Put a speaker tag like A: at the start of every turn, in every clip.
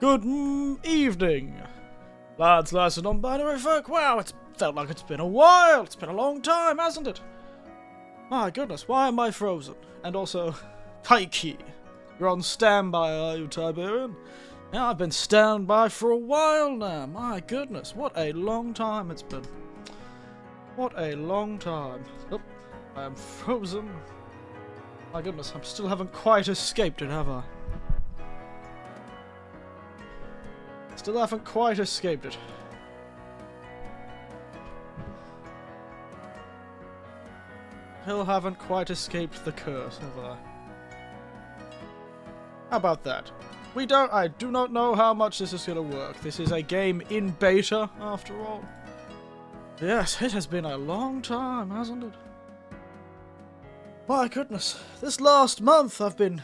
A: Good evening, lads, lasses, and non-binary folk. Wow, it's felt like it's been a while. It's been a long time, hasn't it? My goodness, why am I frozen? And also, Pikey, you're on standby, are you, Tiberian? Yeah, I've been standby for a while now. My goodness, what a long time it's been. What a long time. Oh, I am frozen. My goodness, I still haven't quite escaped it, have I? Still haven't quite escaped it. Still haven't quite escaped the curse, have I? How about that? I do not know how much this is gonna work. This is a game in beta, after all. Yes, it has been a long time, hasn't it? My goodness, this last month I've been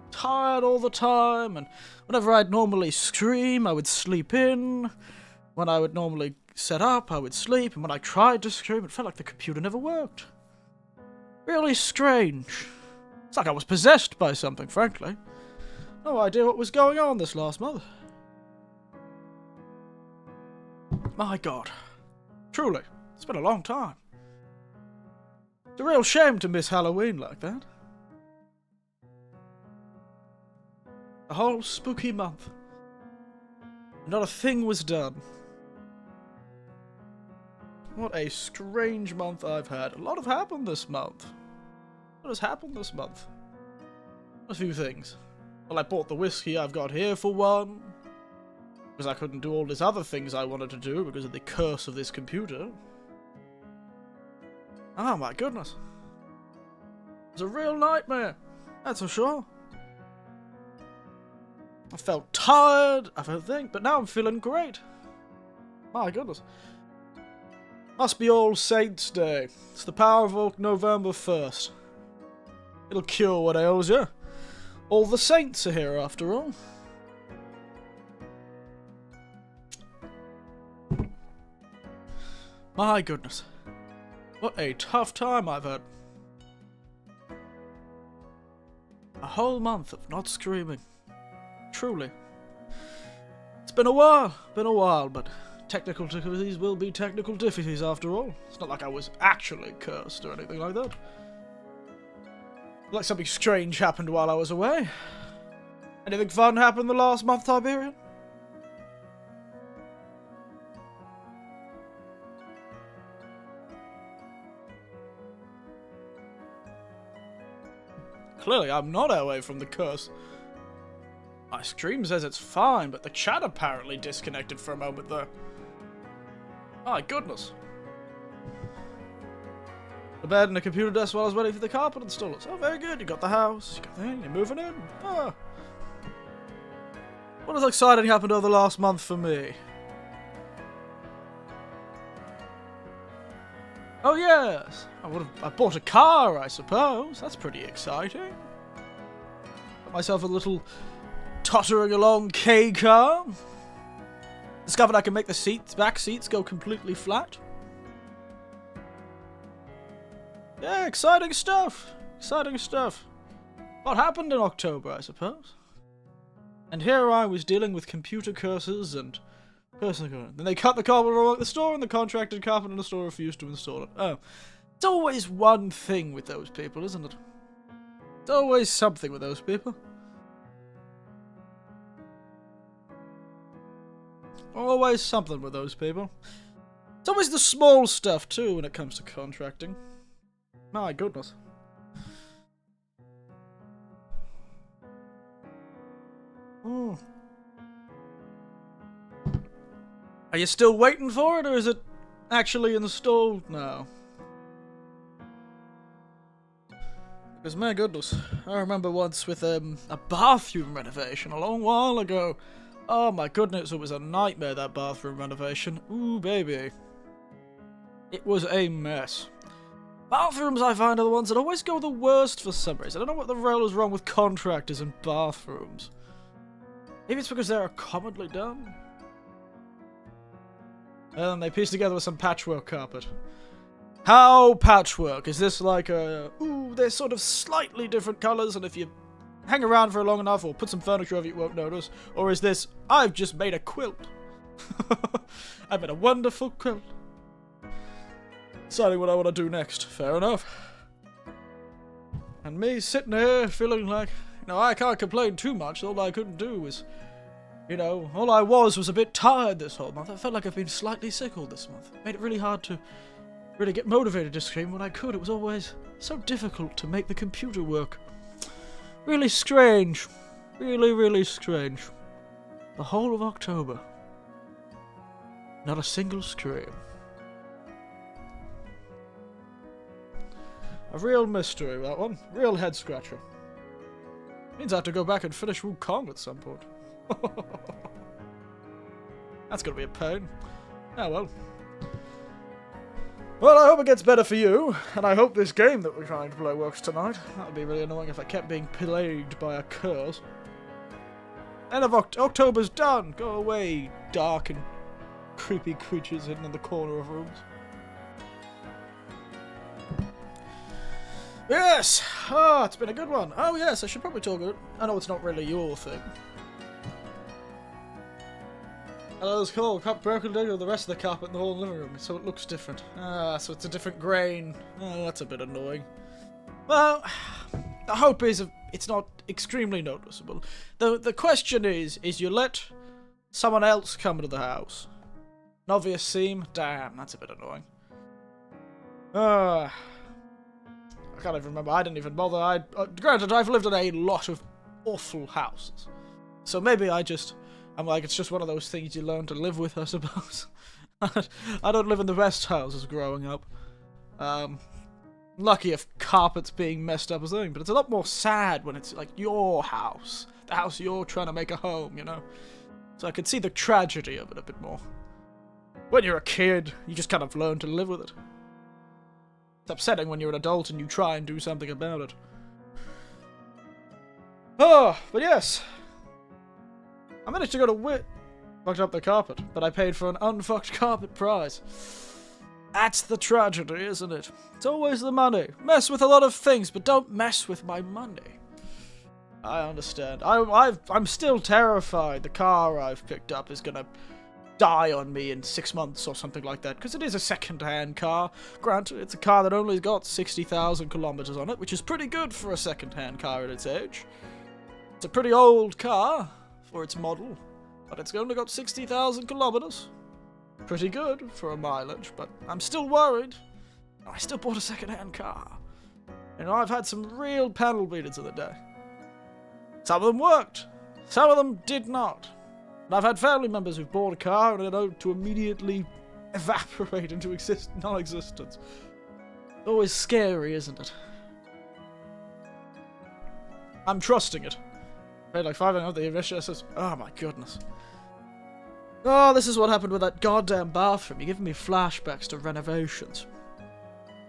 A: tired all the time, and whenever I'd normally scream, I would sleep in. When I would normally set up, I would sleep, and when I tried to scream, it felt like the computer never worked. Really strange. It's like I was possessed by something, frankly. No idea what was going on this last month. My God. Truly, it's been a long time. It's a real shame to miss Halloween like that. A whole spooky month. Not a thing was done. What a strange month I've had. A lot has happened this month. What has happened this month? A few things. Well, I bought the whiskey I've got here for one. Because I couldn't do all these other things I wanted to do because of the curse of this computer. Oh my goodness. It's a real nightmare. That's for sure. I felt tired, I think, but now I'm feeling great. My goodness. Must be All Saints Day. It's the power of November 1st. It'll cure what ails you. All the saints are here, after all. My goodness. What a tough time I've had. A whole month of not screaming. Truly. It's been a while, but technical difficulties will be technical difficulties after all. It's not like I was actually cursed or anything like that. Like something strange happened while I was away. Anything fun happened the last month, Tiberian? Clearly, I'm not away from the curse. My stream says it's fine, but the chat apparently disconnected for a moment there. My goodness. The bed and the computer desk while I was waiting for the carpet installers. Oh, very good. You got the house. You got the thing. You're moving in. Ah. What has exciting happened over the last month for me? Oh, yes. I bought a car, I suppose. That's pretty exciting. Got myself a little tottering along K car. Discovered I can make the back seats go completely flat. Yeah, exciting stuff. Exciting stuff. What happened in October, I suppose? And here I was dealing with computer curses and personal curses. Then they cut the carpenter at the store and the contracted carpenter in the store refused to install it. Oh. It's always one thing with those people, isn't it? It's always something with those people. Always something with those people. It's always the small stuff, too, when it comes to contracting. My goodness. Mm. Are you still waiting for it, or is it actually installed now? Because, my goodness, I remember once with a bathroom renovation a long while ago. Oh my goodness, it was a nightmare, that bathroom renovation. Ooh, baby. It was a mess. Bathrooms, I find, are the ones that always go the worst for some reason. I don't know what the hell is wrong with contractors and bathrooms. Maybe it's because they're commonly done. And they piece together with some patchwork carpet. How patchwork? Is this like a... Ooh, they're sort of slightly different colours, and if you hang around for long enough or put some furniture over you won't notice? Or is this, I've just made a quilt. I've made a wonderful quilt. Deciding what I want to do next. Fair enough. And me sitting here feeling like, I can't complain too much. All I couldn't do was, all I was a bit tired this whole month. I felt like I've been slightly sick all this month. It made it really hard to really get motivated to stream when I could. It was always so difficult to make the computer work. Really strange. Really, really strange. The whole of October. Not a single stream. A real mystery, that one. Real head scratcher. Means I have to go back and finish Wukong at some point. That's gonna be a pain. Oh well. Well, I hope it gets better for you, and I hope this game that we're trying to play works tonight. That would be really annoying if I kept being plagued by a curse. End of October's done! Go away, dark and creepy creatures hidden in the corner of rooms. Yes! Oh, it's been a good one. Oh yes, I should probably talk about it. I know it's not really your thing. Hello, it's cool. Broken down the rest of the carpet in the whole living room, so it looks different. Ah, so it's a different grain. Oh, that's a bit annoying. Well, the hope is it's not extremely noticeable. The question is you let someone else come into the house? An obvious seam? Damn, that's a bit annoying. I can't even remember. I didn't even bother. Granted, I've lived in a lot of awful houses. So maybe I'm like, it's just one of those things you learn to live with, I suppose. I don't live in the best houses growing up. Lucky if carpet's being messed up or something, but it's a lot more sad when it's like your house. The house you're trying to make a home, So I could see the tragedy of it a bit more. When you're a kid, you just kind of learn to live with it. It's upsetting when you're an adult and you try and do something about it. Oh, but yes. I managed to go to fucked up the carpet, but I paid for an unfucked carpet prize. That's the tragedy, isn't it? It's always the money. Mess with a lot of things, but don't mess with my money. I understand. I'm still terrified the car I've picked up is gonna die on me in 6 months or something like that, because it is a second-hand car. Granted, it's a car that only got 60,000 kilometers on it, which is pretty good for a second-hand car at its age. It's a pretty old car for its model, but it's only got 60,000 kilometers. Pretty good for a mileage, but I'm still worried. I still bought a second-hand car. I've had some real panel beaters of the day. Some of them worked. Some of them did not. And I've had family members who've bought a car and it to immediately evaporate into non-existence. Always scary, isn't it? I'm trusting it. I paid like $500 the initial. Oh my goodness. Oh, this is what happened with that goddamn bathroom. You're giving me flashbacks to renovations.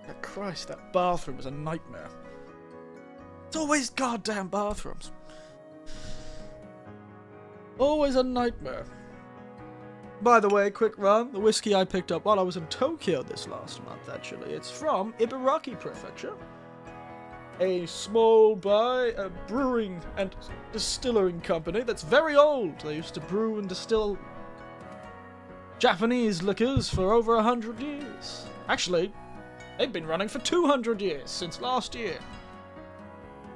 A: Oh, Christ, that bathroom was a nightmare. It's always goddamn bathrooms. Always a nightmare. By the way, quick run. The whiskey I picked up while I was in Tokyo this last month, actually. It's from Ibaraki Prefecture. A small brewing and distilling company that's very old. They used to brew and distill Japanese liquors for over 100 years. Actually, they've been running for 200 years, since last year.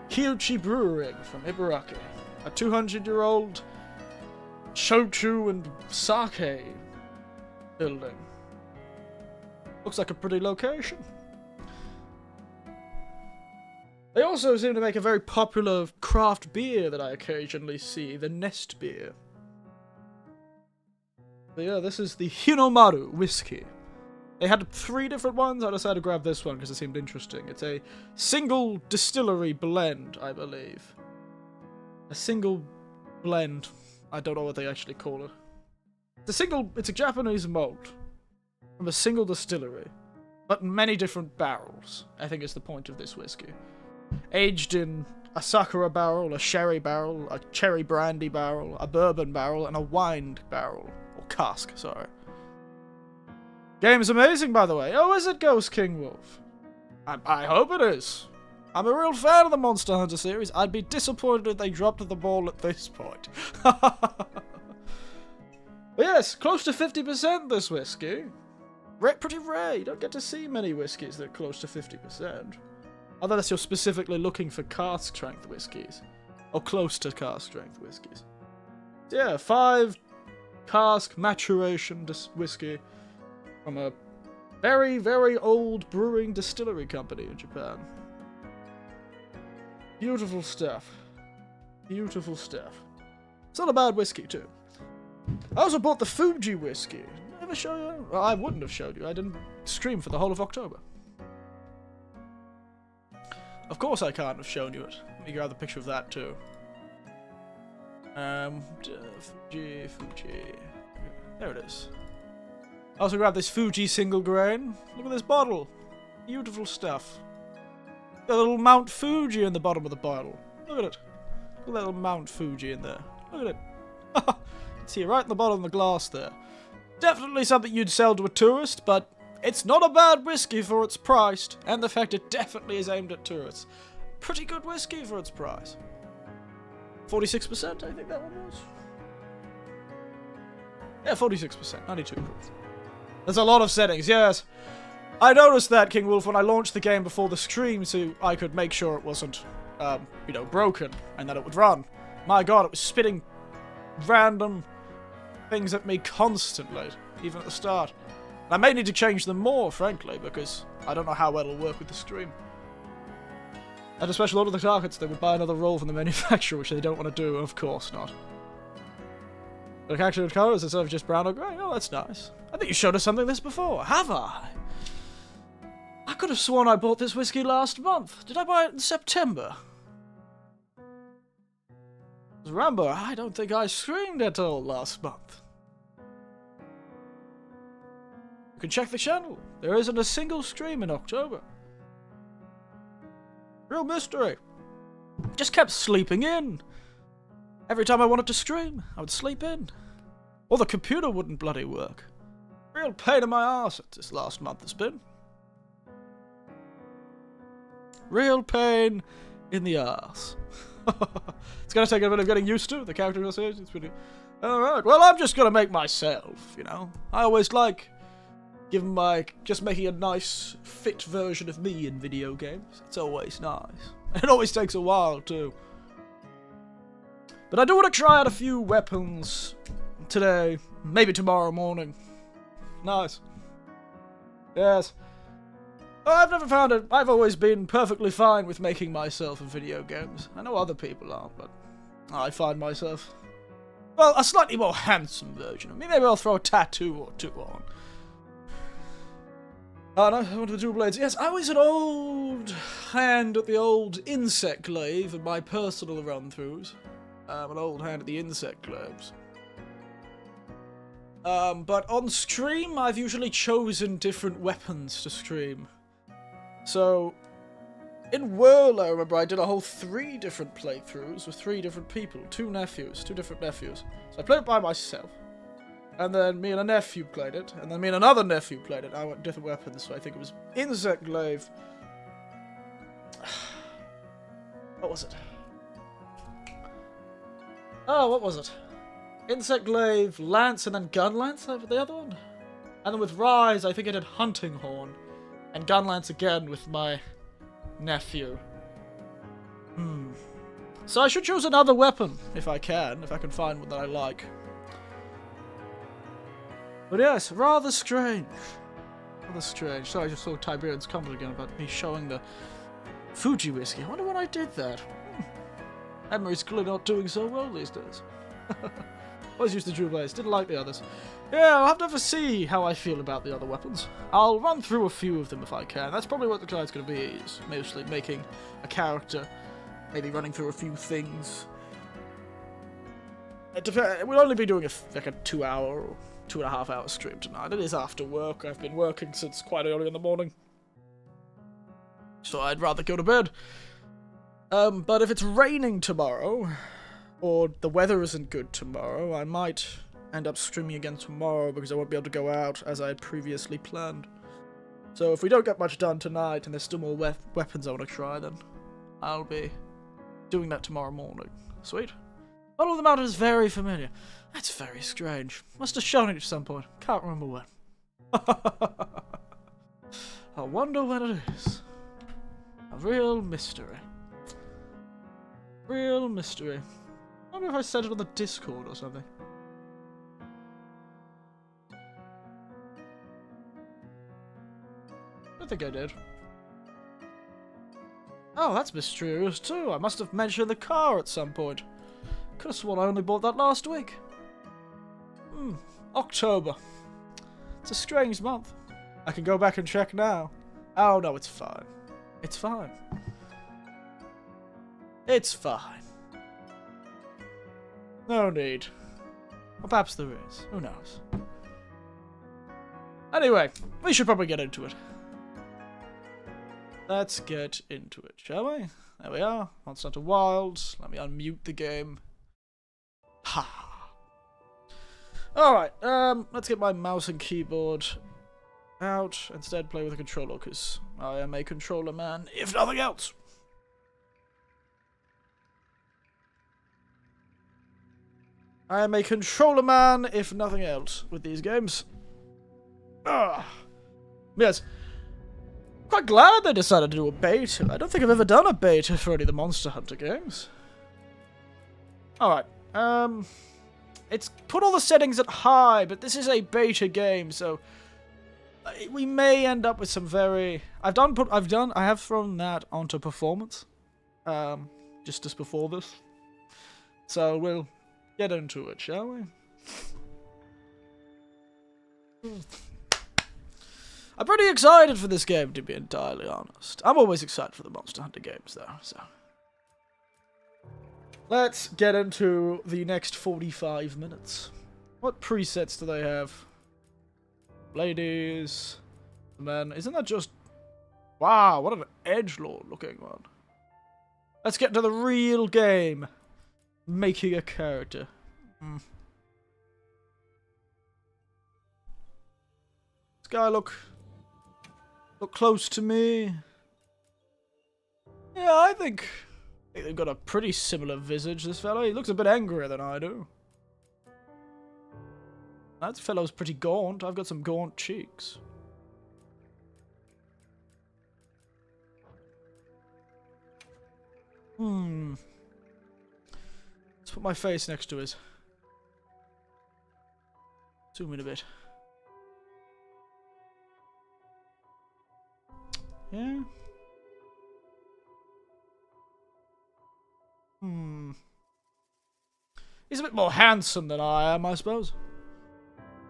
A: Kyuchi Brewing from Ibaraki. A 200-year-old shochu and sake building. Looks like a pretty location. They also seem to make a very popular craft beer that I occasionally see, the Nest beer. But yeah, this is the Hinomaru whiskey. They had 3 different ones. I decided to grab this one because it seemed interesting. It's a single distillery blend, I believe. A single blend. I don't know what they actually call it. It's a Japanese malt from a single distillery, but many different barrels, I think is the point of this whiskey. Aged in a Sakura barrel, a sherry barrel, a cherry brandy barrel, a bourbon barrel, and a wine barrel. Or cask, sorry. Game is amazing, by the way. Oh, is it Ghost King Wolf? I hope it is. I'm a real fan of the Monster Hunter series. I'd be disappointed if they dropped the ball at this point. Yes, close to 50% this whiskey. Pretty rare. You don't get to see many whiskies that are close to 50%. Unless you're specifically looking for cask strength whiskies. Or close to cask strength whiskies. Yeah, 5 cask maturation whiskey from a very, very old brewing distillery company in Japan. Beautiful stuff. Beautiful stuff. It's not a bad whiskey, too. I also bought the Fuji whiskey. Did I ever show you? Well, I wouldn't have showed you. I didn't stream for the whole of October. Of course I can't have shown you it. Let me grab the picture of that, too. Fuji. There it is. I also grabbed this Fuji single grain. Look at this bottle. Beautiful stuff. Got a little Mount Fuji in the bottom of the bottle. Look at it. Look at that little Mount Fuji in there. Look at it. See it right in the bottom of the glass there. Definitely something you'd sell to a tourist, but it's not a bad whiskey for its price, and the fact it definitely is aimed at tourists. Pretty good whiskey for its price. 46%, I think that one was. Yeah, 46%, 92 proof. There's a lot of settings, yes. I noticed that, King Wolf, when I launched the game before the stream, so I could make sure it wasn't, broken, and that it would run. My god, it was spitting random things at me constantly, even at the start. And I may need to change them more, frankly, because I don't know how well it'll work with the stream. And especially a lot of the targets, they would buy another roll from the manufacturer, which they don't want to do, of course not. The character colours instead of just brown or grey. Oh, that's nice. I think you showed us something like this before. Have I? I could have sworn I bought this whiskey last month. Did I buy it in September? Rambo, I don't think I streamed at all last month. You can check the channel. There isn't a single stream in October. Real mystery. Just kept sleeping in. Every time I wanted to stream, I would sleep in. Or the computer wouldn't bloody work. Real pain in my arse this last month has been. Real pain in the arse. It's gonna take a bit of getting used to. The character association, it's pretty... Alright, well, I'm just gonna make myself, you know. I always like just making a nice, fit version of me in video games. It's always nice. And it always takes a while, too. But I do want to try out a few weapons today, maybe tomorrow morning. Nice. Yes. Oh, I've never found it. I've always been perfectly fine with making myself in video games. I know other people aren't, but I find myself, well, a slightly more handsome version of me. Maybe I'll throw a tattoo or two on. Oh no, one of the dual blades. Yes, I was an old hand at the old insect glaive in my personal run-throughs. I'm an old hand at the insect glaives. But on stream, I've usually chosen different weapons to stream. So, in Whirl, I remember I did a whole 3 different playthroughs with 3 different people. 2 different nephews. So I played it by myself. And then me and a nephew played it. And then me and another nephew played it. I went different weapons, so I think it was Insect Glaive. What was it? Oh, what was it? Insect Glaive, Lance, and then Gun Lance over the other one? And then with Rise, I think I did Hunting Horn. And Gun Lance again with my nephew. So I should choose another weapon, if I can find one that I like. But yes, rather strange. Rather strange. So I just saw Tiberian's comment again about me showing the Fuji whiskey. I wonder when I did that. Emery's clearly not doing so well these days. Always used the Drew Blaze, didn't like the others. Yeah, I'll have to have a see how I feel about the other weapons. I'll run through a few of them if I can. That's probably what the guy's going to be, is mostly making a character, maybe running through a few things. We'll only be doing a 2-hour or 2.5-hour stream tonight. It is after work. I've been working since quite early in the morning. So I'd rather go to bed. But if it's raining tomorrow, or the weather isn't good tomorrow, I might end up streaming again tomorrow because I won't be able to go out as I had previously planned. So if we don't get much done tonight and there's still more weapons I want to try, then I'll be doing that tomorrow morning. Sweet. All of the mountain is very familiar. That's very strange. Must have shown it at some point. Can't remember when. I wonder when it is. A real mystery. Real mystery. I wonder if I said it on the Discord or something. I think I did. Oh, that's mysterious too. I must have mentioned the car at some point. Could have sworn I only bought that last week. October. It's a strange month. I can go back and check now. Oh no, it's fine. It's fine. It's fine. No need. Or perhaps there is. Who knows? Anyway, we should probably get into it. Let's get into it, shall we? There we are. Monster Hunter Wilds. Let me unmute the game. Ha! Alright, let's get my mouse and keyboard out. Instead, play with a controller, because I am a controller man, if nothing else. I am a controller man, if nothing else, with these games. Yes. Quite glad they decided to do a beta. I don't think I've ever done a beta for any of the Monster Hunter games. Alright, it's put all the settings at high, but this is a beta game, so we may end up with some very... I have thrown that onto performance, just before this. So we'll get into it, shall we? I'm pretty excited for this game, to be entirely honest. I'm always excited for the Monster Hunter games, though, so... Let's get into the next 45 minutes. What presets do they have? Ladies... Men... Isn't that just... Wow, what an edgelord looking one. Let's get to the real game. Making a character. This guy look close to me. Yeah, I think they've got a pretty similar visage, this fellow. He looks a bit angrier than I do. That fellow's pretty gaunt. I've got some gaunt cheeks. Let's put my face next to his. Zoom in a bit. Yeah. He's a bit more handsome than I am, I suppose.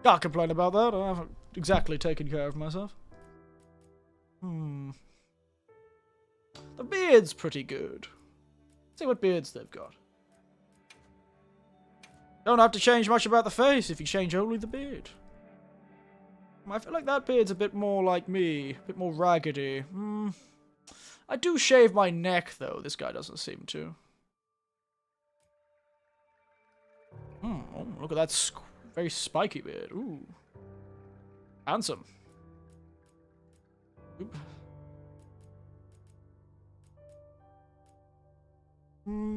A: Can't complain about that. I haven't exactly taken care of myself. The beard's pretty good. See what beards they've got. Don't have to change much about the face if you change only the beard. I feel like that beard's a bit more like me. A bit more raggedy. I do shave my neck, though. This guy doesn't seem to. Oh, look at that very spiky beard. Ooh. Handsome. Oop.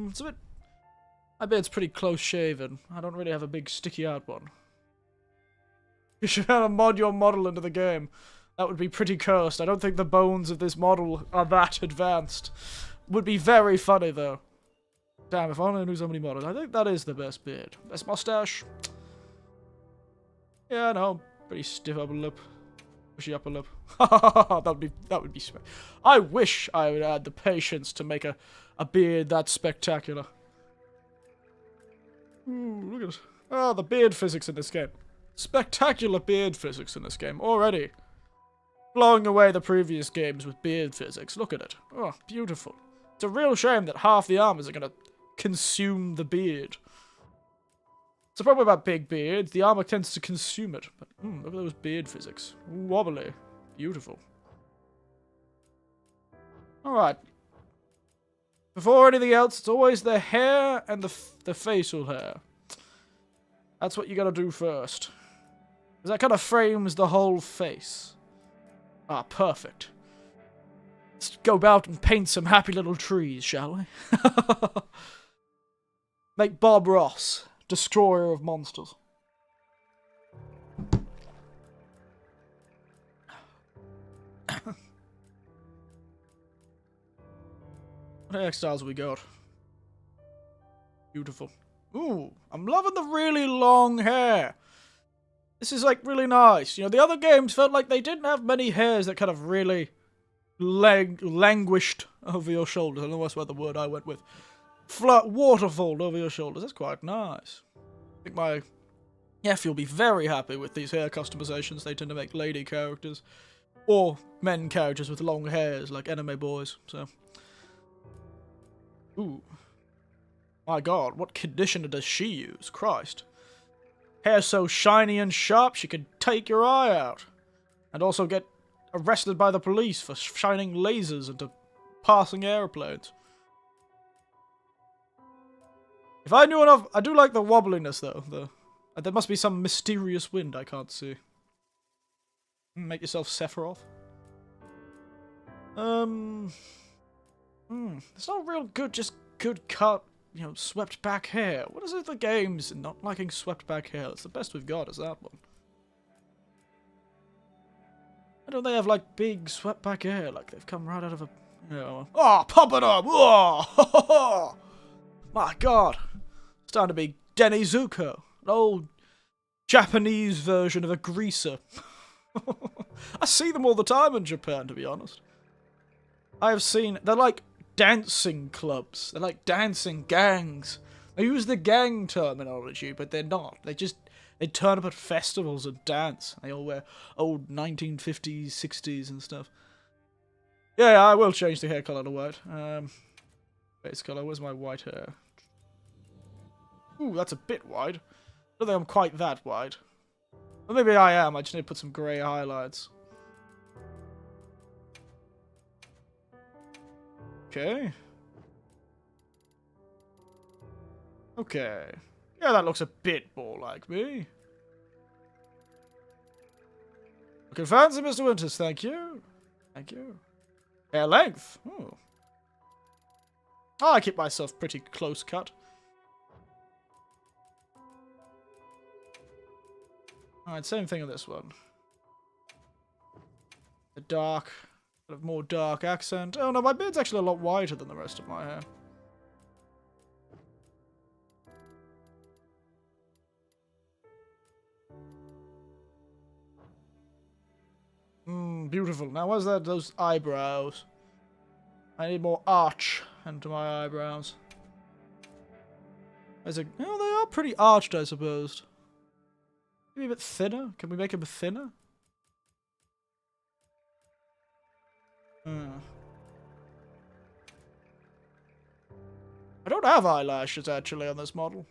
A: It's a bit... My beard's pretty close shaven. I don't really have a big sticky out one. You should have to mod your model into the game. That would be pretty cursed. I don't think the bones of this model are that advanced. Would be very funny, though. Damn, if only I knew somebody modded. I think that is the best beard. Best mustache. Yeah, no. Pretty stiff upper lip. Bushy upper lip. that would be I wish I would add the patience to make a beard that spectacular. Ooh, look at it. Oh, the beard physics in this game. Spectacular beard physics in this game already. Blowing away the previous games with beard physics. Look at it. Oh, beautiful. It's a real shame that half the armors are going to consume the beard. It's a problem about big beards. The armor tends to consume it. But look at those beard physics. Wobbly. Beautiful. Alright. Before anything else, it's always the hair and the facial hair. That's what you gotta do first. Because that kind of frames the whole face. Ah, perfect. Let's go out and paint some happy little trees, shall we? Make Bob Ross, destroyer of monsters. What hairstyles have we got? Beautiful. Ooh, I'm loving the really long hair. This is, like, really nice. You know, the other games felt like they didn't have many hairs that kind of really languished over your shoulders. I don't know what's the word I went with. Waterfalled over your shoulders. That's quite nice. I think my nephew will be very happy with these hair customizations. They tend to make lady characters. Or men characters with long hairs, like anime boys, so. Ooh. My god, what conditioner does she use? Christ. Hair so shiny and sharp she could take your eye out. And also get arrested by the police for shining lasers into passing airplanes. If I knew enough... I do like the wobbliness, though. There must be some mysterious wind I can't see. Make yourself Sephiroth. It's not real good, just good cut, you know, swept back hair. What is it with the games and not liking swept back hair? That's the best we've got, is that one. Why don't they have, like, big swept back hair, like they've come right out of a, you know... Oh, pump it up! Oh! My god! It's starting to be Denny Zuko, an old Japanese version of a greaser. I see them all the time in Japan, to be honest. I have seen... They're like dancing clubs. They're like dancing gangs. They use the gang terminology, but they're not. They turn up at festivals and dance. They all wear old 1950s, 60s and stuff. Yeah, I will change the hair colour to white. Face colour, where's my white hair? Ooh, that's a bit wide. I don't think I'm quite that wide. Well, maybe I am. I just need to put some grey highlights. Okay. Okay. Yeah, that looks a bit more like me. Looking fancy, Mr. Winters. Thank you. Thank you. Hair length. Ooh. I keep myself pretty close cut. Alright, same thing on this one. The dark, sort of more dark accent. Oh no, my beard's actually a lot whiter than the rest of my hair. Beautiful. Now, where's that? Those eyebrows. I need more arch into my eyebrows. Oh, they are pretty arched, I suppose. Maybe a bit thinner? Can we make them thinner? I don't have eyelashes, actually, on this model.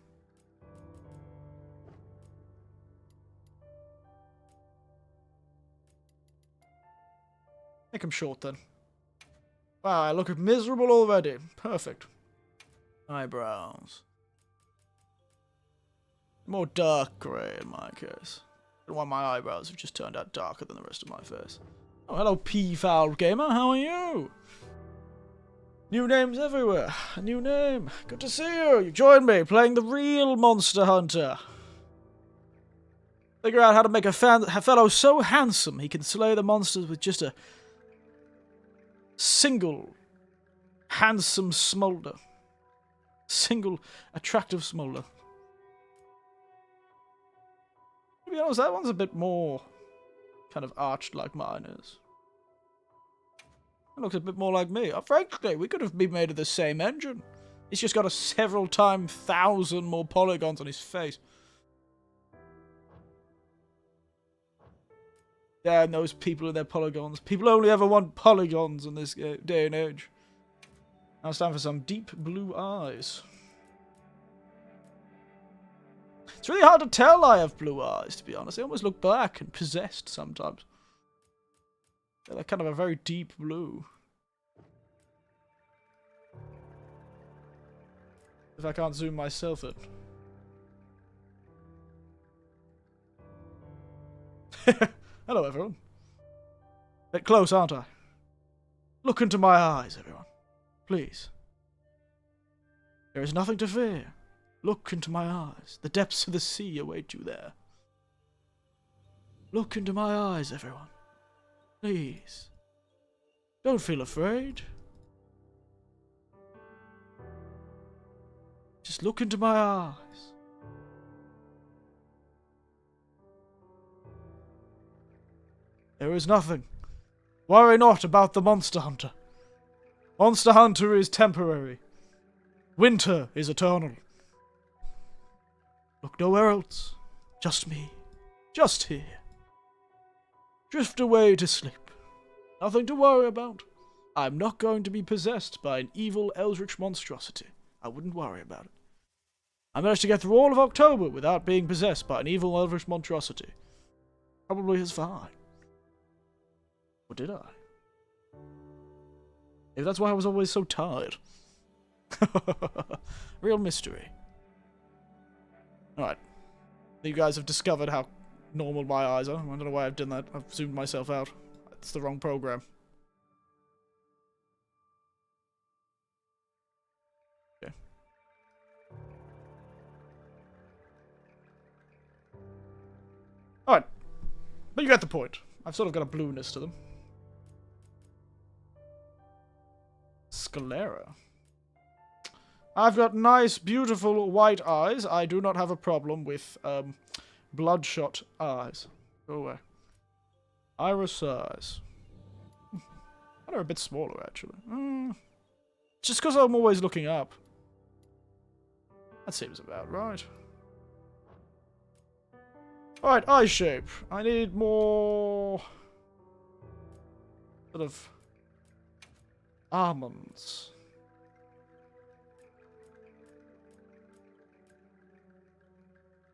A: Make them short, then. Wow, I look miserable already. Perfect. Eyebrows. More dark grey in my case. I don't want my eyebrows have just turned out darker than the rest of my face. Oh, hello, P-Foul Gamer. How are you? New names everywhere. A new name. Good to see you. You joined me playing the real Monster Hunter. Figure out how to make a fellow so handsome he can slay the monsters with just a single handsome smolder. Single attractive smolder. To be honest, that one's a bit more kind of arched like mine is. It looks a bit more like me. Frankly, we could have been made of the same engine. He's just got a several times 1,000 more polygons on his face. Yeah, and those people and their polygons. People only ever want polygons in this day and age. Now it's time for some deep blue eyes. It's really hard to tell I have blue eyes, to be honest. They almost look black and possessed sometimes. They're kind of a very deep blue. If I can't zoom myself in. Hello, everyone. Bit close, aren't I? Look into my eyes, everyone. Please. There is nothing to fear. Look into my eyes. The depths of the sea await you there. Look into my eyes, everyone. Please. Don't feel afraid. Just look into my eyes. There is nothing. Worry not about the Monster Hunter. Monster Hunter is temporary. Winter is eternal. Look nowhere else. Just me. Just here. Drift away to sleep. Nothing to worry about. I'm not going to be possessed by an evil eldritch monstrosity. I wouldn't worry about it. I managed to get through all of October without being possessed by an evil eldritch monstrosity. Probably is fine. Or did I? Maybe that's why I was always so tired. Real mystery. Alright. You guys have discovered how normal my eyes are. I don't know why I've done that. I've zoomed myself out. It's the wrong program. Okay. Alright. But you get the point. I've sort of got a blueness to them. Sclera. I've got nice, beautiful white eyes. I do not have a problem with bloodshot eyes. Go away. Iris size. They're a bit smaller, actually. Just because I'm always looking up. That seems about right. Alright, eye shape. I need more... sort of... almonds.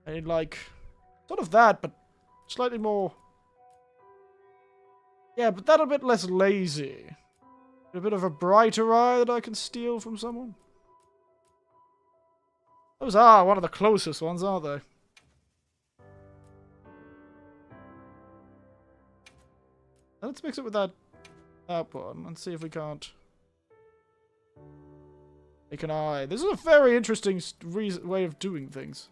A: I need, like... sort of that, but slightly more... yeah, but that a bit less lazy. A bit of a brighter eye that I can steal from someone. Those are one of the closest ones, aren't they? Let's mix it with that one and see if we can't make an eye. This is a very interesting way of doing things.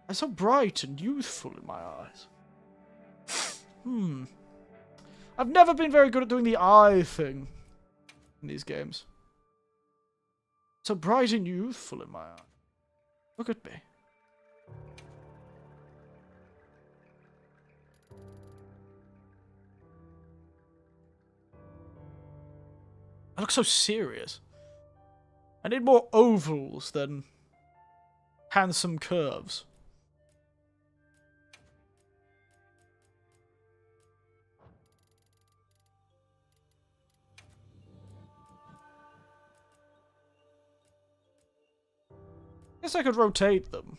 A: I'm so bright and youthful in my eyes. I've never been very good at doing the eye thing in these games. So bright and youthful in my eye. Look at me. I look so serious. I need more ovals than handsome curves. Guess I could rotate them.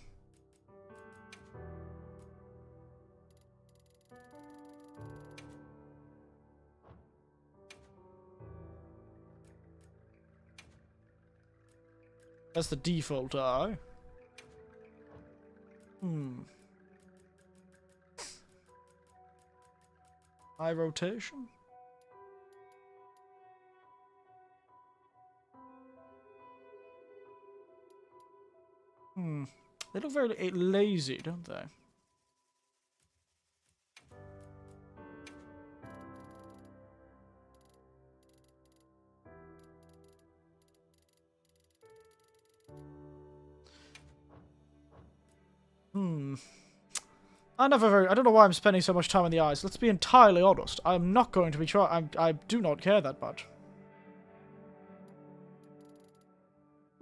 A: That's the default eye. Eye rotation? They look very lazy, don't they? I don't know why I'm spending so much time on the eyes. Let's be entirely honest. I'm not going to be trying. I do not care that much.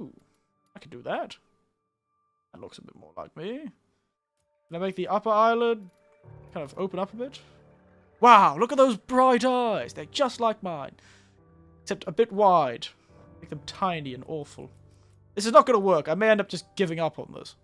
A: Ooh, I can do that. That looks a bit more like me. Can I make the upper eyelid kind of open up a bit? Wow, look at those bright eyes. They're just like mine. Except a bit wide. Make them tiny and awful. This is not going to work. I may end up just giving up on this.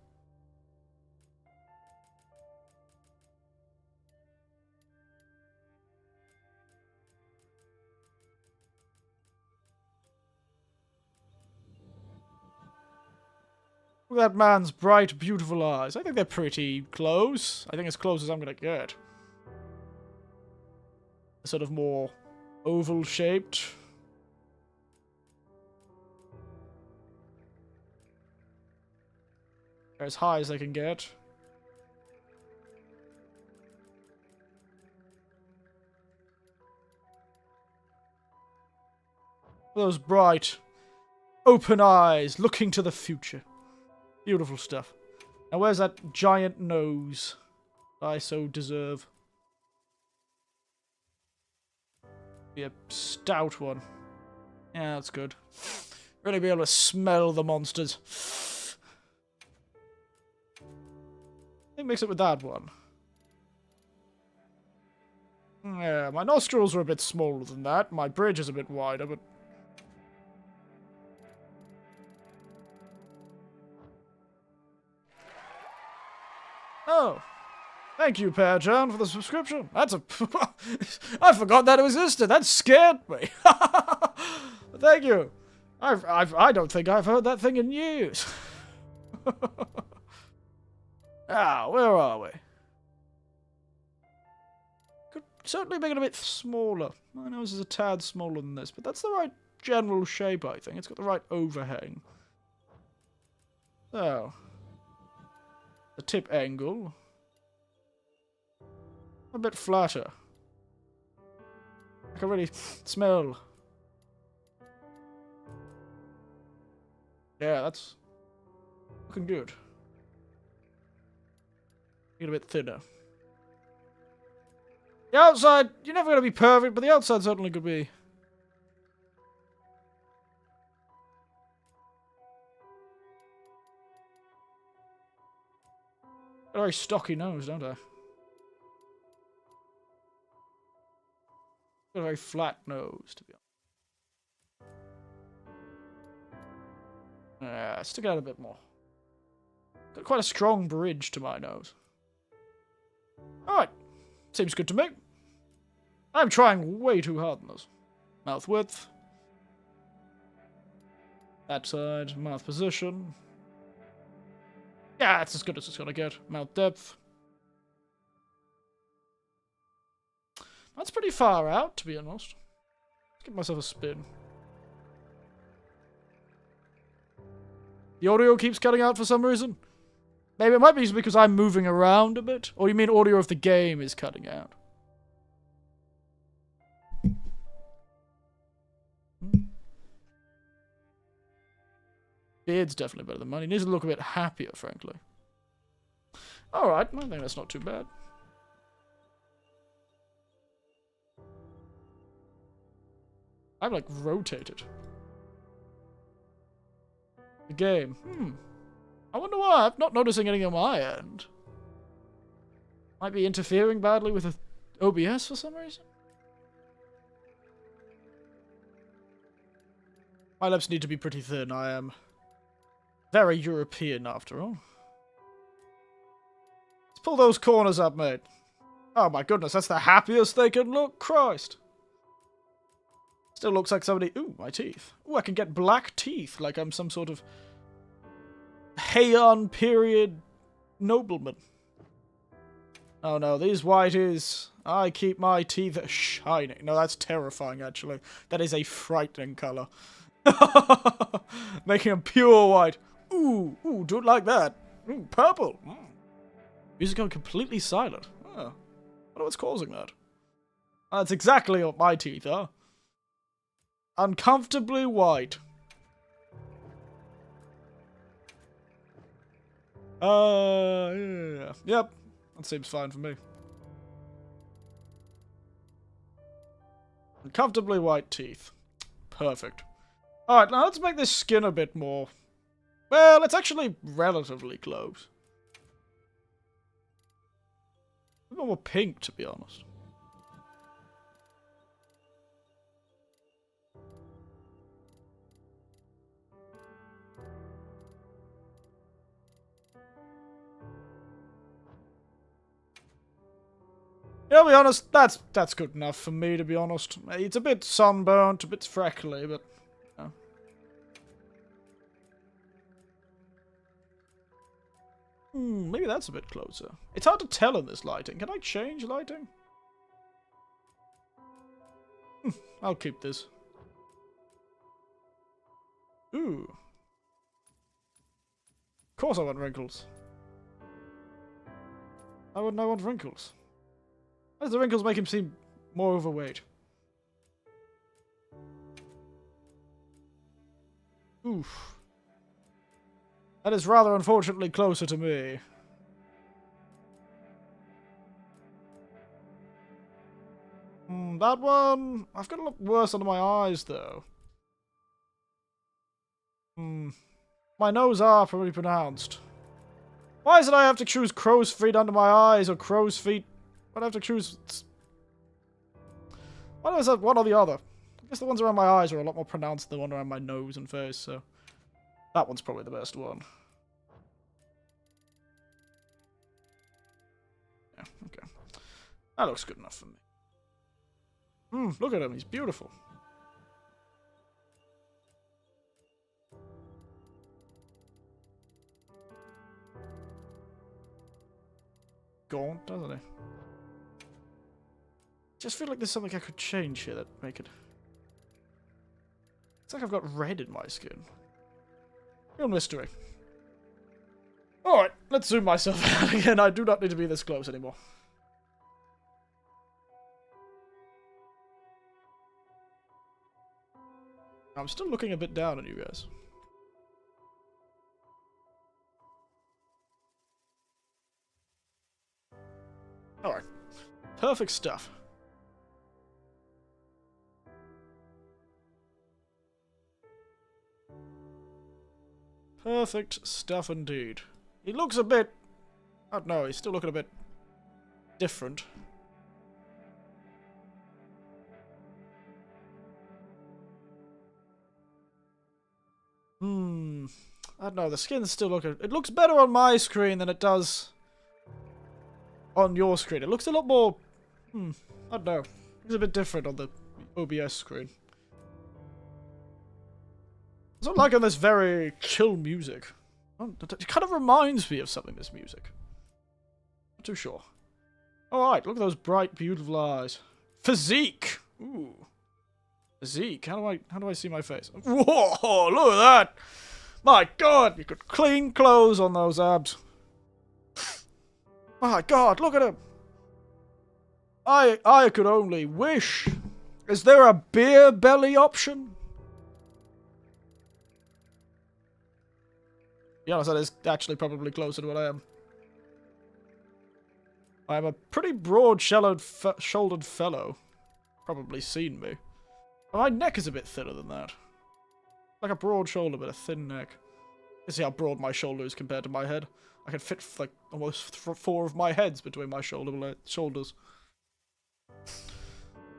A: Look at that man's bright, beautiful eyes. I think they're pretty close. I think as close as I'm going to get. A sort of more Oval shaped. They're as high as they can get. Those bright, open eyes looking to the future. Beautiful stuff. Now where's that giant nose that I so deserve? Be a stout one. Yeah, that's good. Really be able to smell the monsters. I think mix it with that one. Yeah, my nostrils are a bit smaller than that. My bridge is a bit wider, but... Oh. Thank you, Pear-chan, for the subscription. That's a... I forgot that it existed. That scared me. Thank you. I don't think I've heard that thing in years. Ah, where are we? Could certainly make it a bit smaller. My nose is a tad smaller than this, but that's the right general shape, I think. It's got the right overhang. So, the tip angle. A bit flatter. I can really smell. Yeah, that's looking good. Get a bit thinner. The outside, you're never going to be perfect, but the outside certainly could be. A very stocky nose, don't I? Got a very flat nose, to be honest. Yeah, stick out a bit more. Got quite a strong bridge to my nose. Alright. Seems good to me. I'm trying way too hard on this. Mouth width. That side. Mouth position. Yeah, that's as good as it's gonna get. Mouth depth. That's pretty far out, to be honest. Let's give myself a spin. The audio keeps cutting out for some reason. Maybe it might be because I'm moving around a bit. Or you mean audio of the game is cutting out? Beard's definitely better than mine. He needs to look a bit happier, frankly. Alright, I think that's not too bad. I've, like, rotated. The game. I wonder why. I'm not noticing anything on my end. Might be interfering badly with the OBS for some reason. My lips need to be pretty thin. I am very European, after all. Let's pull those corners up, mate. Oh my goodness, that's the happiest they can look. Christ. Still looks like somebody... Ooh, my teeth. Ooh, I can get black teeth like I'm some sort of Heian period nobleman. Oh no, these whiteys. I keep my teeth shining. No, that's terrifying, actually. That is a frightening color. Making them pure white. Ooh, ooh, do it like that. Ooh, purple. Music going completely silent. Oh, I wonder what's causing that. That's exactly what my teeth are. Uncomfortably white. Yeah. Yep. That seems fine for me. Uncomfortably white teeth. Perfect. Alright, now let's make this skin a bit more... Well, it's actually relatively close. A bit more pink, to be honest. Yeah, I'll be honest, that's good enough for me, to be honest. It's a bit sunburnt, a bit freckly, but... You know. Maybe that's a bit closer. It's hard to tell in this lighting. Can I change lighting? I'll keep this. Ooh. Of course I want wrinkles. Why wouldn't I want wrinkles? Why does the wrinkles make him seem more overweight? Oof. That is rather unfortunately closer to me. That one... I've got to look worse under my eyes, though. My nose are pretty pronounced. Why is it I have to choose crow's feet under my eyes, or crow's feet... Why do I have to choose... Why is that one or the other? I guess the ones around my eyes are a lot more pronounced than the one around my nose and face, so... That one's probably the best one. Yeah, okay. That looks good enough for me. Look at him, he's beautiful. Gaunt, doesn't he? Just feel like there's something I could change here that make it... It's like I've got red in my skin. Real mystery. Alright, let's zoom myself out again. I do not need to be this close anymore. I'm still looking a bit down on you guys. Alright. Perfect stuff. Perfect stuff indeed. He looks a bit... I don't know, he's still looking a bit... different. I don't know, the skin's still looking... It looks better on my screen than it does on your screen. It looks a lot more... I don't know. It's a bit different on the OBS screen. It's not like on this very chill music. It kind of reminds me of something, this music. Not too sure. Alright, look at those bright, beautiful eyes. Physique! Ooh. Physique. How do I see my face? Whoa! Look at that! My god! You could clean clothes on those abs. My god, look at him! I could only wish. Is there a beer belly option? To be honest, that is actually probably closer to what I am. I am a pretty broad-shouldered fellow. Probably seen me. My neck is a bit thinner than that. Like a broad shoulder, but a thin neck. You see how broad my shoulder is compared to my head? I can fit like almost 4 of my heads between my shoulders.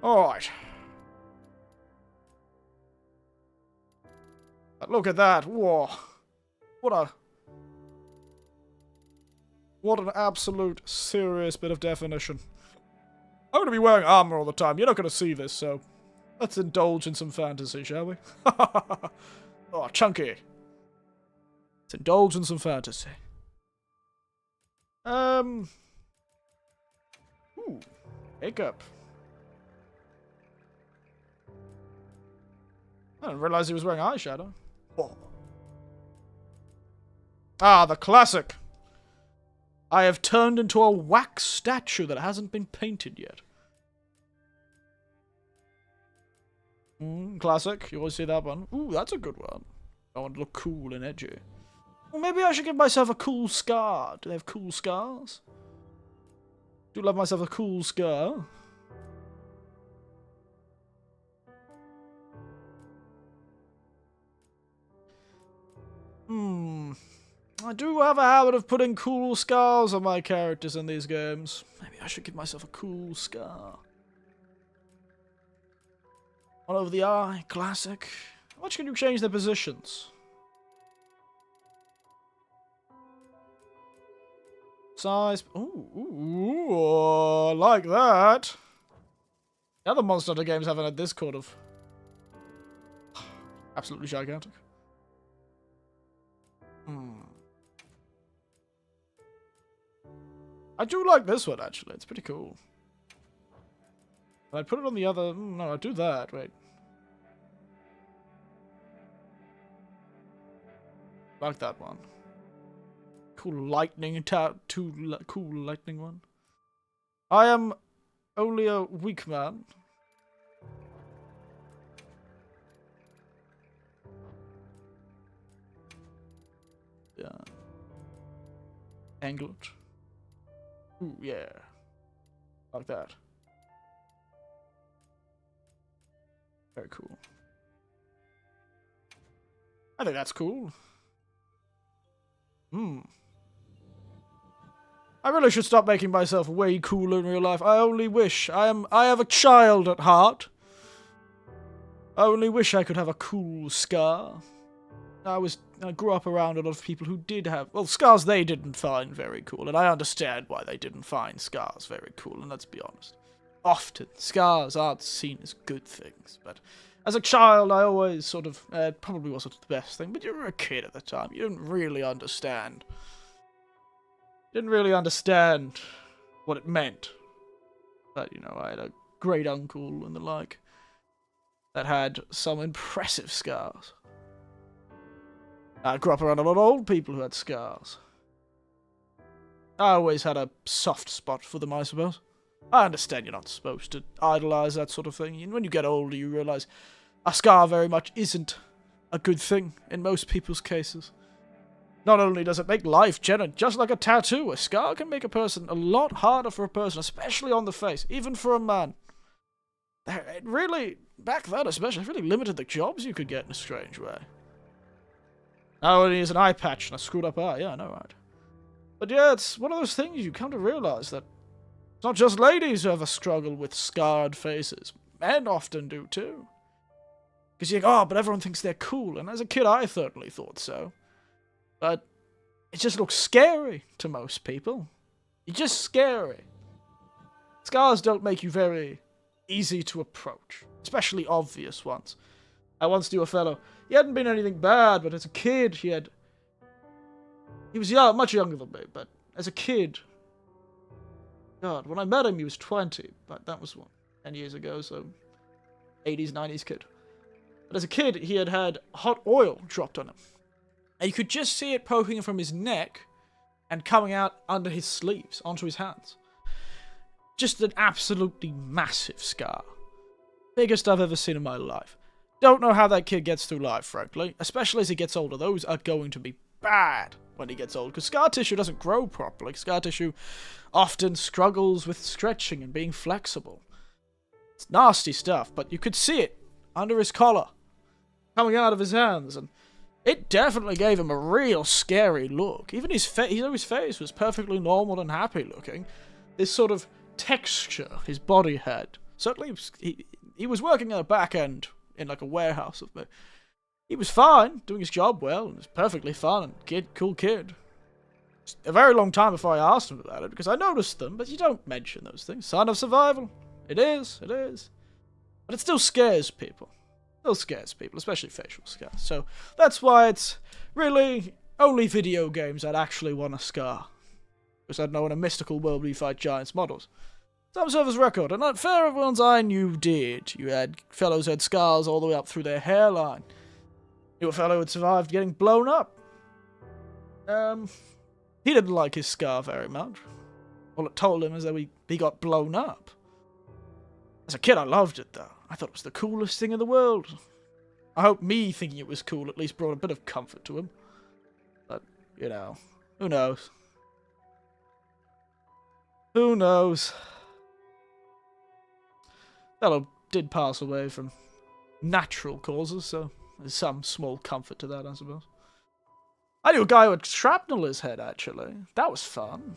A: Alright. Look at that. Whoa. What an absolute serious bit of definition. I'm going to be wearing armor all the time. You're not going to see this, so let's indulge in some fantasy, shall we? Oh, chunky. Let's indulge in some fantasy. Ooh. Makeup. I didn't realize he was wearing eyeshadow. Oh. Ah, the classic. I have turned into a wax statue that hasn't been painted yet. Classic. You always see that one. Ooh, that's a good one. I want to look cool and edgy. Well, maybe I should give myself a cool scar. Do they have cool scars? Do love myself a cool scar. I do have a habit of putting cool scars on my characters in these games. Maybe I should give myself a cool scar. One over the eye, classic. How much can you change their positions? Size. Ooh, I like that. The other Monster Hunter games haven't had this kind of... Absolutely gigantic. I do like this one, actually. It's pretty cool. I put it on the other... No, I'll do that. Wait. Like that one. Cool lightning cool lightning one. I am only a weak man. Yeah. Angle it. Ooh, yeah. Like that. Very cool. I think that's cool. I really should stop making myself way cooler in real life. I only wish. I have a child at heart. I only wish I could have a cool scar. I grew up around a lot of people who did have, well, scars they didn't find very cool, and I understand why they didn't find scars very cool, and let's be honest. Often, scars aren't seen as good things, but as a child, I always sort of, probably wasn't the best thing, but you were a kid at the time. You didn't really understand. You didn't really understand what it meant. But, you know, I had a great uncle and the like that had some impressive scars. I grew up around a lot of old people who had scars. I always had a soft spot for them, I suppose. I understand you're not supposed to idolize that sort of thing. And when you get older, you realize a scar very much isn't a good thing in most people's cases. Not only does it make life just like a tattoo, a scar can make a person a lot harder for a person, especially on the face, even for a man. It really, back then especially, it really limited the jobs you could get in a strange way. Now only is an eye patch and a screwed up eye, yeah, I know, right? But yeah, it's one of those things you come to realize that it's not just ladies who have a struggle with scarred faces. Men often do too. Because you think, oh, but everyone thinks they're cool, and as a kid I certainly thought so. But it just looks scary to most people. It's just scary. Scars don't make you very easy to approach, especially obvious ones. I once knew a fellow, he hadn't been anything bad, but as a kid he was young, much younger than me, but as a kid, God, when I met him he was 20, but that was, what, 10 years ago, so 80s, 90s kid. But as a kid, he had had hot oil dropped on him. And you could just see it poking from his neck and coming out under his sleeves, onto his hands. Just an absolutely massive scar. Biggest I've ever seen in my life. Don't know how that kid gets through life, frankly. Especially as he gets older. Those are going to be bad when he gets old. Because scar tissue doesn't grow properly. Scar tissue often struggles with stretching and being flexible. It's nasty stuff, but you could see it under his collar. Coming out of his hands, and it definitely gave him a real scary look. Even his face was perfectly normal and happy looking. This sort of texture his body had. Certainly, he was working at a back end in like a warehouse. He was fine, doing his job well, and was perfectly fun and cool kid. Just a very long time before I asked him about it, because I noticed them, but you don't mention those things. Sign of survival. It is. But it still scares people. Still scares people, especially facial scars. So that's why it's really only video games that actually want a scar. Because I know in a mystical world we fight giants models. Some service record, and not fair ones I knew did. You had fellows who had scars all the way up through their hairline. You had a fellow who had survived getting blown up. He didn't like his scar very much. All it told him is that he got blown up. As a kid, I loved it, though. I thought it was the coolest thing in the world. I hope me thinking it was cool at least brought a bit of comfort to him. But, you know, who knows? Who knows? Fellow did pass away from natural causes, so there's some small comfort to that, I suppose. I knew a guy who had shrapnel in his head, actually. That was fun.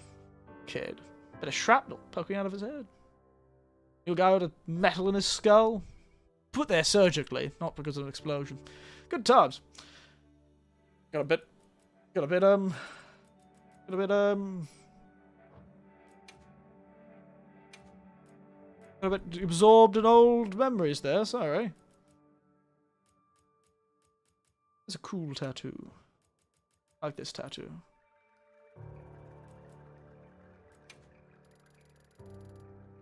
A: Kid. Bit of shrapnel poking out of his head. Knew a guy with a metal in his skull. Put there surgically, not because of an explosion. Good times. Got a bit absorbed in old memories there, sorry. It's a cool tattoo. I like this tattoo.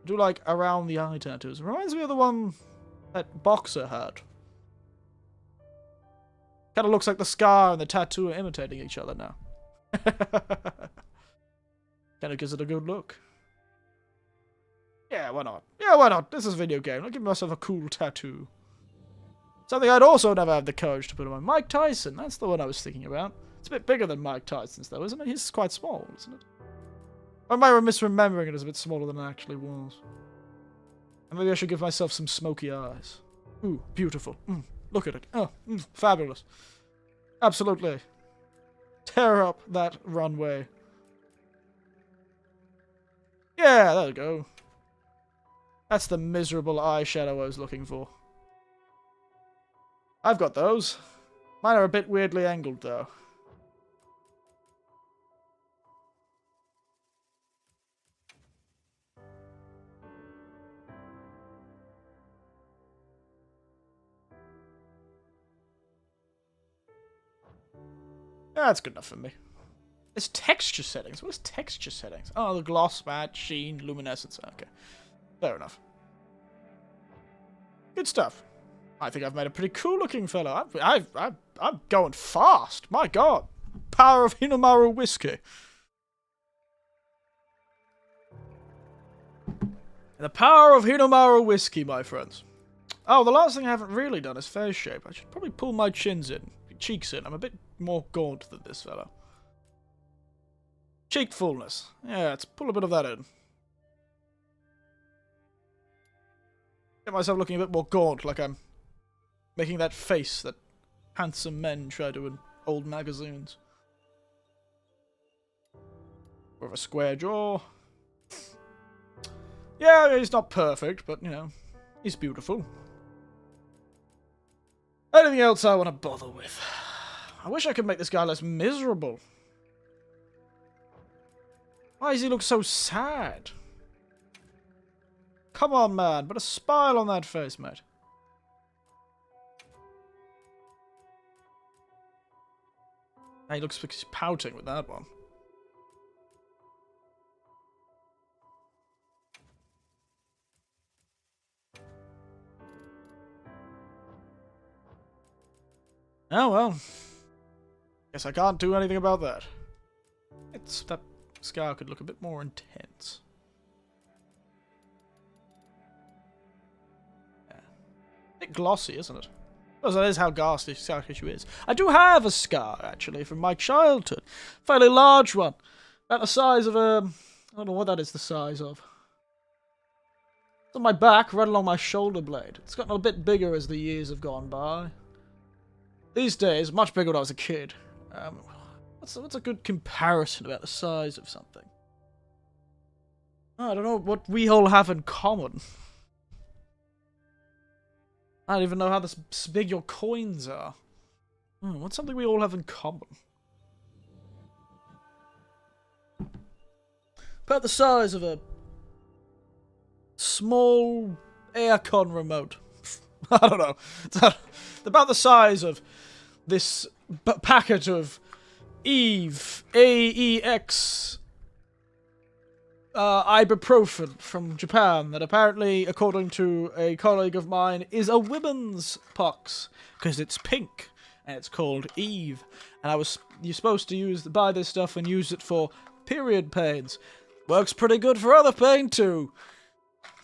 A: do like around the eye tattoos. It reminds me of the one that Boxer had. Kind of looks like the scar and the tattoo are imitating each other now. Kind of gives it a good look. Yeah, why not? Yeah, why not? This is a video game. I'll give myself a cool tattoo. Something I'd also never have the courage to put on. Mike Tyson. That's the one I was thinking about. It's a bit bigger than Mike Tyson's, though, isn't it? He's quite small, isn't it? Or am I misremembering it as a bit smaller than it actually was? And maybe I should give myself some smoky eyes. Ooh, beautiful. Look at it. Oh, fabulous. Absolutely. Tear up that runway. Yeah, there we go. That's the miserable eyeshadow I was looking for. I've got those. Mine are a bit weirdly angled, though. That's good enough for me. It's texture settings. What is texture settings? Oh, the gloss, matte, sheen, luminescence. Okay. Fair enough. Good stuff. I think I've made a pretty cool looking fellow. I'm going fast. My god. Power of Hinamaru whiskey. The power of Hinamaru whiskey, my friends. Oh, the last thing I haven't really done is face shape. I should probably pull my cheeks in. I'm a bit more gaunt than this fellow. Cheek fullness. Yeah, let's pull a bit of that in. Get myself looking a bit more gaunt, like I'm making that face that handsome men try to in old magazines. With a square jaw. Yeah, he's not perfect, but, you know, he's beautiful. Anything else I want to bother with? I wish I could make this guy less miserable. Why does he look so sad? Come on, man. Put a smile on that face, mate. He looks like he's pouting with that one. Oh, well. Guess I can't do anything about that. That scar could look a bit more intense. Yeah. A bit glossy, isn't it? Well, that is how ghastly scar tissue is. I do have a scar, actually, from my childhood. Fairly large one. About the size of a... I don't know what that is the size of. It's on my back, right along my shoulder blade. It's gotten a bit bigger as the years have gone by. These days, much bigger when I was a kid. What's a good comparison about the size of something? I don't know what we all have in common. I don't even know how this big your coins are. What's something we all have in common? About the size of a small aircon remote. I don't know. It's about the size of this packet of Eve, AEX, ibuprofen from Japan that apparently, according to a colleague of mine, is a women's pox because it's pink and it's called Eve. And you're supposed to buy this stuff and use it for period pains. Works pretty good for other pain too.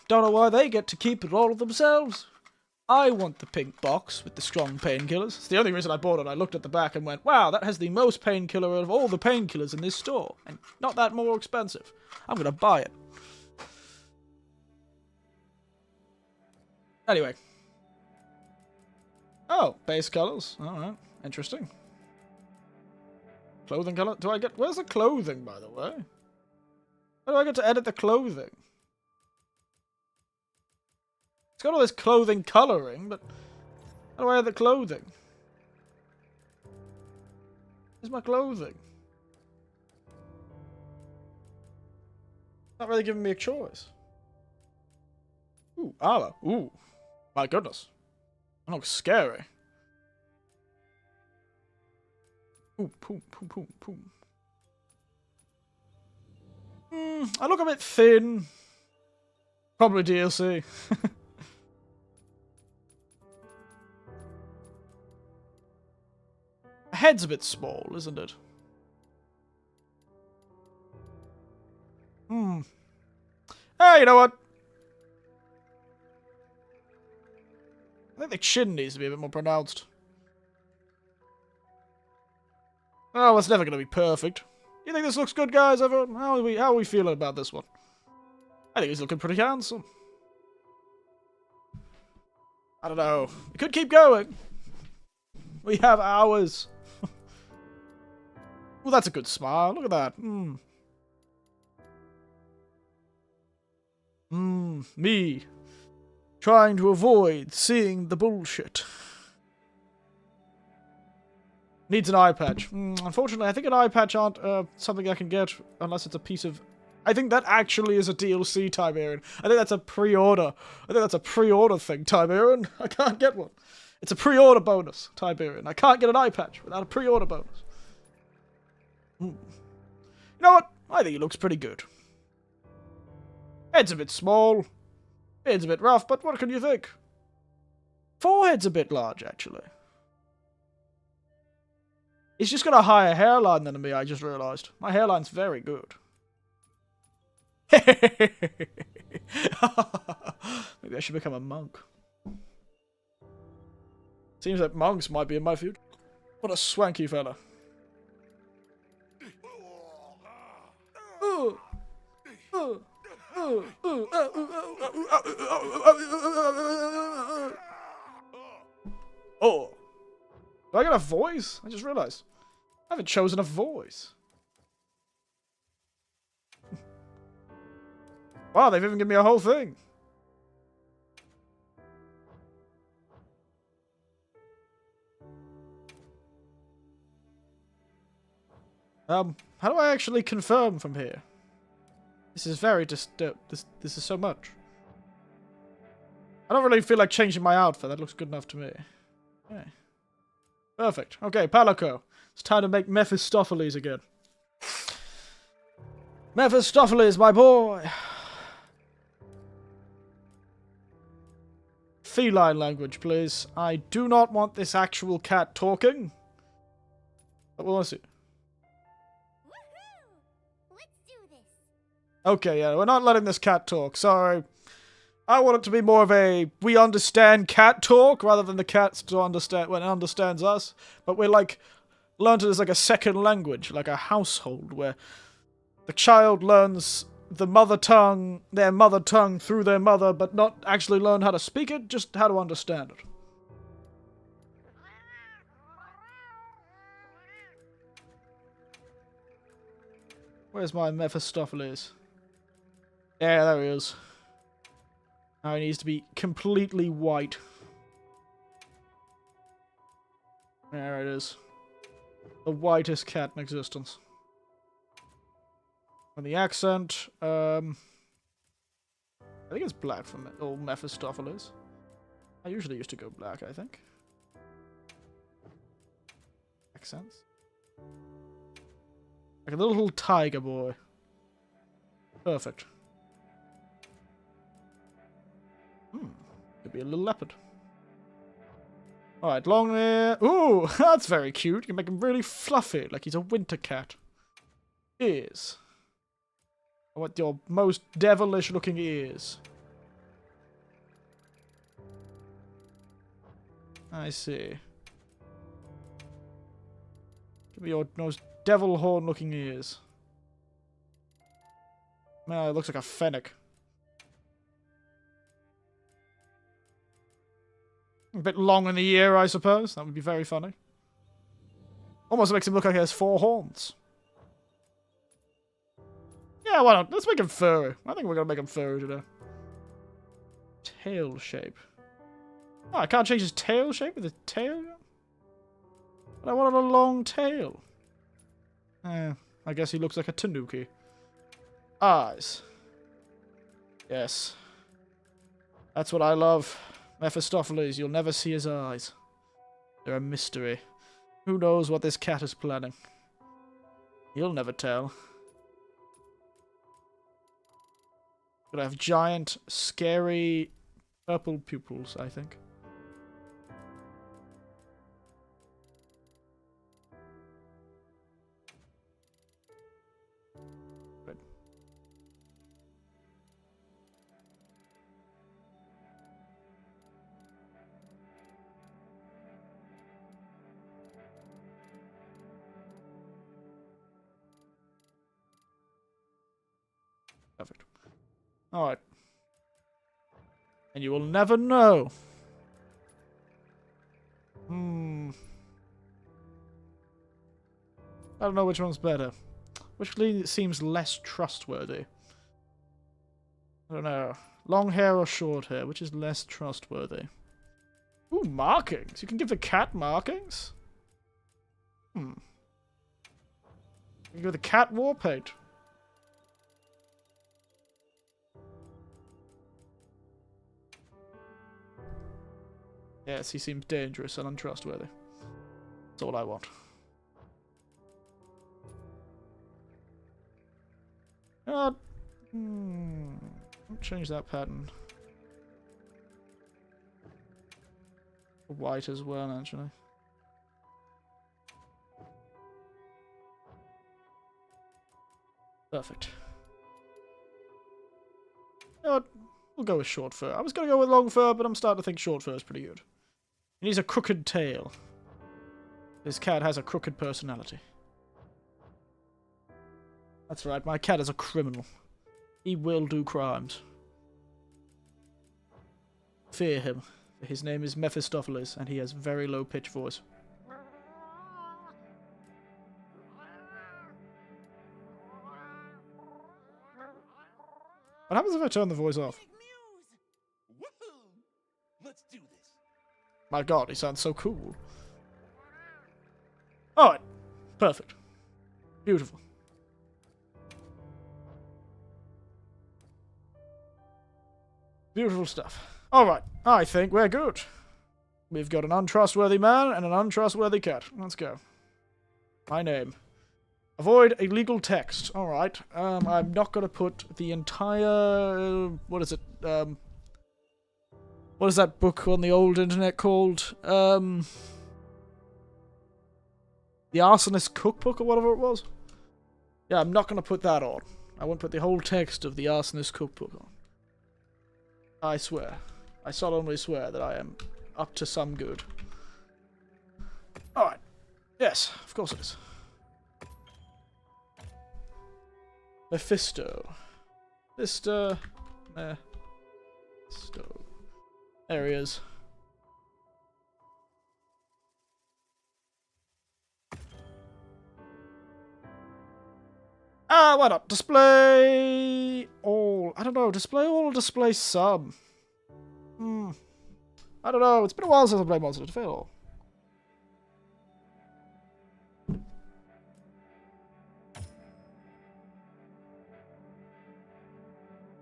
A: Don't know why they get to keep it all themselves. I want the pink box with the strong painkillers. It's the only reason I bought it. I looked at the back and went, wow, that has the most painkiller of all the painkillers in this store. And not that more expensive. I'm going to buy it. Anyway. Oh, base colors. Alright. Interesting. Clothing color. Where's the clothing, by the way? How do I get to edit the clothing? It's got all this clothing coloring, but how do I add the clothing? Where's my clothing? Not really giving me a choice. Ooh, armor. Ooh, my goodness. That looks scary. Ooh, boom, boom, boom, boom. I look a bit thin. Probably DLC. Head's a bit small, isn't it? Hey, you know what? I think the chin needs to be a bit more pronounced. Oh, it's never going to be perfect. You think this looks good, guys? Everyone? How are we feeling about this one? I think he's looking pretty handsome. I don't know. We could keep going. We have hours. Well, that's a good smile. Look at that. Me. Trying to avoid seeing the bullshit. Needs an eye patch. Unfortunately, I think an eye patch aren't something I can get unless it's a piece of... I think that actually is a DLC, Tiberian. I think that's a pre-order. I think that's a pre-order thing, Tiberian. I can't get one. It's a pre-order bonus, Tiberian. I can't get an eye patch without a pre-order bonus. You know what? I think he looks pretty good. Head's a bit small. Head's a bit rough, but what can you think? Forehead's a bit large, actually. He's just got a higher hairline than me, I just realised. My hairline's very good. Maybe I should become a monk. Seems like monks might be in my future. What a swanky fella. Oh. Do I get a voice? I just realised. I haven't chosen a voice. Wow, they've even given me a whole thing. How do I actually confirm from here? This is very this is so much. I don't really feel like changing my outfit. That looks good enough to me. Okay. Perfect. Okay, Palico. It's time to make Mephistopheles again. Mephistopheles, my boy! Feline language, please. I do not want this actual cat talking. But we'll see.
B: Let's do this.
A: Okay, yeah, we're not letting this cat talk. Sorry. I want it to be more of a we understand cat talk rather than the cats to understand when it understands us. But we're like learned it as like a second language, like a household where the child learns the mother tongue, their mother tongue through their mother, but not actually learn how to speak it, just how to understand it. Where's my Mephistopheles? Yeah, there he is. Now he needs to be completely white. There it is. The whitest cat in existence. And the accent, I think it's black for old Mephistopheles. I usually used to go black, I think. Accents. Like a little tiger boy. Perfect. Could be a little leopard. Alright, long hair. Ooh, that's very cute. You can make him really fluffy, like he's a winter cat. Ears. I want your most devilish looking ears. I see. Give me your most devil horn looking ears. Man, it looks like a fennec. A bit long in the ear, I suppose. That would be very funny. Almost makes him look like he has 4 horns. Yeah, why not? Let's make him furry. I think we're going to make him furry today. Tail shape. Oh, I can't change his tail shape with his tail? But I wanted a long tail. I guess he looks like a tanuki. Eyes. Yes. That's what I love. Mephistopheles, you'll never see his eyes. They're a mystery. Who knows what this cat is planning? You'll never tell. But I have giant, scary, purple pupils, I think. Good. Perfect. Alright. And you will never know. I don't know which one's better. Which seems less trustworthy? I don't know. Long hair or short hair? Which is less trustworthy? Ooh, markings. You can give the cat markings? You can give the cat war paint. Yes, he seems dangerous and untrustworthy. That's all I want. Don't change that pattern. White as well, actually. Perfect. You know what? We'll go with short fur. I was going to go with long fur, but I'm starting to think short fur is pretty good. He needs a crooked tail. This cat has a crooked personality. That's right, my cat is a criminal. He will do crimes. Fear him. His name is Mephistopheles, and he has very low-pitched voice. What happens if I turn the voice off?
B: Let's do this.
A: My god, he sounds so cool. Alright. Perfect. Beautiful. Beautiful stuff. Alright, I think we're good. We've got an untrustworthy man and an untrustworthy cat. Let's go. My name. Avoid illegal text. Alright. I'm not going to put the entire... what is it? What is that book on the old internet called? The Arsonist Cookbook or whatever it was? Yeah, I'm not going to put that on. I won't put the whole text of the Arsonist Cookbook on. I swear. I solemnly swear that I am up to some good. Alright. Yes, of course it is. Mephisto. Mephisto. There he is. Why not? Display all. I don't know. Display all or display some? I don't know. It's been a while since I played Monster Display all.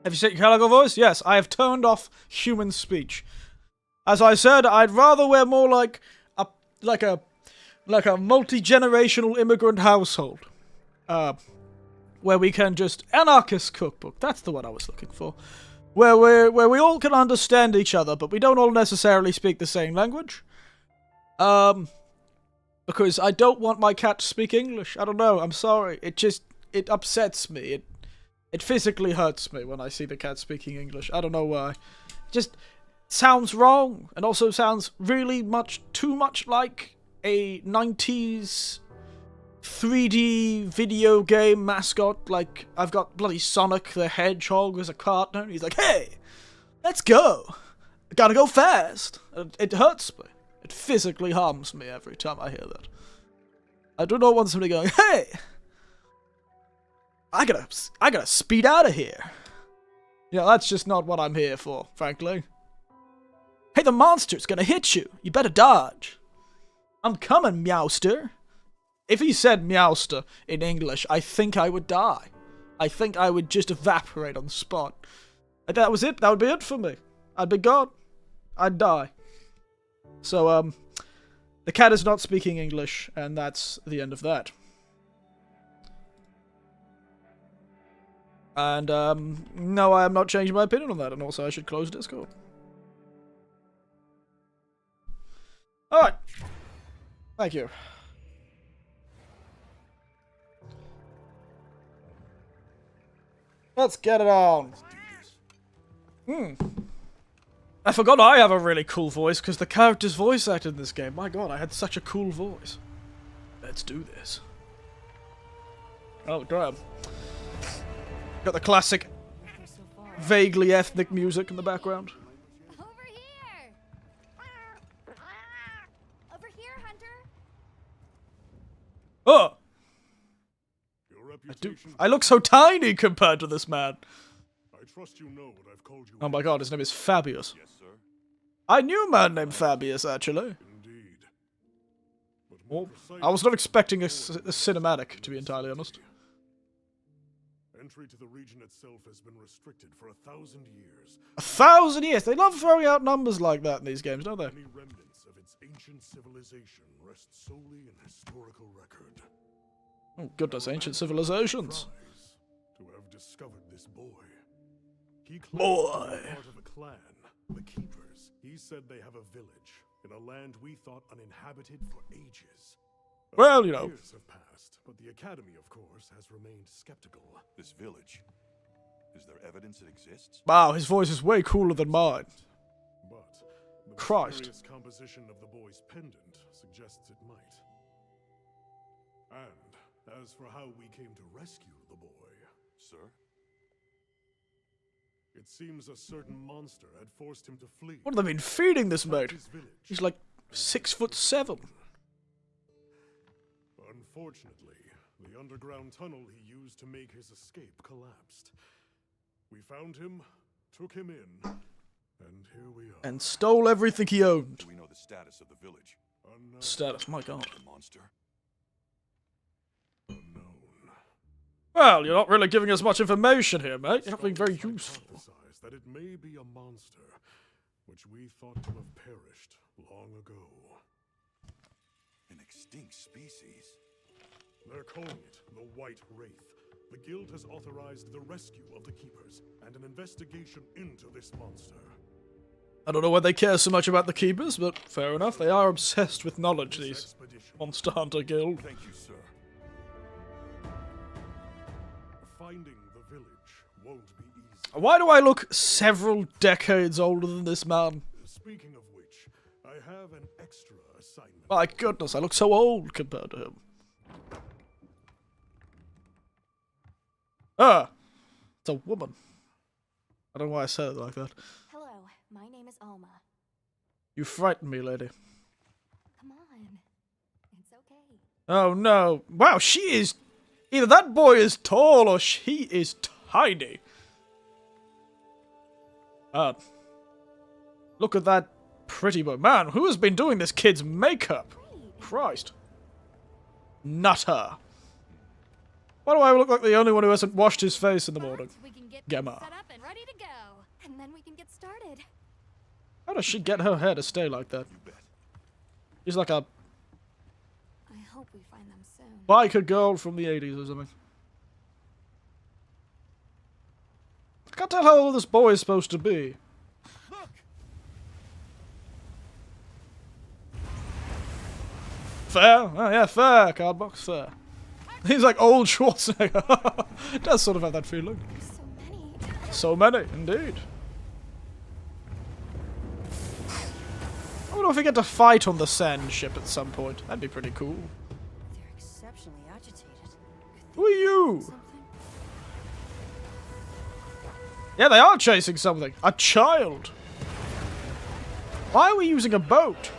A: Have you set your Calico voice? Yes, I have turned off human speech. As I said, I'd rather wear more like a multi-generational immigrant household. Where we can just... Anarchist cookbook. That's the one I was looking for. Where we all can understand each other, but we don't all necessarily speak the same language. Because I don't want my cat to speak English. I don't know. I'm sorry. It upsets me. It physically hurts me when I see the cat speaking English. I don't know why. It just sounds wrong. And also sounds really too much like a 90s 3D video game mascot. Like, I've got bloody Sonic the Hedgehog as a partner. He's like, hey, let's go. I gotta go fast. It hurts me. It physically harms me every time I hear that. I do not want somebody going, hey, I gotta speed out of here. Yeah, that's just not what I'm here for, frankly. Hey, the monster's gonna hit you. You better dodge. I'm coming, Meowster. If he said Meowster in English, I think I would die. I think I would just evaporate on the spot. And that was it. That would be it for me. I'd be gone. I'd die. So, the cat is not speaking English, and that's the end of that. And, no, I am not changing my opinion on that. And also, I should close Discord. Alright. Thank you. Let's get it on. I forgot I have a really cool voice because the character's voice acted in this game. My god, I had such a cool voice. Let's do this. Oh, damn. Got the classic, vaguely ethnic music in the background.
B: Over here! Over here, Hunter!
A: Oh! I look so tiny compared to this man.
C: I trust you know what I've called you.
A: Oh my god, his name is Fabius.
C: Yes, sir.
A: I knew a man named Fabius, actually.
C: Indeed. But
A: Well, I was not expecting a cinematic, to be entirely honest.
C: Entry to the region itself has been restricted for 1,000 years.
A: 1,000 years? They love throwing out numbers like that in these games, don't they?
C: Any remnants of its ancient civilization rest solely in historical record.
A: Oh goodness, ancient civilizations.
C: To have discovered this boy. He claims
A: Boy.
C: to be part of a clan, the Keepers. He said they have a village in a land we thought uninhabited for ages.
A: Well, you know.
C: Years have passed, but the Academy, of course, has remained skeptical.
D: This village. Is there evidence it exists?
A: Wow, his voice is way cooler than mine.
C: But the
A: Christ.
C: mysterious composition of the boy's pendant suggests it might. And as for how we came to rescue the boy,
D: Sir?
C: it seems a certain monster had forced him to flee.
A: What have they been feeding this mate?
C: His village.
A: He's like 6'7".
C: Unfortunately, the underground tunnel he used to make his escape collapsed. We found him, took him in, and here we are.
A: And stole everything he owned.
D: Do we know the status of the village?
C: Unknown.
A: Status, my god.
D: The monster?
C: Unknown.
A: Well, you're not really giving us much information here, mate. You're not being very useful.
C: Hypothesize that it may be a monster, which we thought to have perished long ago.
D: An extinct species?
C: They're calling it the White Wraith. The Guild has authorized the rescue of the Keepers and an investigation into this monster.
A: I don't know why they care so much about the Keepers, but fair enough. They are obsessed with knowledge,
C: This
A: these
C: expedition,
A: Monster Hunter Guild.
D: Thank you, sir.
C: finding the village won't be easy.
A: Why do I look several decades older than this man?
C: Speaking of which, I have an extra assignment.
A: My goodness, I look so old compared to him. Ah! It's a woman. I don't know why I said it like that.
B: Hello, my name is Alma.
A: You frighten me, lady.
B: Come on. It's okay.
A: Oh no. Wow, she is... Either that boy is tall or she is tiny. Look at that pretty boy. Man, who has been doing this kid's makeup? Christ. Nutter. Why do I look like the only one who hasn't washed his face in the morning?
B: We can get
A: Gemma.
B: set up and ready to go. And then we can get started.
A: How does she get her hair to stay like that?
D: You bet.
A: She's like a
B: I hope we find them soon.
A: biker girl from the 80s or something. I can't tell how old this boy is supposed to be.
D: Look!
A: Fair? Oh yeah, fair. Cardbox, fair. He's like old Schwarzenegger. It does sort of have that feeling.
B: There's so many.
A: So many, indeed. I wonder if we get to fight on the sand ship at some point. That'd be pretty cool.
B: They're exceptionally agitated.
A: Who are you?
B: Something?
A: Yeah, they are chasing something. A child. Why are we using a boat?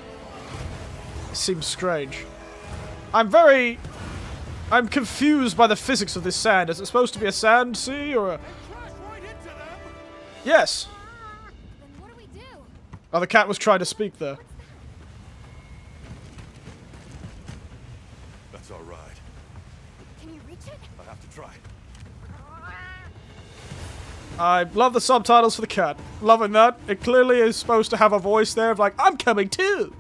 A: It seems strange. I'm confused by the physics of this sand. Is it supposed to be a sand sea or a... Yes.
B: Then what do we do?
A: Oh, the cat was trying to speak there.
D: That's our ride.
B: Can you reach it?
D: I have to try.
A: I love the subtitles for the cat. Loving that. It clearly is supposed to have a voice there of like, I'm coming too.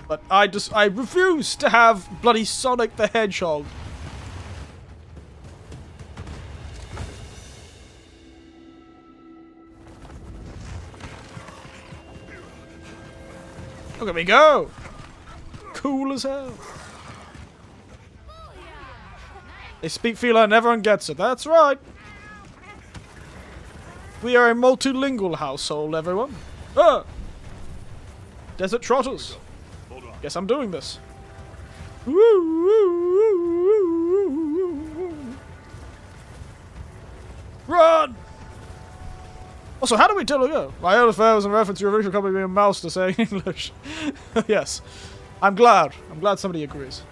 A: But I refuse to have bloody Sonic the Hedgehog. Look at me go! Cool as hell. They speak feline, everyone gets it. That's right. We are a multilingual household, everyone. Ah! Desert trotters. Guess I'm doing this. Run! Also, how do we tell her? My own affair was in reference to your original copy being a mouse to saying English. Yes. I'm glad. I'm glad somebody agrees.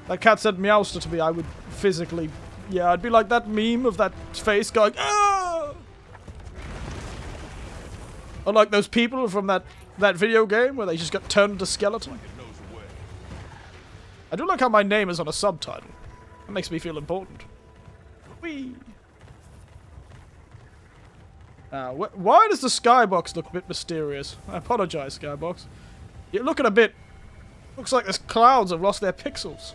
A: That cat said meowster to me, I would physically... Yeah, I'd be like that meme of that face going, ah! Or like those people from that video game where they just got turned into skeleton. I do like how my name is on a subtitle. That makes me feel important. Whee! Why does the skybox look a bit mysterious? I apologize, skybox. You're looking a bit... Looks like these clouds have lost their pixels.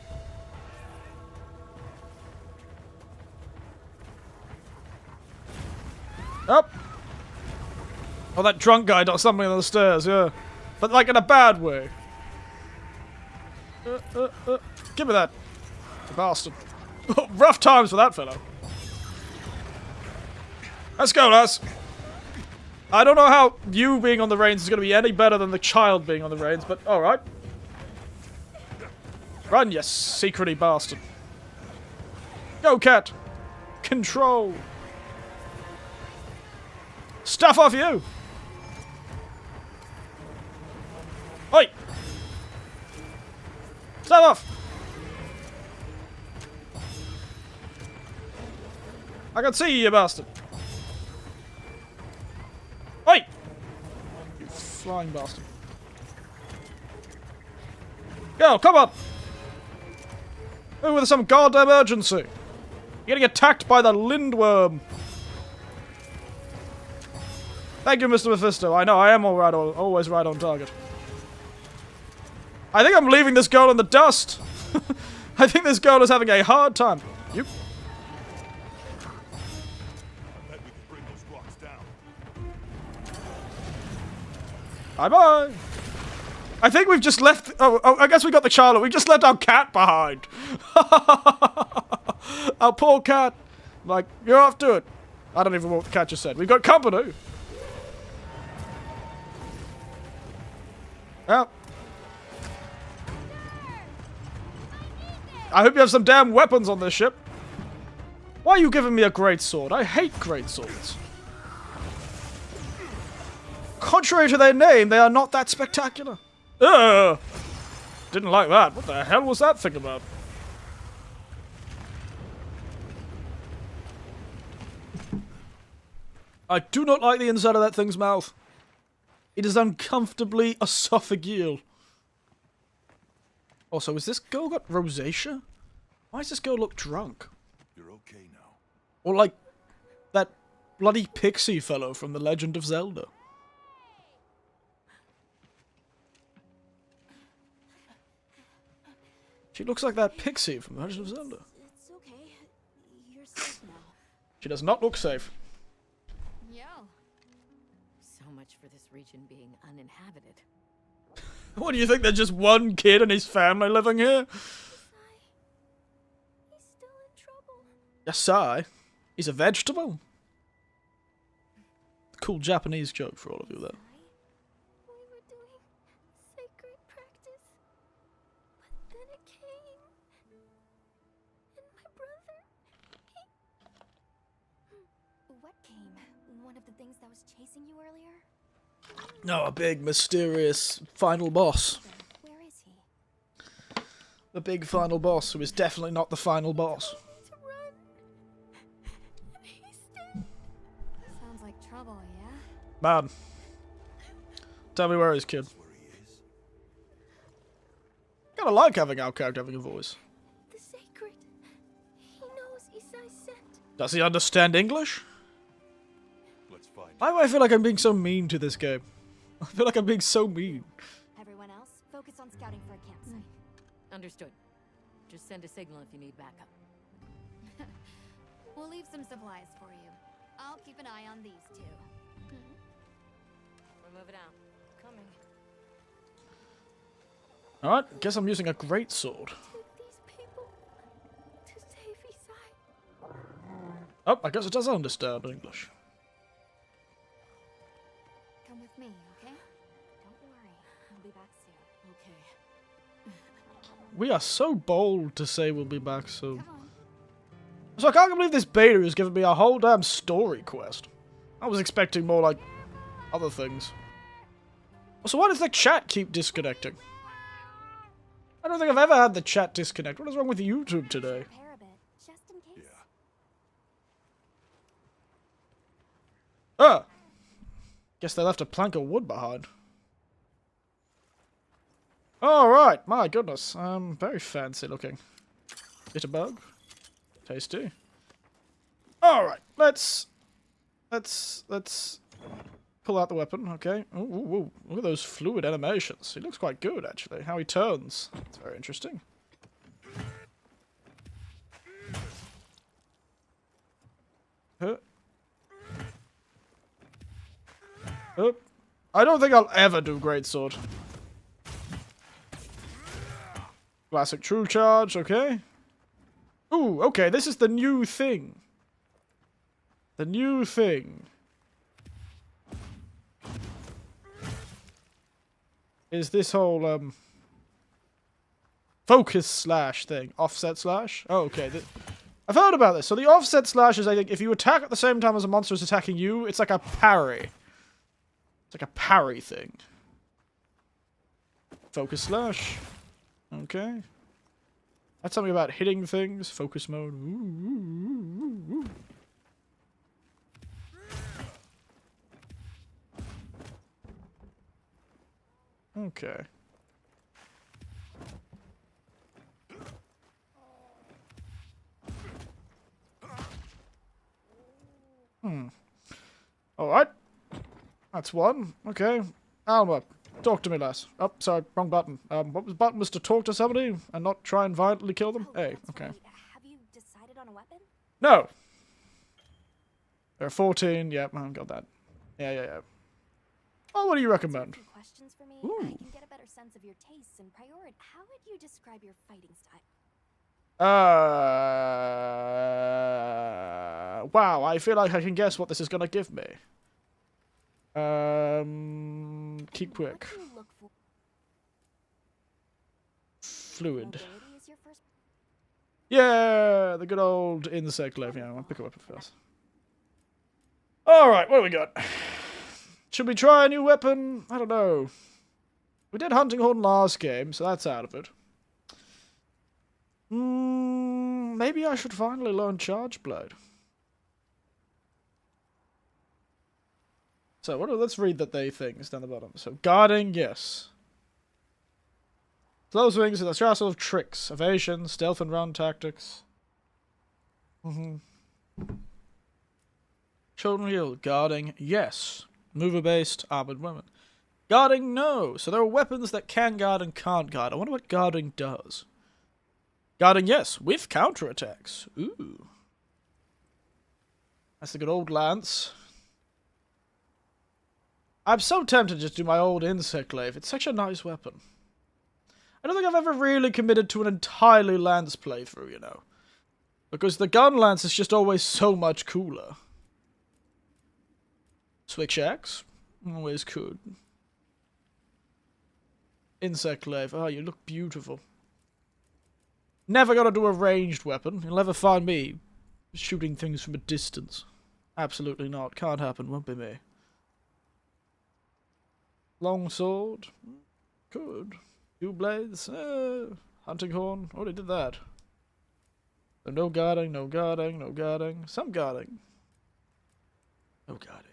A: Up! Oh, that drunk guy does something on the stairs, yeah. But like in a bad way. Give me that. Bastard. Rough times for that fellow. Let's go, lads. I don't know how you being on the reins is going to be any better than the child being on the reins, but alright. Run, you secrety bastard. Go, cat. Control. Stuff off you. Oi. Stuff off. I can see you, you bastard. Oi. You flying bastard. Go, come on. Oh, with some goddamn urgency. You're getting attacked by the lindworm. Thank you, Mr. Mephisto. I know, I am always right on target. I think I'm leaving this girl in the dust. I think this girl is having a hard time. You.
D: I bet we can bring those rocks down.
A: Bye-bye. I think we've just left... Oh, I guess we got the Charlotte. We just left our cat behind. Our poor cat. Like, you're off to it. I don't even know what the cat just said. We've got company. Well. I hope you have some damn weapons on this ship. Why are you giving me a great sword? I hate great swords. Contrary to their name, they are not that spectacular. Ugh! Didn't like that. What the hell was that thing about? I do not like the inside of that thing's mouth. It is uncomfortably esophageal. Also, has this girl got rosacea? Why does this girl look drunk?
D: You're okay now.
A: Or like that bloody pixie fellow from The Legend of Zelda. She looks like that pixie from The Legend of Zelda.
B: It's okay. You're safe now.
A: She does not look safe.
B: Yo.
E: So much for this region being uninhabited.
A: What do you think? There's just one kid and his family living here?
B: He's still in trouble.
A: Yes, I. He's a vegetable. Cool Japanese joke for all of you there.
B: We were doing sacred practice, but then it came, and my brother, What came? One of the things that was chasing you earlier?
A: No, a big, mysterious final boss.
B: Where is he?
A: The big final boss, who is definitely not the final boss.
B: To run. And he's dead. Sounds like trouble, yeah?
A: Man. Tell me where he is, kid.
D: That's where he is.
A: Kinda like having our character having a voice.
B: The sacred. He knows Isai sent.
A: Does he understand English?
D: Let's find
A: Why do I feel like I'm being so mean to this game? I feel like I'm being so mean.
B: Everyone else, focus on scouting for a campsite.
E: Understood. Just send a signal if you need backup.
B: We'll leave some supplies for you. I'll keep an eye on these two.
E: We're moving out. Coming.
A: Alright, guess I'm using a greatsword.
B: Took these people to save Isai.
A: Oh, I guess it does understand English.
B: Come with me, okay? Don't worry. I'll be back soon.
E: Okay.
A: We are so bold to say we'll be back soon.
B: Come on.
A: So I can't believe this beta has given me a whole damn story quest. I was expecting more like other things. So why does the chat keep disconnecting? I don't think I've ever had the chat disconnect. What is wrong with YouTube today?
B: Prepare a bit, just in case.
D: Yeah.
A: Ah! Guess they left a plank of wood behind. Alright, my goodness. Very fancy looking. Bitterbug. Tasty. Alright, let's pull out the weapon, okay. Ooh, look at those fluid animations. He looks quite good, actually. How he turns. It's very interesting. I don't think I'll ever do greatsword. Classic true charge, okay. Ooh, okay, this is the new thing. The new thing is this whole, focus slash thing. Offset slash? Oh, okay. I've heard about this. So the offset slash is, I think, if you attack at the same time as a monster is attacking you, it's like a parry. It's like a parry thing. Focus slash. Okay. That's something about hitting things. Focus mode. Ooh. Okay. Alright. That's one. Okay. Alma, talk to me, lass. Oh, sorry, wrong button. What was button was to talk to somebody and not try and violently kill them?
B: Oh,
A: Hey,
B: that's
A: okay.
B: right. Have you decided on a weapon?
A: No! There are 14. Yep, I got that. Yeah. Oh, what do you recommend?
B: Some questions for me.
A: Ooh.
B: I can get a better sense of your tastes and priority. How would you describe your fighting style?
A: Wow, I feel like I can guess what this is gonna give me. Keep quick.
B: What do you look for?
A: Fluid.
B: Mobility is your first.
A: Yeah, the good old insect life. Yeah, I'll pick a weapon first. Alright, what do we got? Should we try a new weapon? I don't know. We did Hunting Horn last game, so that's out of it. Maybe I should finally learn Charge Blade. So, let's read that they things down the bottom. So, guarding, yes. Slow swings with a sort of tricks. Evasion, stealth and round tactics. Children heal. Guarding, yes. Mover-based, armored women. Guarding, no. So there are weapons that can guard and can't guard. I wonder what guarding does. Guarding, yes, with counterattacks. Ooh. That's the good old lance. I'm so tempted to just do my old insect glaive. It's such a nice weapon. I don't think I've ever really committed to an entirely lance playthrough, you know. Because the gun lance is just always so much cooler. Switch axe. Always could. Insect glaive. Oh, you look beautiful. Never gonna do a ranged weapon. You'll never find me shooting things from a distance. Absolutely not. Can't happen. Won't be me. Long sword. Could. Two blades. Hunting horn. Already did that. So no guarding, no guarding, no guarding. Some guarding. No guarding.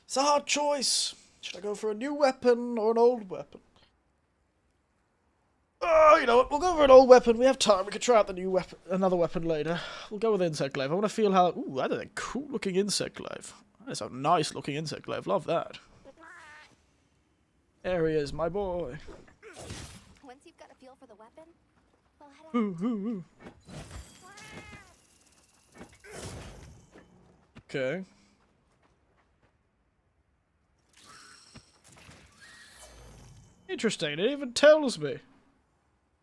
A: It's a hard choice. Should I go for a new weapon or an old weapon? Oh, you know what? We'll go for an old weapon. We have time. We could try out the new weapon, another weapon later. We'll go with insect glaive. I want to feel how. Ooh, that is a cool looking insect glaive. That is a nice looking insect glaive. Love that. There he is, my boy.
B: Once you've got a feel for the weapon, we'll head out.
A: Okay. Interesting. It even tells me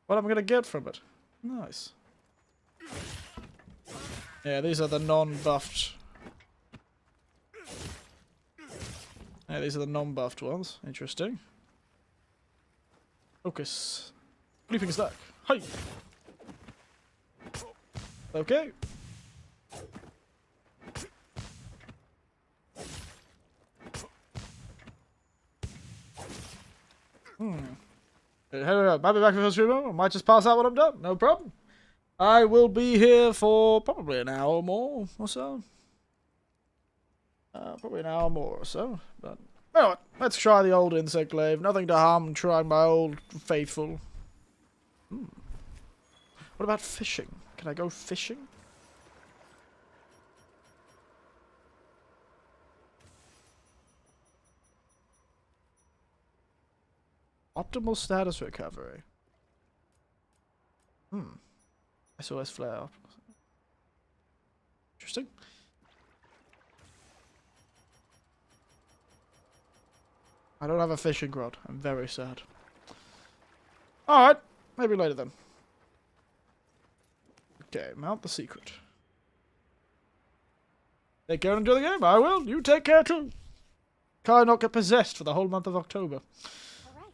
A: what I'm gonna get from it. Nice. Yeah, these are the non-buffed. Yeah, these are the non-buffed ones. Interesting. Focus. Leaping stack. Hi. Okay. I'll be back for the streamer. I might just pass out when I'm done. No problem. I will be here for probably an hour more or so. Probably an hour more or so. But anyway, let's try the old insect glaive. Nothing to harm trying my old faithful. What about fishing? Can I go fishing? Optimal status recovery. SOS flare. Interesting. I don't have a fishing rod. I'm very sad. Alright. Maybe later then. Okay, mount the secret. Take care and enjoy the game. I will. You take care too. Can I not get possessed for the whole month of October?
B: Alright,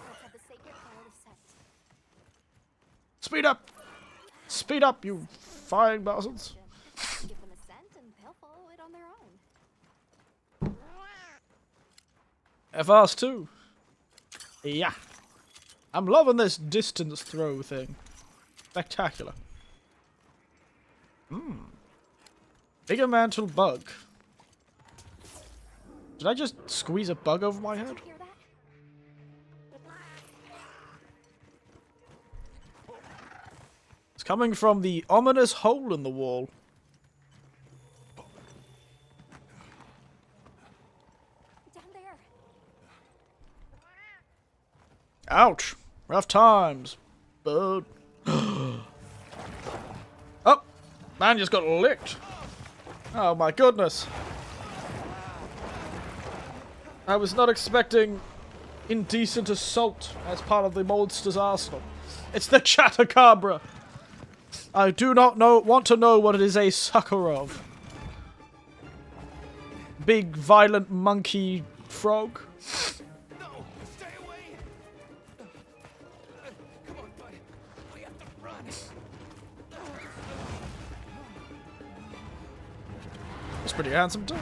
B: let's have the sacred fire set.
A: Speed up! Speed up, you flying bastards.
B: Give them a scent and they'll follow it on their own.
A: FRs too. Yeah. I'm loving this distance throw thing. Spectacular. Bigger mantle bug. Did I just squeeze a bug over my head?
B: Hear that?
A: It's coming from the ominous hole in the wall.
B: Down there.
A: Ouch. Rough times. Bird. Oh! Man just got licked. Oh my goodness. I was not expecting indecent assault as part of the monster's arsenal. It's the Chatacabra. I do not want to know what it is a sucker of. Big violent monkey frog.
F: No! Stay away! Come on, bud. We have to run.
A: He's pretty handsome too.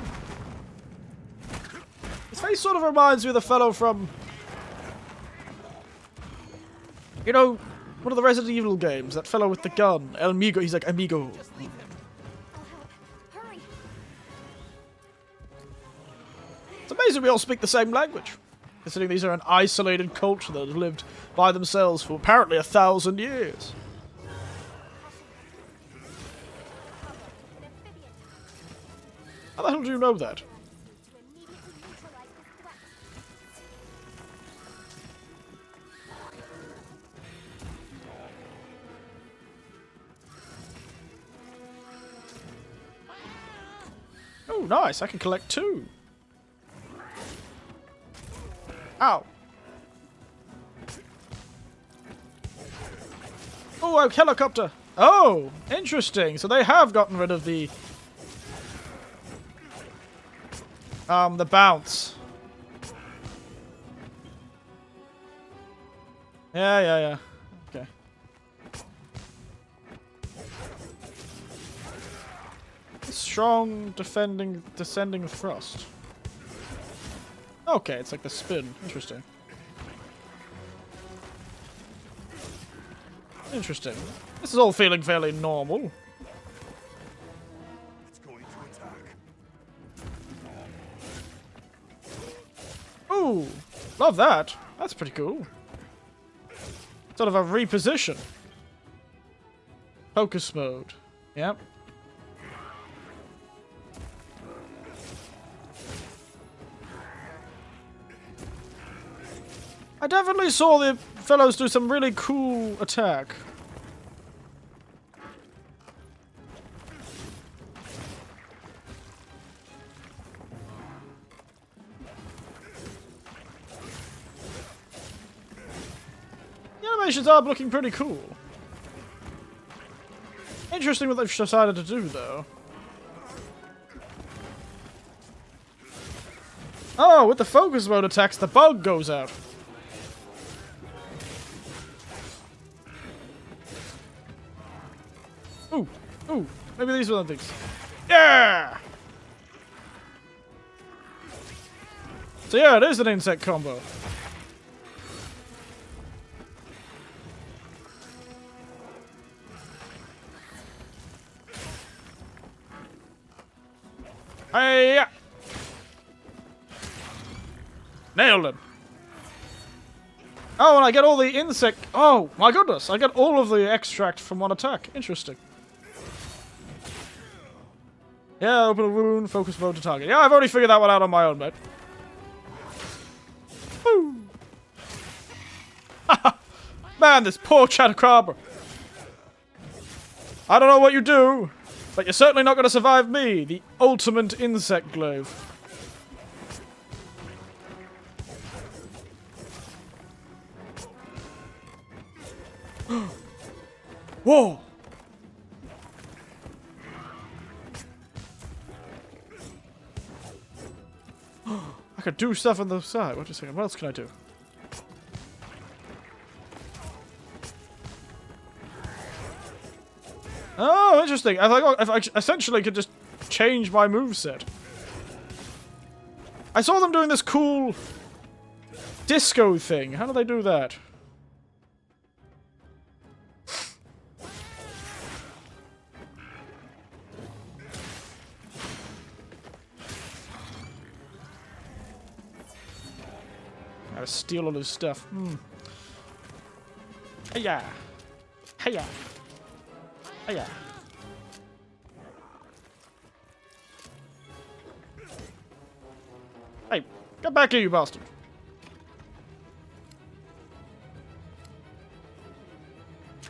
A: His face sort of reminds me of the fellow from, you know, one of the Resident Evil games. That fellow with the gun, El Amigo. He's like amigo.
F: Just leave him.
B: I'll help. Hurry.
A: It's amazing we all speak the same language, considering these are an isolated culture that have lived by themselves for apparently 1,000 years.
B: An amphibian.
A: How the hell do you know that?
B: To immediately neutralize this threat.
A: Oh, nice. I can collect 2. Ow. Oh, a helicopter. Oh, interesting. So they have gotten rid of the bounce. Yeah. Okay. Strong descending thrust. Okay, it's like the spin. Interesting. Interesting. This is all feeling fairly normal.
D: It's going to attack.
A: Ooh, love that. That's pretty cool. Sort of a reposition. Focus mode. Yep. I definitely saw the fellows do some really cool attack. animations are looking pretty cool. Interesting what they've decided to do, though. Oh, with the focus mode attacks, the bug goes out. Ooh, ooh, maybe these are the things. Yeah! So yeah, it is an insect combo. Hey! Nailed him. Oh, and I get all the insect... Oh, my goodness. I get all of the extract from one attack. Interesting. Yeah, open a wound, focus mode to target. Yeah, I've already figured that one out on my own, mate. Woo! Man, this poor Chatacabra. I don't know what you do, but you're certainly not going to survive me, the ultimate insect glaive. Whoa! I could do stuff on the side. Wait a second. What else can I do? Oh, interesting. If I essentially could just change my moveset. I saw them doing this cool disco thing. How do they do that? Gotta steal all his stuff. Hiya! Hiya! Hiya! Hey, get back here, you bastard!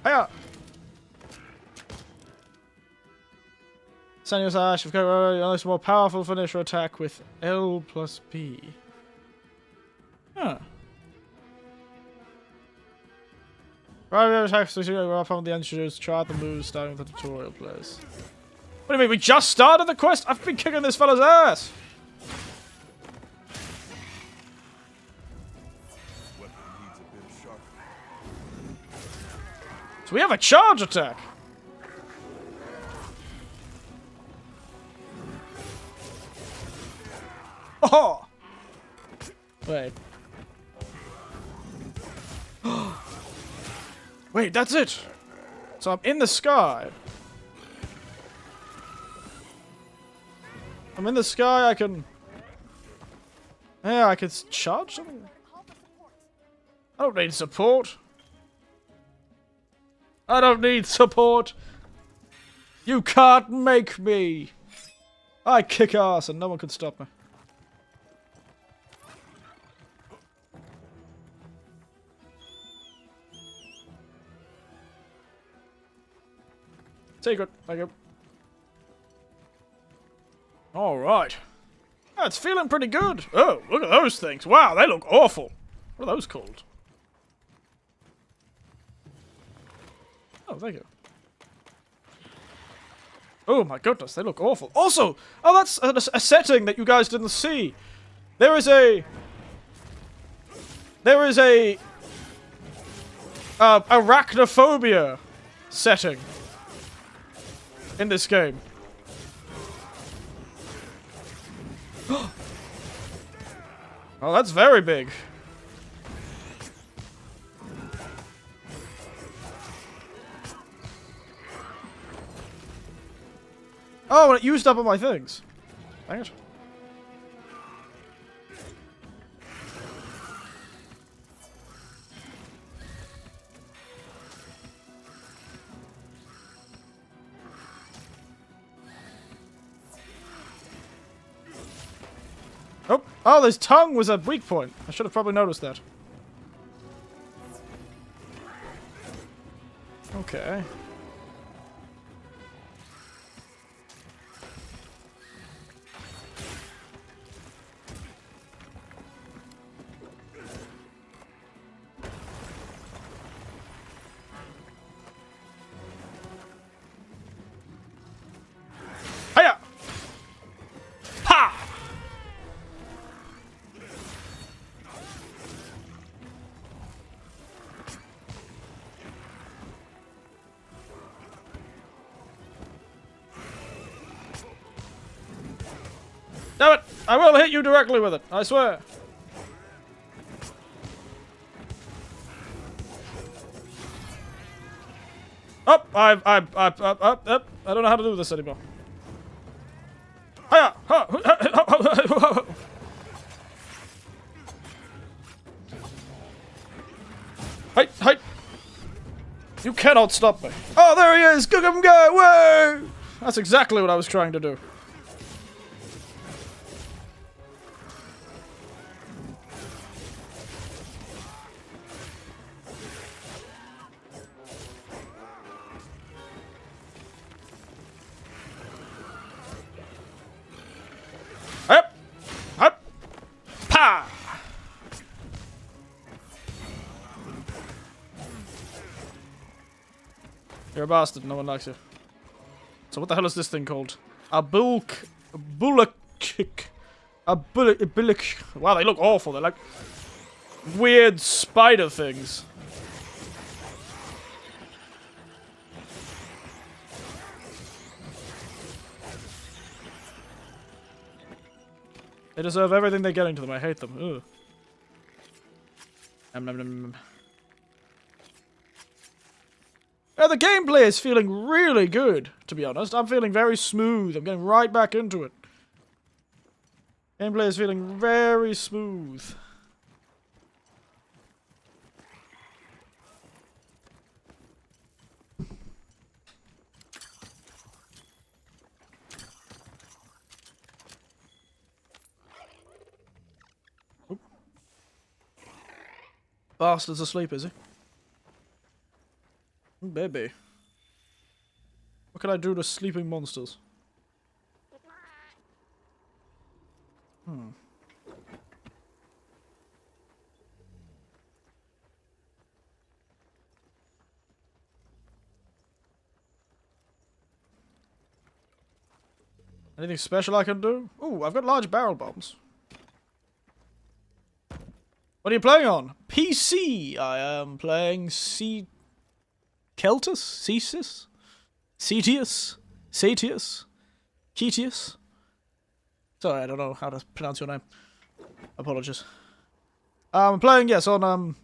A: Hiya! Senor Sash, you've got a more powerful finisher attack with L plus B. Huh. Right, attacks we're up on the introduced. Try the moves starting with the tutorial plays. What do you mean? We just started the quest? I've been kicking this fella's ass! So we have a charge attack! Oh! Wait. Wait, that's it! So I'm in the sky. I'm in the sky, I can... Yeah, I can charge something? I don't need support. I don't need support. You can't make me. I kick ass and no one can stop me. Secret. Thank you. Alright. Oh, it's feeling pretty good. Oh, look at those things. Wow, they look awful. What are those called? Oh, thank you. Oh my goodness, they look awful. Also, oh, that's a setting that you guys didn't see. There is a arachnophobia setting in this game. Oh, that's very big. Oh, and it used up all my things. Dang it. Oh, oh, his tongue was a weak point. I should have probably noticed that. Okay. Damn it! I will hit you directly with it, I swear. Up! I don't know how to do this anymore. Hiya! Hi! You cannot stop me. Oh, there he is! Go! Whoa! That's exactly what I was trying to do. Up! Pa! You're a bastard, no one likes you. So what the hell is this thing called? A bullock. Wow, they look awful. They're like weird spider things. They deserve everything they're getting to them. I hate them. Ugh. Nom nom nom. Yeah, the gameplay is feeling really good, to be honest. I'm feeling very smooth. I'm getting right back into it. Gameplay is feeling very smooth. Oop. Bastard's asleep, is he? Ooh, baby. What can I do to sleeping monsters? Anything special I can do? Ooh, I've got large barrel bombs. What are you playing on? PC! I am playing Keltus? Cesis? Cetius? Satius? Ketius? Sorry, I don't know how to pronounce your name. Apologies. I'm playing, yes, on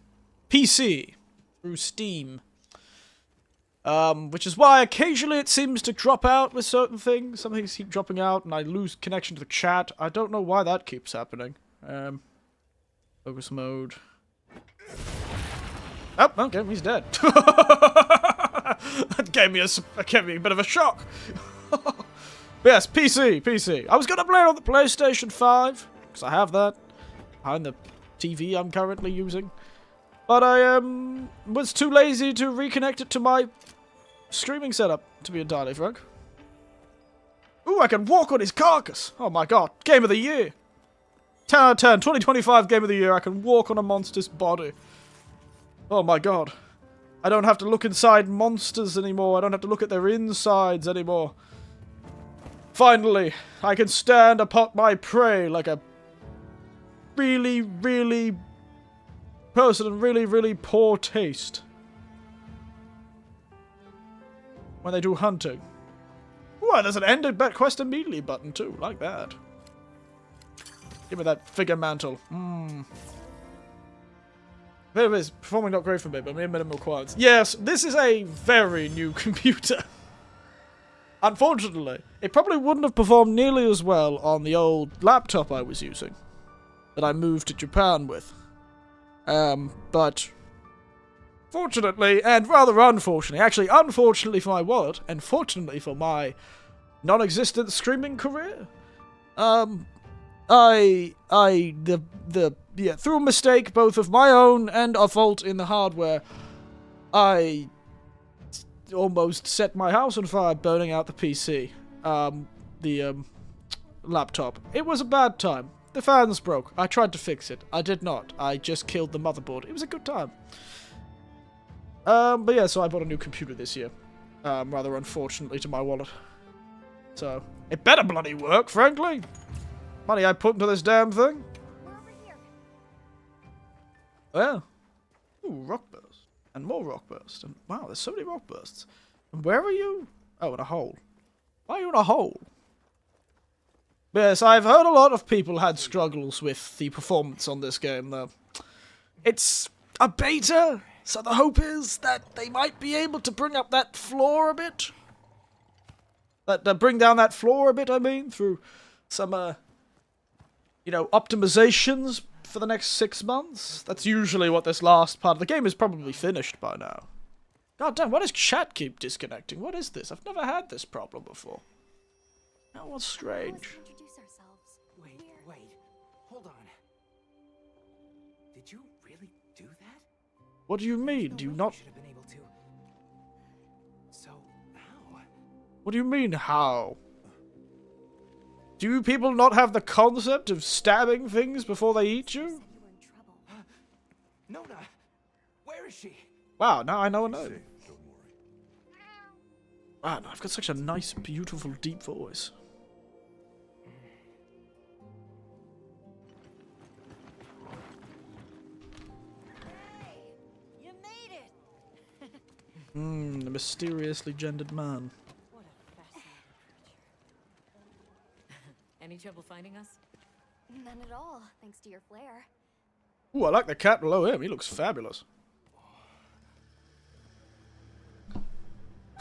A: PC through Steam. Which is why occasionally it seems to drop out with certain things. Some things keep dropping out and I lose connection to the chat. I don't know why that keeps happening. Focus mode. Oh, okay, he's dead. That gave me a bit of a shock. Yes, PC. I was gonna play it on the PlayStation 5, because I have that, behind the TV I'm currently using. But I was too lazy to reconnect it to my streaming setup, to be entirely frank. Ooh, I can walk on his carcass! Oh my god, game of the year! 10 out of 10, 2025 game of the year, I can walk on a monster's body. Oh my god. I don't have to look inside monsters anymore, I don't have to look at their insides anymore. Finally, I can stand upon my prey like a really person in really poor taste. When they do hunting. Ooh, there's an ended quest immediately button too, like that. Give me that figure mantle. It is performing not great for me, but mere minimum requirements. Yes, this is a very new computer. Unfortunately, it probably wouldn't have performed nearly as well on the old laptop I was using. That I moved to Japan with. But fortunately, and rather unfortunately, actually unfortunately for my wallet, and fortunately for my non-existent streaming career, through a mistake both of my own and a fault in the hardware, I almost set my house on fire, burning out the PC, laptop. It was a bad time. The fans broke. I tried to fix it. I did not. I just killed the motherboard. It was a good time. But yeah, so I bought a new computer this year. Rather unfortunately to my wallet. So, it better bloody work, frankly. Money I put into this damn thing. Yeah. Ooh, rock burst. And more rock burst. And wow, there's so many rock bursts. And where are you? Oh, in a hole. Why are you in a hole? Yes, I've heard a lot of people had struggles with the performance on this game, though. It's a beta, so the hope is that they might be able to bring up that floor a bit. Bring down that floor a bit, I mean, through some, optimizations for the next 6 months. That's usually what this last part of the game is probably finished by now. God damn, why does chat keep disconnecting? What is this? I've never had this problem before. That was strange.
B: Let's introduce ourselves.
F: Wait. Hold on. Did you really do that?
A: What do you mean? Do you not...
F: Should have been able to. So, how?
A: What do you mean, how? Do you people not have the concept of stabbing things before they eat you?
B: You were in trouble.
F: Nona! Where is she?
A: Wow, now I know a name.
D: Safe, don't worry.
A: Wow, I've got such a nice, beautiful, deep voice.
B: Hey, you made it.
A: The mysteriously gendered man.
E: What a fascinating creature. Any trouble finding us?
B: None at all, thanks to your flair.
A: Ooh, I like the cat below him. He looks fabulous.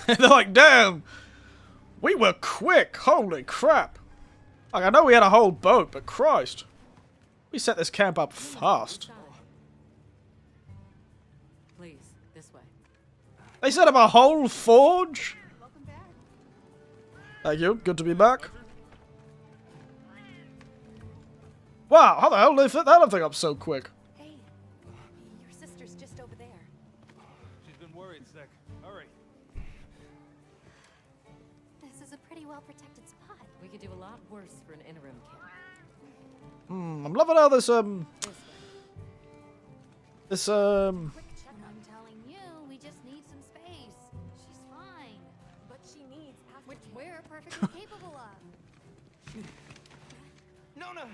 A: They're like, damn, we were quick. Holy crap. Like, I know we had a whole boat, but Christ. We set this camp up fast.
E: Inside. Please, this way.
A: They set up a whole forge?
B: Welcome back.
A: Thank you. Good to be back. Wow, how the hell did they fit that thing up so quick?
B: Hey, your sister's just over there.
G: She's been worried, Sick. Hurry.
B: This is a pretty well-protected spot.
E: We could do a lot worse for an interim camp.
A: I'm loving how this,
E: This way.
B: Quick check. I'm telling you, we just need some space. She's fine. But she needs which we're perfectly capable of.
F: Nona!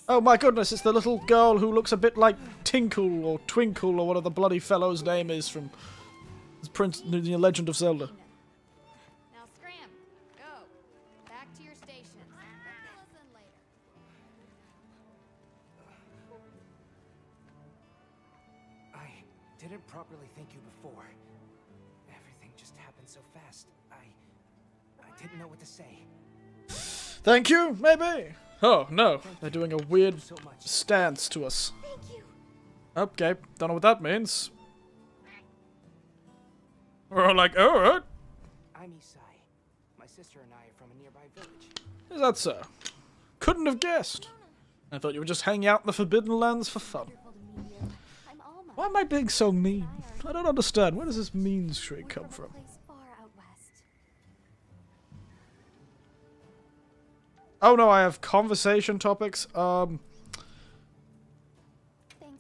A: oh my goodness, it's the little girl who looks a bit like Tinkle or Twinkle or whatever the bloody fellow's name is from the Legend of Zelda.
B: Now scram. Go. Back to your stations. Listen later.
F: I didn't properly thank you before. Everything just happened so fast. I didn't know what to say.
A: Thank you, maybe? Oh, no. They're doing a weird
F: So much.
A: stance to us.
B: Thank you.
A: Okay, don't know what that means. We're all like, alright.
F: I'm Isai. My sister and I are from a nearby village.
A: Is that so? Couldn't have guessed. I thought you were just hanging out in the Forbidden Lands for fun.
B: Wonderful to meet you. I'm Alma.
A: Why am I being so mean? I don't understand. Where does this mean streak
B: We're
A: come
B: from a
A: from?
B: place far out west.
A: Oh no, I have conversation topics.
B: Thanks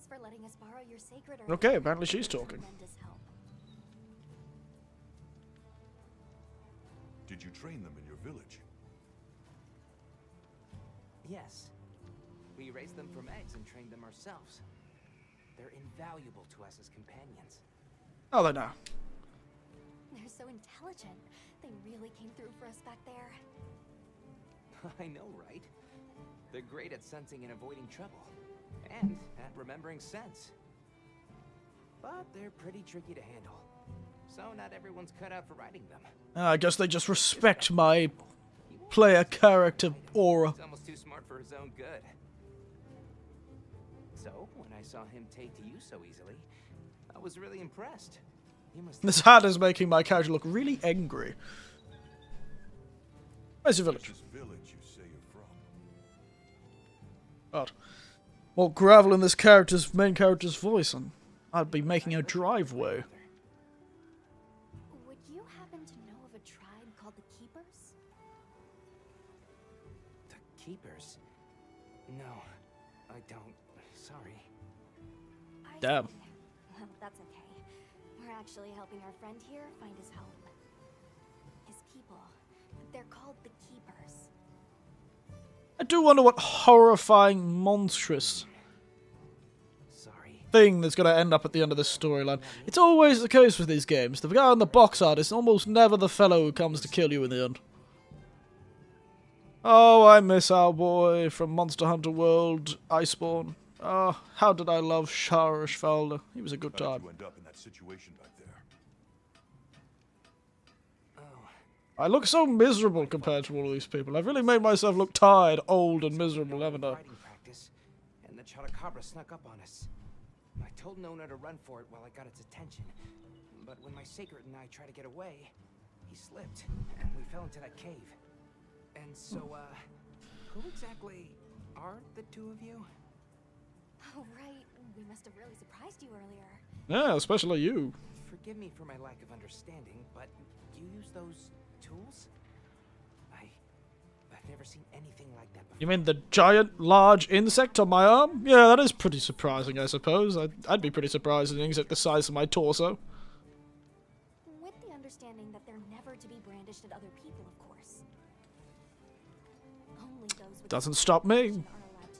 B: for letting us borrow your sacred earth.
A: Okay, apparently she's talking.
B: Tremendous help.
D: Did you train them in your village?
F: Yes. We raised them from eggs and trained them ourselves. They're invaluable to us as companions.
A: Oh, they know.
B: They're so intelligent. They really came through for us back there.
F: I know, right? They're great at sensing and avoiding trouble. And at remembering scents. But they're pretty tricky to handle. So not everyone's cut out for riding them.
A: I guess they just respect my player character aura.
F: He's almost too smart for his own good. So, when I saw him take to you so easily, I was really impressed. He must
A: This hat is making my character look really angry. Where's your village?
D: This village you say you're from.
A: God. More gravel in this main character's voice, and I'd be making a driveway.
B: Would you happen to know of a tribe called the Keepers?
F: The Keepers? No, I don't. Sorry.
B: I
A: Damn.
B: see. Well, that's okay. We're actually helping our friend here find his home. His people. They're called the Keepers.
A: I do wonder what horrifying, monstrous
F: Sorry.
A: thing that's going to end up at the end of this storyline. It's always the case with these games. The guy on the box art is almost never the fellow who comes to kill you in the end. Oh, I miss our boy from Monster Hunter World, Iceborne. Oh, how did I love Schwarzenegger. He was a good
D: How did
A: time.
D: you end up in that situation back there?
A: I look so miserable compared to all of these people. I've really made myself look tired, old, and miserable, haven't I?
F: Fighting practice, and the Chotacabra snuck up on us. I told Nona to run for it while I got its attention, but when my Sacred and I tried to get away, he slipped, and we fell into that cave. And so, who exactly are the two of you?
B: Oh, right. We must have really surprised you earlier.
A: Yeah, especially you.
F: Forgive me for my lack of understanding, but you use those tools? I've never seen anything like that before.
A: You mean the giant, large insect on my arm? Yeah, that is pretty surprising, I suppose. I'd be pretty surprised at an insect the size of my torso.
B: With the understanding that they're never to be brandished at other people, of course. Only those with
A: Doesn't stop me.
B: are allowed to.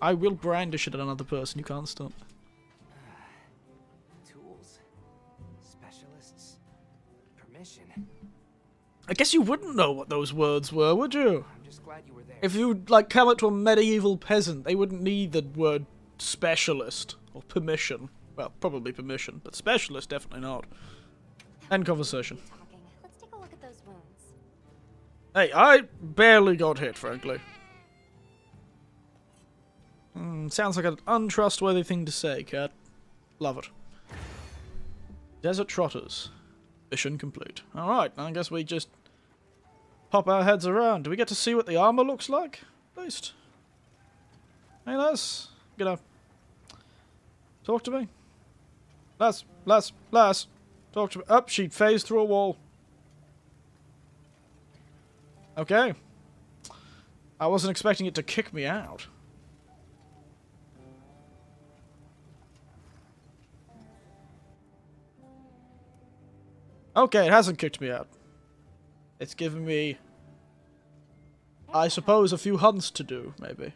A: I will brandish it at another person. You can't stop.
F: Tools, specialists, permission.
A: I guess you wouldn't know what those words were, would you?
F: I'm just glad you were there.
A: If you, like, come up to a medieval peasant, they wouldn't need the word specialist or permission. Well, probably permission, but specialist, definitely not. End conversation.
B: Talking. Let's take a look at those wounds.
A: Hey, I barely got hit, frankly. Sounds like an untrustworthy thing to say, Cat. Love it. Desert Trotters. Mission complete. Alright, I guess we just pop our heads around. Do we get to see what the armor looks like? At least. Hey, Les. Gonna talk to me? Les. Talk to me. Up, she phased through a wall. Okay. I wasn't expecting it to kick me out. Okay, it hasn't kicked me out. It's given me, I suppose, a few hunts to do, maybe.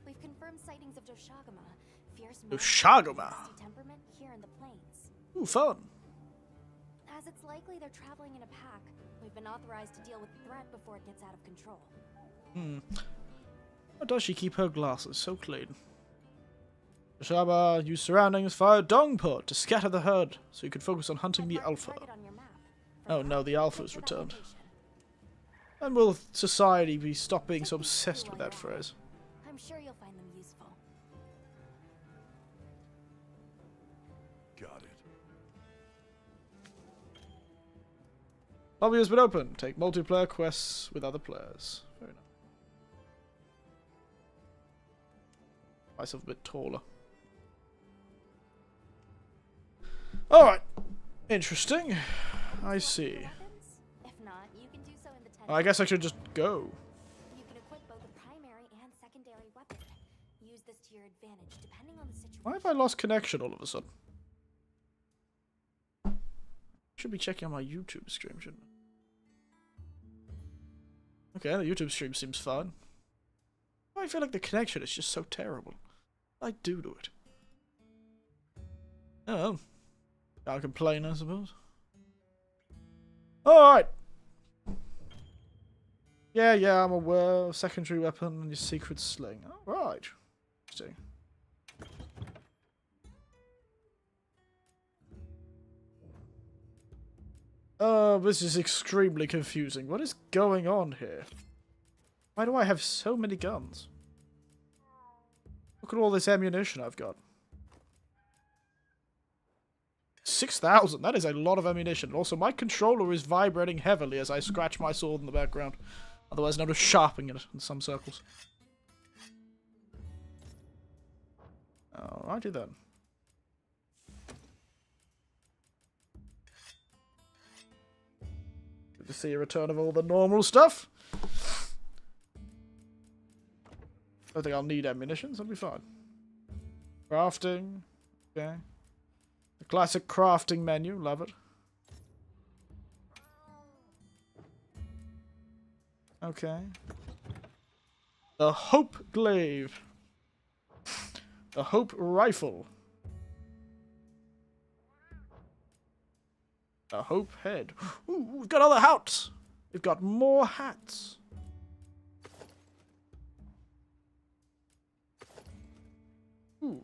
B: We've confirmed sightings of Doshagama, fierce
A: Doshagama?
B: temperament here in the plains.
A: Ooh, fun.
B: As it's likely they're traveling in a pack, we've been authorized to deal with the threat before it gets out of control.
A: How does she keep her glasses so clean? Shaba used surroundings via dung pot to scatter the herd, so you could focus on hunting the alpha.
B: Target on your map.
A: Oh no, the alpha's
B: Look for that
A: returned.
B: location.
A: And will society be stop being so obsessed with that phrase?
B: I'm sure you'll find them useful.
D: Got it.
A: Lobby has been opened. Take multiplayer quests with other players. Very nice. Myself a bit taller. Alright. Interesting. I see.
B: Weapons? If not, you can do so in the tent.
A: I guess I should just go.
B: You can equip both a primary and secondary weapon. Use this to your advantage, depending on the situation.
A: Why have I lost connection all of a sudden? Should be checking on my YouTube stream, shouldn't I? Okay, the YouTube stream seems fine. I feel like the connection is just so terrible. What do I do to it? Oh. Can't complain, I suppose. Alright. Yeah, I'm aware. Secondary weapon and your secret sling. Alright. Interesting. Oh, this is extremely confusing. What is going on here? Why do I have so many guns? Look at all this ammunition I've got. 6,000. That is a lot of ammunition. Also, my controller is vibrating heavily as I scratch my sword in the background. Otherwise, I'm just sharpening it in some circles. Alrighty then. Good to see a return of all the normal stuff. I don't think I'll need ammunition, so I'll be fine. Crafting. Okay. The classic crafting menu, love it. Okay. The Hope Glaive. The Hope Rifle. The Hope Head. Ooh, we've got other hats. We've got more hats. Ooh.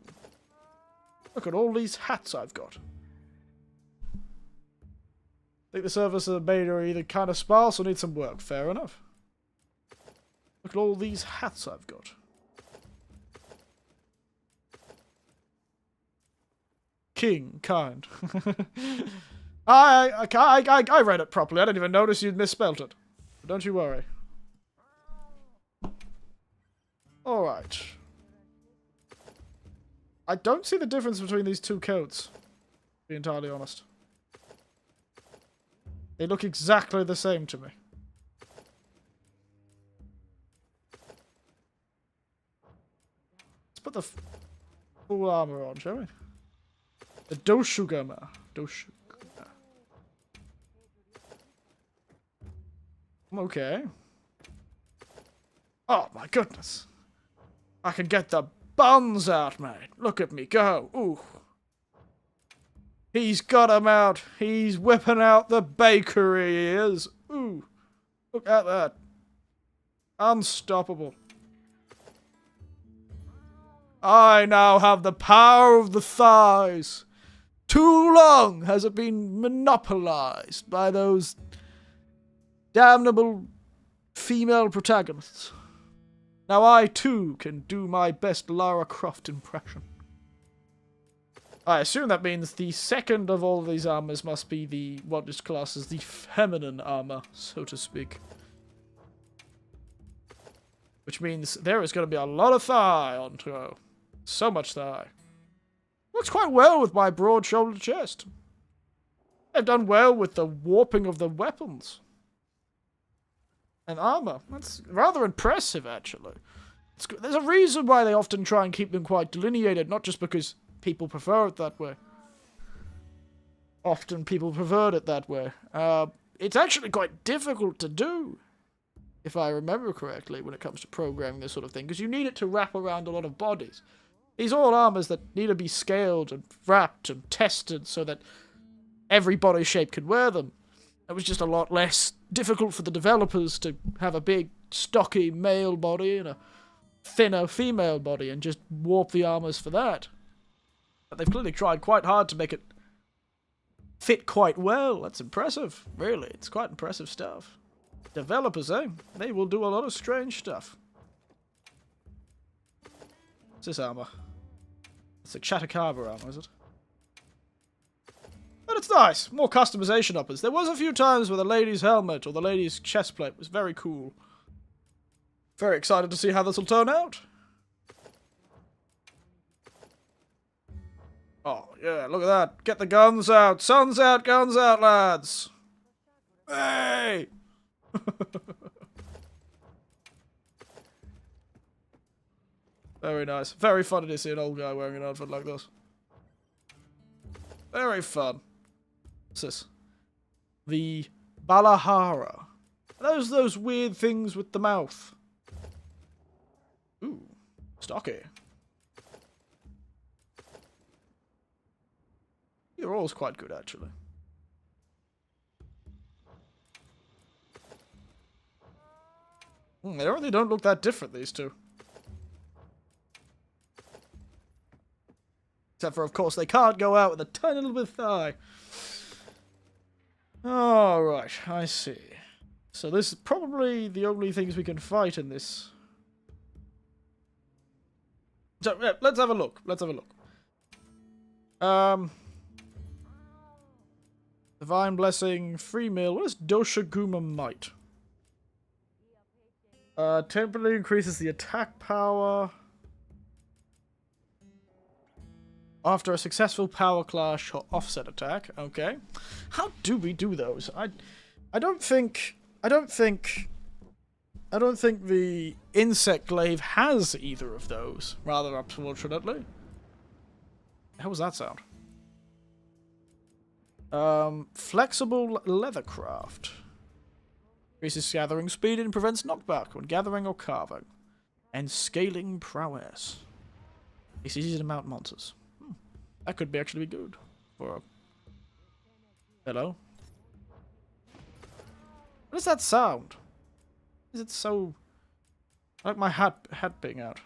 A: Look at all these hats I've got. I think the servers of the beta are either kind of sparse or need some work. Fair enough. Look at all these hats I've got. King, kind. I read it properly. I didn't even notice you'd misspelt it. But don't you worry. Alright. I don't see the difference between these two coats, to be entirely honest. They look exactly the same to me. Let's put the full armor on, shall we? The Doshugama. Doshugama. Okay. Oh my goodness. I can get the buns out, mate. Look at me go. Ooh. He's got 'em out. He's whipping out the bakery, he is. Ooh. Look at that. Unstoppable. I now have the power of the thighs. Too long has it been monopolized by those damnable female protagonists. Now I, too, can do my best Lara Croft impression. I assume that means the second of all of these armors must be what is classed as the feminine armor, so to speak. Which means there is going to be a lot of thigh on show. So much thigh. Looks quite well with my broad-shouldered chest. They've done well with the warping of the weapons. And armor. That's rather impressive, actually. There's a reason why they often try and keep them quite delineated, not just because people prefer it that way. Often people preferred it that way. It's actually quite difficult to do, if I remember correctly, when it comes to programming this sort of thing, because you need it to wrap around a lot of bodies. These are all armors that need to be scaled and wrapped and tested so that every body shape can wear them. It was just a lot less difficult for the developers to have a big, stocky male body and a thinner female body and just warp the armors for that. But they've clearly tried quite hard to make it fit quite well. That's impressive, really. It's quite impressive stuff. Developers, eh? They will do a lot of strange stuff. What's this armor? It's a Chatakaba armor, is it? But it's nice. More customization uppers. There was a few times where the lady's helmet or the lady's chest plate was very cool. Very excited to see how this will turn out. Oh, yeah, look at that. Get the guns out. Sun's out, guns out, lads. Hey! Very nice. Very funny to see an old guy wearing an outfit like this. Very fun. What's this? The Balahara. Are those weird things with the mouth? Ooh, stocky. They're all quite good, actually. They really don't look that different, these two. Except for, of course, they can't go out with a tiny little bit of thigh. Alright, I see. So this is probably the only things we can fight in this. So, yeah, let's have a look. Let's have a look. Divine Blessing, Free Meal. What is Doshaguma Might? Temporarily increases the attack power. After a successful power clash or offset attack. Okay. How do we do those? I don't think the insect glaive has either of those, rather unfortunately. How was that sound? Flexible leathercraft. Increases gathering speed and prevents knockback when gathering or carving. And scaling prowess. It's easy to mount monsters. That could actually be good. For a... Hello? What does that sound? Is it so... I like my hat being out.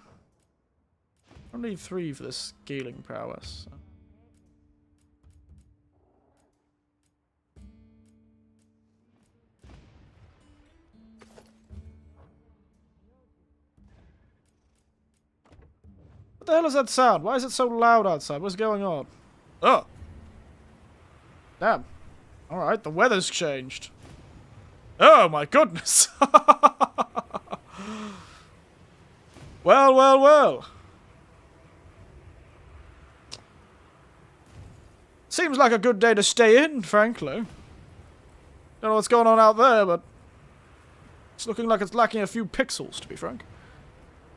A: I need 3 for this scaling prowess. So. What the hell is that sound? Why is it so loud outside? What's going on? Oh! Damn. Alright, the weather's changed. Oh my goodness! Well, well, well. Seems like a good day to stay in, frankly. Don't know what's going on out there, but it's looking like it's lacking a few pixels, to be frank.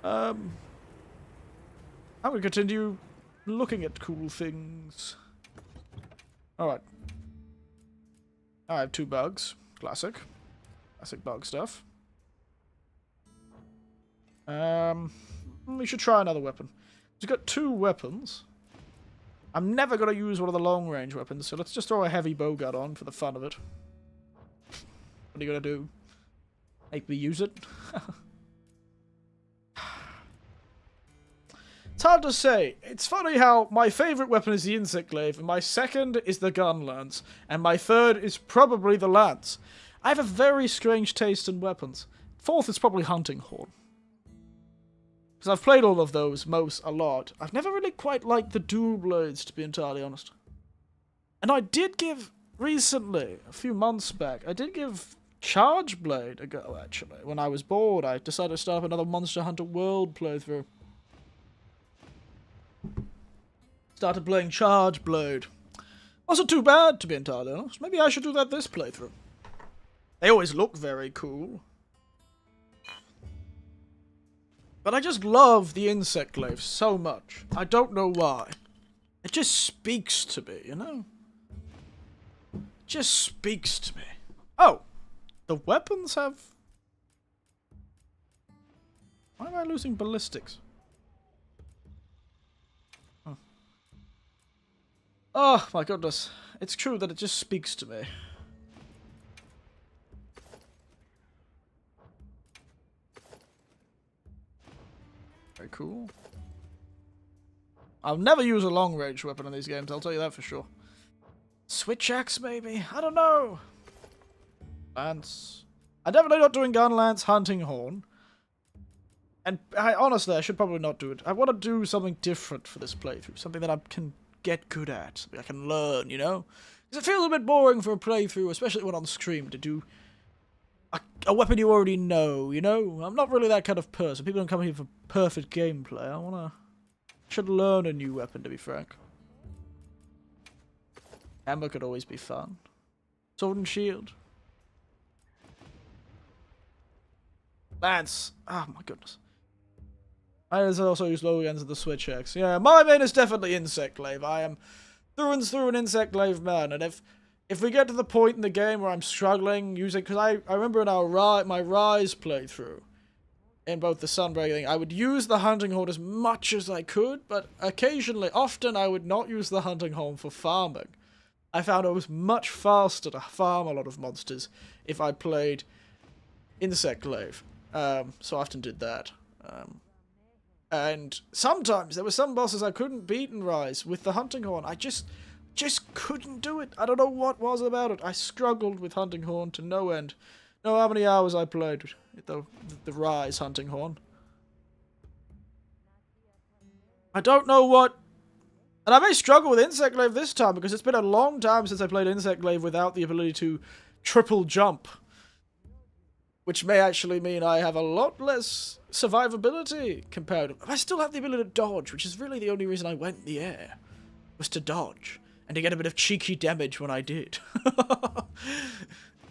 A: I will continue looking at cool things. Alright. I have 2 bugs. Classic. Classic bug stuff. We should try another weapon. We've got 2 weapons. I'm never going to use one of the long-range weapons, so let's just throw a heavy bowgun on for the fun of it. What are you going to do? Make me use it? It's hard to say. It's funny how my favourite weapon is the insect glaive, and my second is the gun lance, and my third is probably the lance. I have a very strange taste in weapons. 4th is probably hunting horn. Because I've played all of those a lot. I've never really quite liked the dual blades, to be entirely honest. And I did give, recently, a few months back, I did give Charge Blade a go, actually. When I was bored, I decided to start up another Monster Hunter World playthrough. Started playing Charge Blade. Wasn't too bad, to be entirely honest. Maybe I should do that this playthrough. They always look very cool. But I just love the insect glaive so much. I don't know why. It just speaks to me, you know? It just speaks to me. Oh! The weapons have... Why am I losing ballistics? Huh. Oh, my goodness. It's true that it just speaks to me. Very cool. I'll never use a long-range weapon in these games, I'll tell you that for sure. Switch axe, maybe? I don't know. Lance. I'm definitely not doing gun lance, hunting horn. And honestly, I should probably not do it. I want to do something different for this playthrough. Something that I can get good at. Something I can learn, you know? Because it feels a bit boring for a playthrough, especially when on stream, to do a weapon you already know, you know? I'm not really that kind of person. People don't come here for perfect gameplay. I should learn a new weapon, to be frank. Hammer could always be fun. Sword and shield. Lance. Oh my goodness. I also use low ends of the switch axe. Yeah, my main is definitely insect glaive. I am through and through an insect glaive man, and if we get to the point in the game where I'm struggling using, because I remember in my Rise playthrough, in both the Sunbreak thing, I would use the hunting horn as much as I could, but often I would not use the hunting horn for farming. I found it was much faster to farm a lot of monsters if I played insect glaive. So I often did that. And sometimes there were some bosses I couldn't beat in Rise with the hunting horn. I just couldn't do it. I don't know what was about it. I struggled with hunting horn to no end. Know how many hours I played with the Rise hunting horn. I don't know what... And I may struggle with insect glaive this time because it's been a long time since I played insect glaive without the ability to triple jump. Which may actually mean I have a lot less survivability compared to... I still have the ability to dodge, which is really the only reason I went in the air. Was to dodge. And to get a bit of cheeky damage when I did.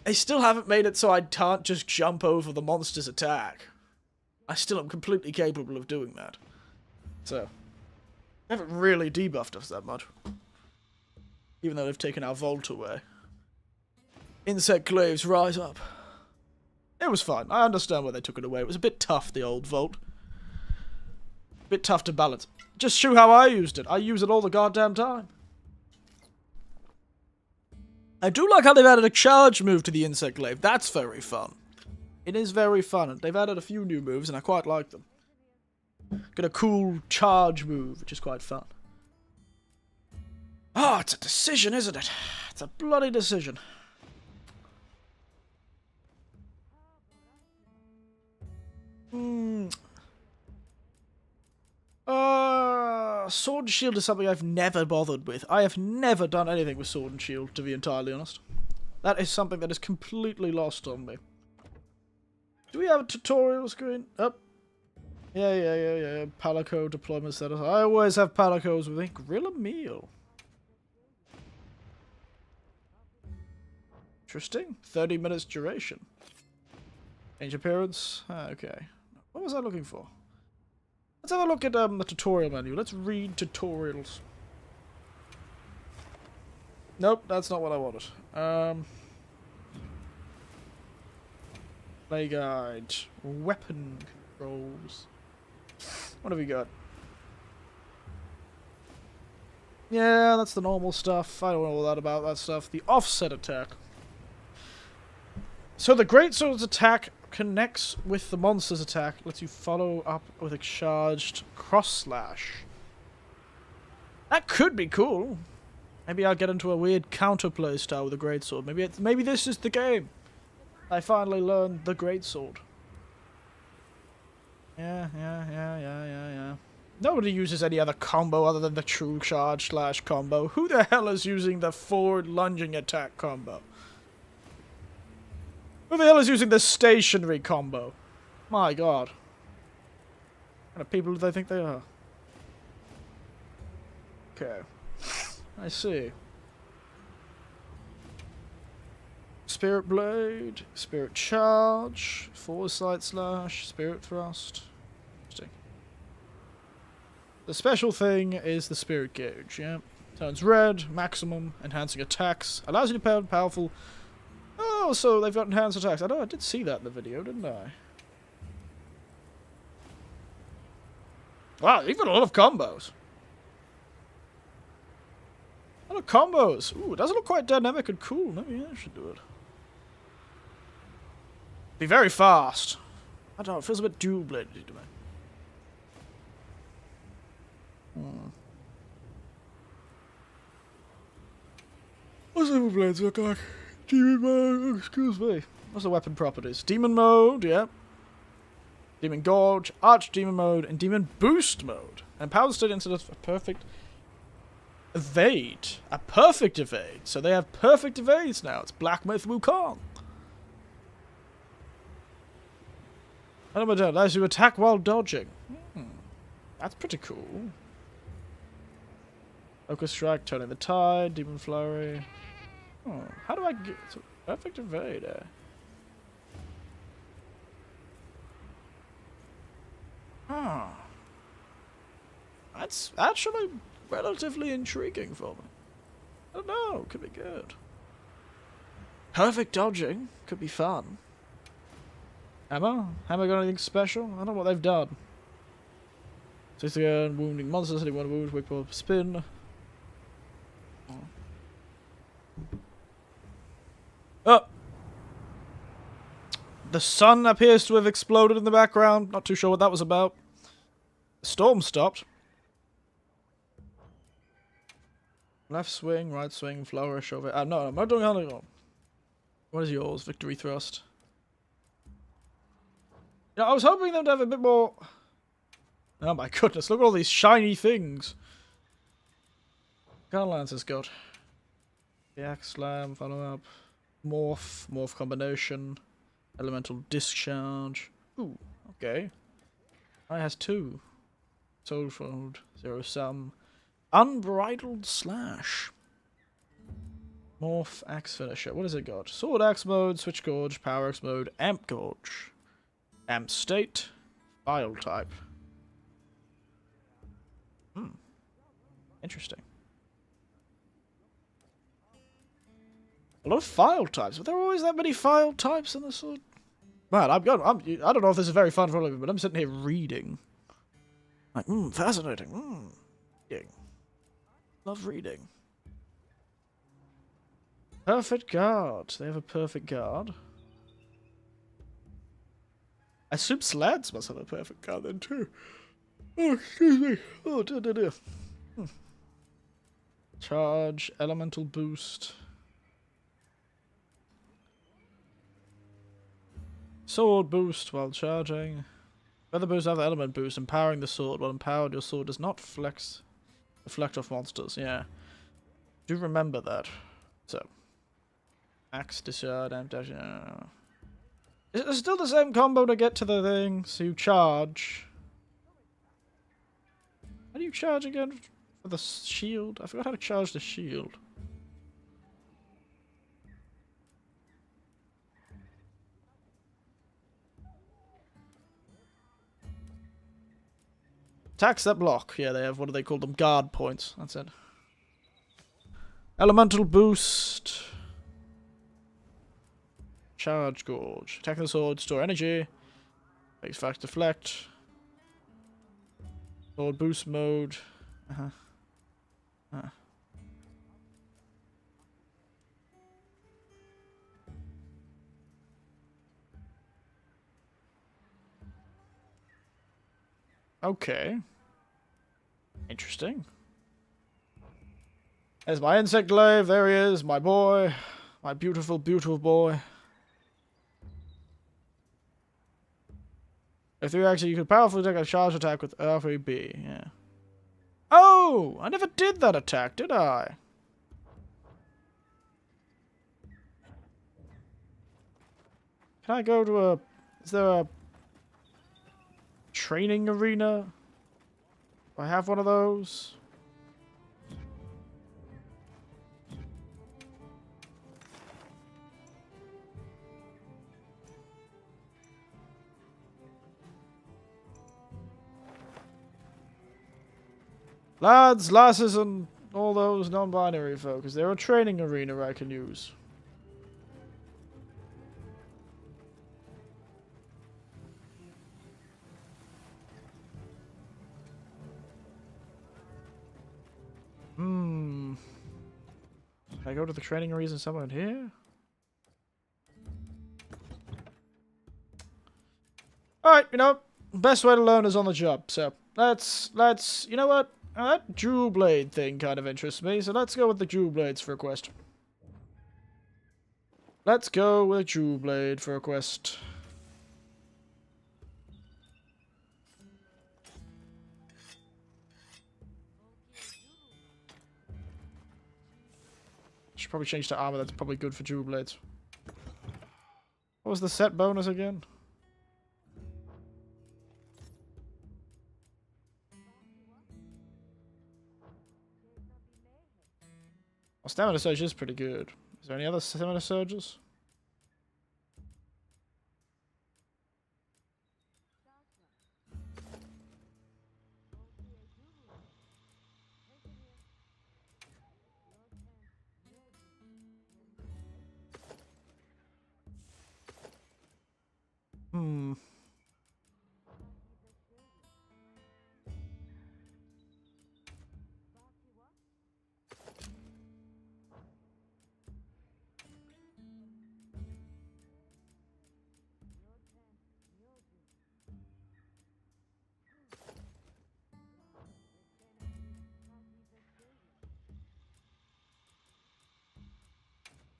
A: I still haven't made it so I can't just jump over the monster's attack. I still am completely capable of doing that. So, I haven't really debuffed us that much. Even though they've taken our Volt away. Insect glaives rise up. It was fine. I understand why they took it away. It was a bit tough, the old Volt. A bit tough to balance. Just show how I used it. I use it all the goddamn time. I do like how they've added a charge move to the insect glaive. That's very fun. It is very fun. They've added a few new moves, and I quite like them. Get a cool charge move, which is quite fun. Oh, it's a decision, isn't it? It's a bloody decision. Sword and shield is something I've never bothered with. I have never done anything with sword and shield, to be entirely honest. That is something that is completely lost on me. Do we have a tutorial screen? Up. Yeah. Palico deployment status. I always have Palicos with me. Grill a meal. Interesting. 30 minutes duration. Change appearance. Okay. What was I looking for? Let's have a look at the tutorial menu. Let's read tutorials. Nope, that's not what I wanted. Play guide. Weapon controls. What have we got? Yeah, that's the normal stuff. I don't know all that about that stuff. The offset attack. So the greatsword's attack connects with the monster's attack, lets you follow up with a charged cross slash. That could be cool. Maybe I'll get into a weird counterplay style with a greatsword. Maybe this is the game. I finally learned the greatsword. Yeah. Nobody uses any other combo other than the true charge slash combo. Who the hell is using the forward lunging attack combo? Who the hell is using the stationary combo? My god. What kind of people do they think they are? Okay. I see. Spirit Blade, Spirit Charge, Foresight Slash, Spirit Thrust. Interesting. The special thing is the Spirit Gauge, yeah. Turns red, maximum, enhancing attacks, allows you to pound powerful. Oh, so they've got enhanced attacks. I know I did see that in the video, didn't I? Wow, even a lot of combos. A lot of combos. Ooh, it doesn't look quite dynamic and cool. Maybe I should do it. Be very fast. I don't know, it feels a bit dual-bladed to me. What's the blades look like? Demon mode, excuse me. What's the weapon properties? Demon mode, yeah. Demon Gorge, Archdemon mode, and Demon Boost mode. And Power State Incident for perfect evade. A perfect evade. So they have perfect evades now. It's Black Myth Wukong. Element allows you to attack while dodging. That's pretty cool. Focus Strike, Turning the Tide, Demon Flurry. Oh, how do I get to perfect evade? That's actually relatively intriguing for me. I don't know, could be good. Perfect dodging could be fun. Hammer got anything special? I don't know what they've done. 60 again, wounding monsters, hitting one wound, quick pull, spin. Oh! The sun appears to have exploded in the background. Not too sure what that was about. The storm stopped. Left swing, right swing, flourish over. No, I'm not doing anything. What is yours? Victory thrust. Yeah, I was hoping them to have a bit more. Oh my goodness! Look at all these shiny things. Gunlance has got the axe slam, follow up, morph combination, elemental discharge. Ooh, okay. I has 2. Soul Fold, Zero Sum, Unbridled Slash, morph axe finisher. What has it got? Sword axe mode, switch gorge, power axe mode, amp gorge, amp state, file type. Interesting. A lot of file types, but there are always that many file types in the sword. Man, I don't know if this is very fun for all of you, but I'm sitting here reading. Like, fascinating. Reading. Love reading. Perfect guard. They have a perfect guard. I assume sleds must have a perfect guard then too. Oh, excuse me. Oh, dear. Charge, elemental boost. Sword boost while charging. Feather boost have the element boost, empowering the sword. While empowered, your sword does not deflect off monsters. Yeah. Do remember that. So. Axe, discard, and dash. Is it still the same combo to get to the thing? So you charge. How do you charge again? For the shield? I forgot how to charge the shield. Attacks that block. Yeah, they have, what do they call them? Guard points. That's it. Elemental boost. Charge gorge. Attack the sword, store energy. Makes fast deflect. Sword boost mode. Okay. Interesting. There's my insect glaive. There he is, my boy. My beautiful, beautiful boy. If you actually, you could powerfully take a charge attack with R3B. Yeah. Oh! I never did that attack, did I? Can I go to a... Is there a... training arena? Do I have one of those? Lads, lasses, and all those non-binary folk. Is there a training arena I can use? Can I go to the training arena somewhere in here? Alright, you know, best way to learn is on the job, so let's, you know what? That jewel blade thing kind of interests me, so let's go with the jewel blades for a quest. Let's go with jewel blade for a quest. Should probably change to armor, that's probably good for jewel blades. What was the set bonus again? Well, stamina surge is pretty good. Is there any other stamina surges?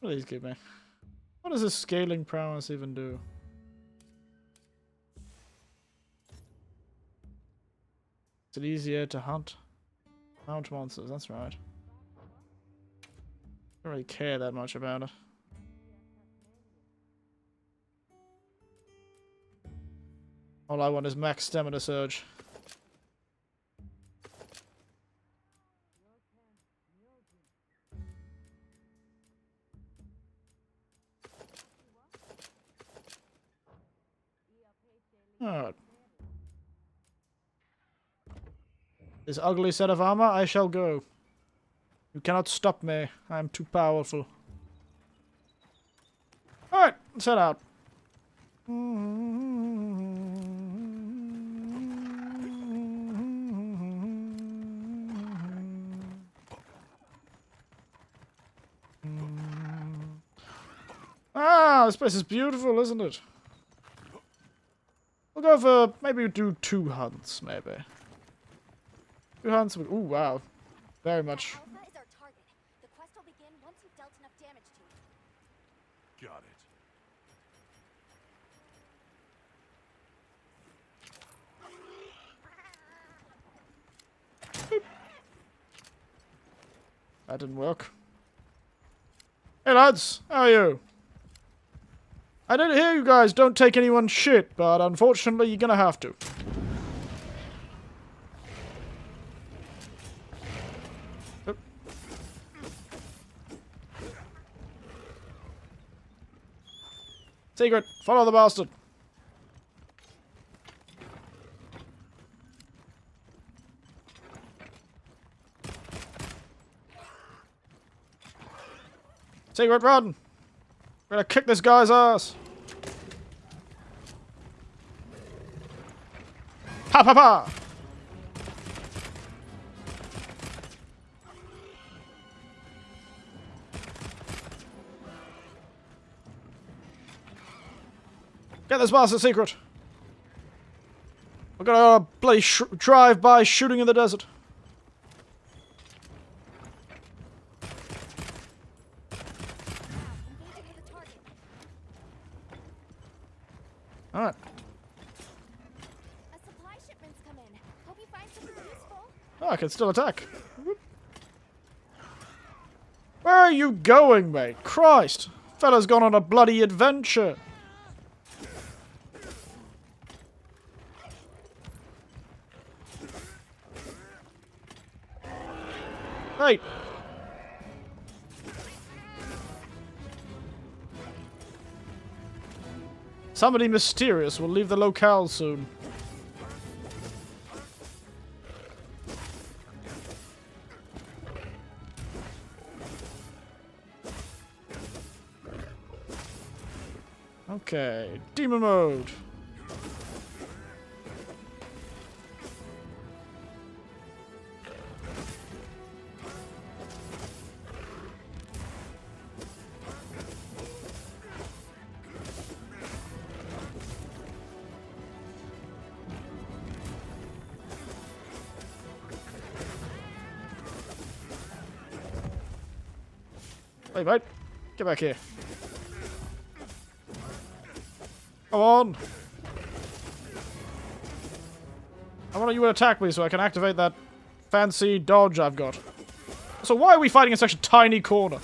A: What do these give me? What does this scaling prowess even do? Is it easier to hunt? Mount monsters, that's right. Don't really care that much about it. All I want is max stamina surge. Alright. This ugly set of armor, I shall go. You cannot stop me. I am too powerful. Alright, let's head out. Ah, this place is beautiful, isn't it? We'll go for, maybe do 2 hunts, maybe. Too handsome. Ooh, wow. Very much.
B: Alpha is our target. The quest will begin once you've dealt enough damage to it.
D: Got it.
A: That didn't work. Hey lads, how are you? I did hear you guys don't take anyone's shit, but unfortunately you're gonna have to. Oop. Secret, follow the bastard. Secret, run! We're gonna kick this guy's ass! Pa pa pa! Get this bastard, Secret! We're gonna bloody drive by shooting in the desert.
B: Engaging with the target.
A: Alright.
B: A supply shipment's come in. Hope you find something useful.
A: Oh, I can still attack. Where are you going, mate? Christ! Fella's gone on a bloody adventure. Hey! Somebody mysterious will leave the locale soon. Okay, demon mode. Hey, mate. Get back here. Come on. I want you to attack me so I can activate that fancy dodge I've got. So why are we fighting in such a tiny corner?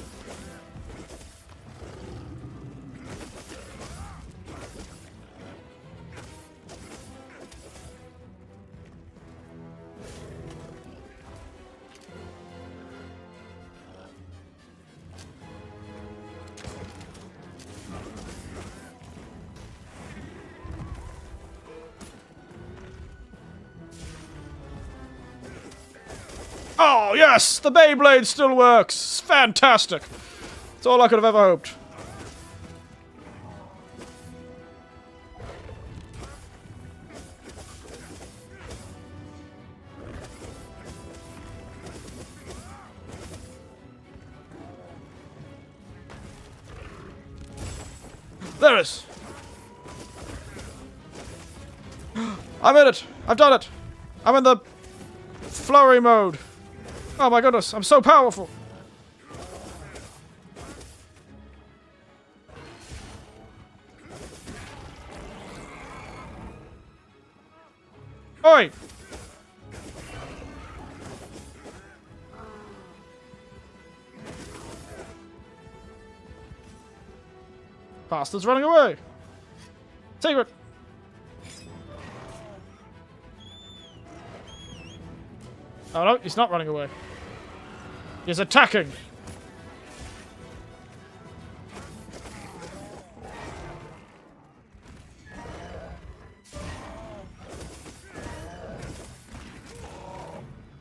A: Oh, yes! The Beyblade still works! It's fantastic! It's all I could have ever hoped. There it is! I'm in it! I've done it! I'm in the flurry mode! Oh my goodness, I'm so powerful! Oi! Bastard's running away! Secret! Oh no, he's not running away. He's attacking!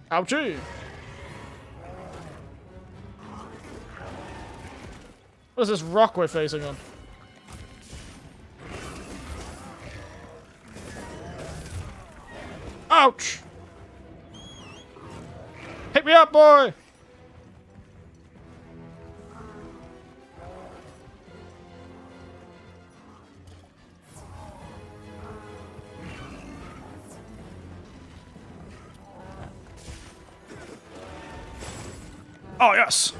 A: Ouchie! What is this rock we're facing on? Ouch! Pick me up, boy! Oh, yes!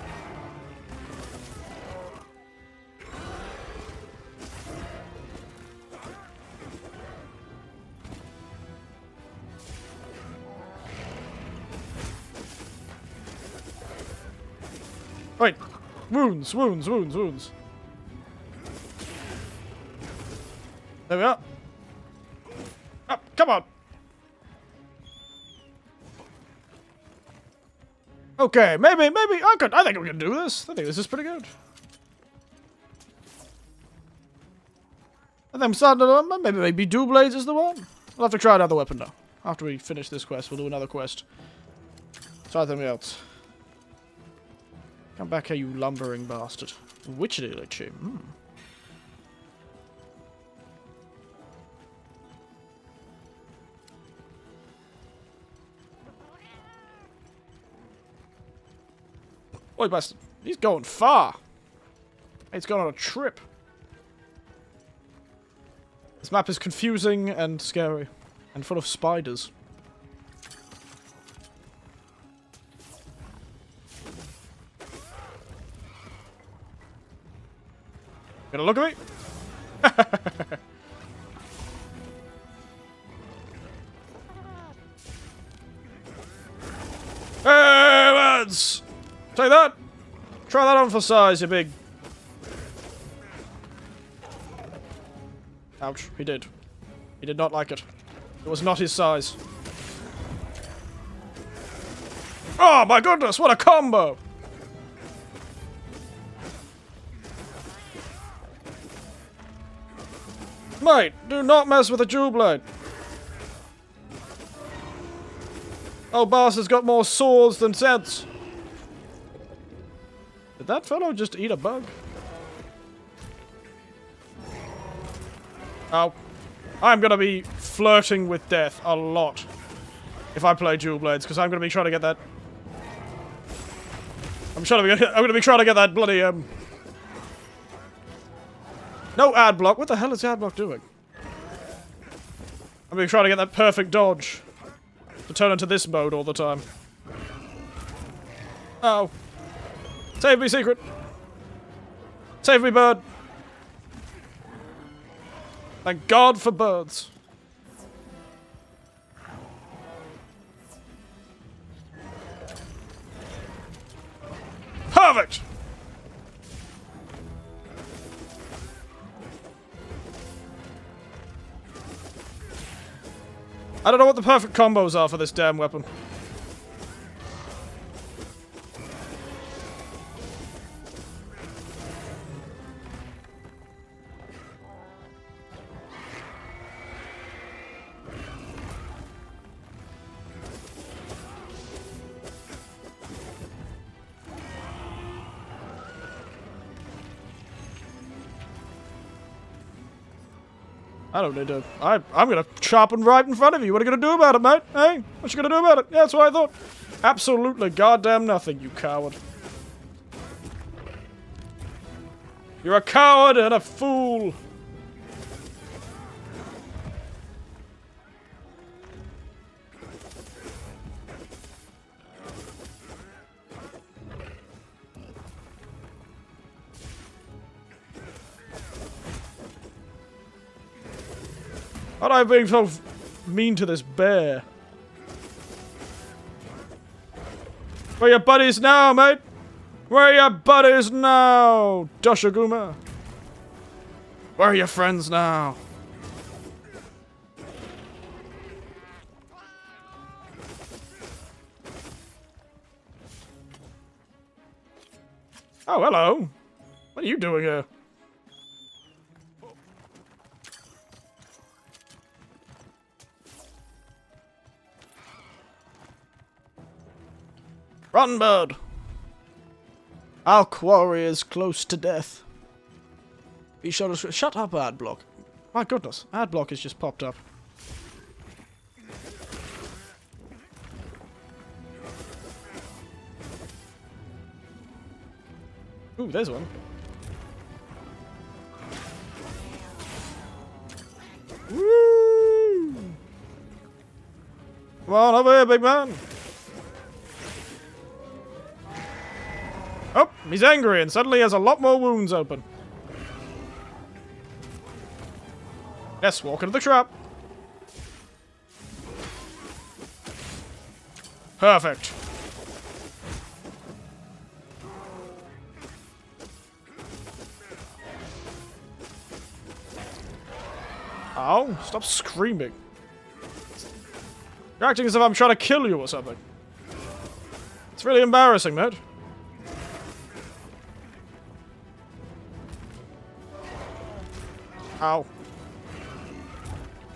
A: Wait! Wounds, wounds, wounds, wounds. There we are. Up, come on! Okay, maybe, I think we can do this. I think this is pretty good. I think I'm starting to, maybe dual blades is the one. We'll have to try another weapon now. After we finish this quest, we'll do another quest. Try something else. Come back here, you lumbering bastard. Witchery lich. Oi, bastard. He's going far. He's going on a trip. This map is confusing and scary. And full of spiders. Gonna look at me? Hey, lads! Take that! Try that on for size, you big... Ouch, he did. He did not like it. It was not his size. Oh my goodness, what a combo! Mate, do not mess with the dual blade. Oh, boss has got more swords than sense. Did that fellow just eat a bug? Oh. I'm gonna be flirting with death a lot if I play dual blades, because I'm gonna be trying to get that... I'm gonna be trying to get that bloody, No ad block. What the hell is the ad block doing? I'm gonna try to get that perfect dodge to turn into this mode all the time. Oh. Save me, secret. Save me, bird. Thank God for birds. Perfect! I don't know what the perfect combos are for this damn weapon. I don't need to... I'm gonna chop him right in front of you. What are you gonna do about it, mate? Hey? What you gonna do about it? Yeah, that's what I thought. Absolutely goddamn nothing, you coward. You're a coward and a fool. Why am I being so mean to this bear? Where are your buddies now, mate? Where are your buddies now, Doshaguma? Where are your friends now? Oh, hello. What are you doing here? Run, bird! Our quarry is close to death. Be sure to... Shut up, Adblock. My goodness, Adblock has just popped up. Ooh, there's one. Woo! Come on over here, big man. He's angry and suddenly has a lot more wounds open. Yes, walk into the trap. Perfect. Ow, stop screaming. You're acting as if I'm trying to kill you or something. It's really embarrassing, mate. Ow.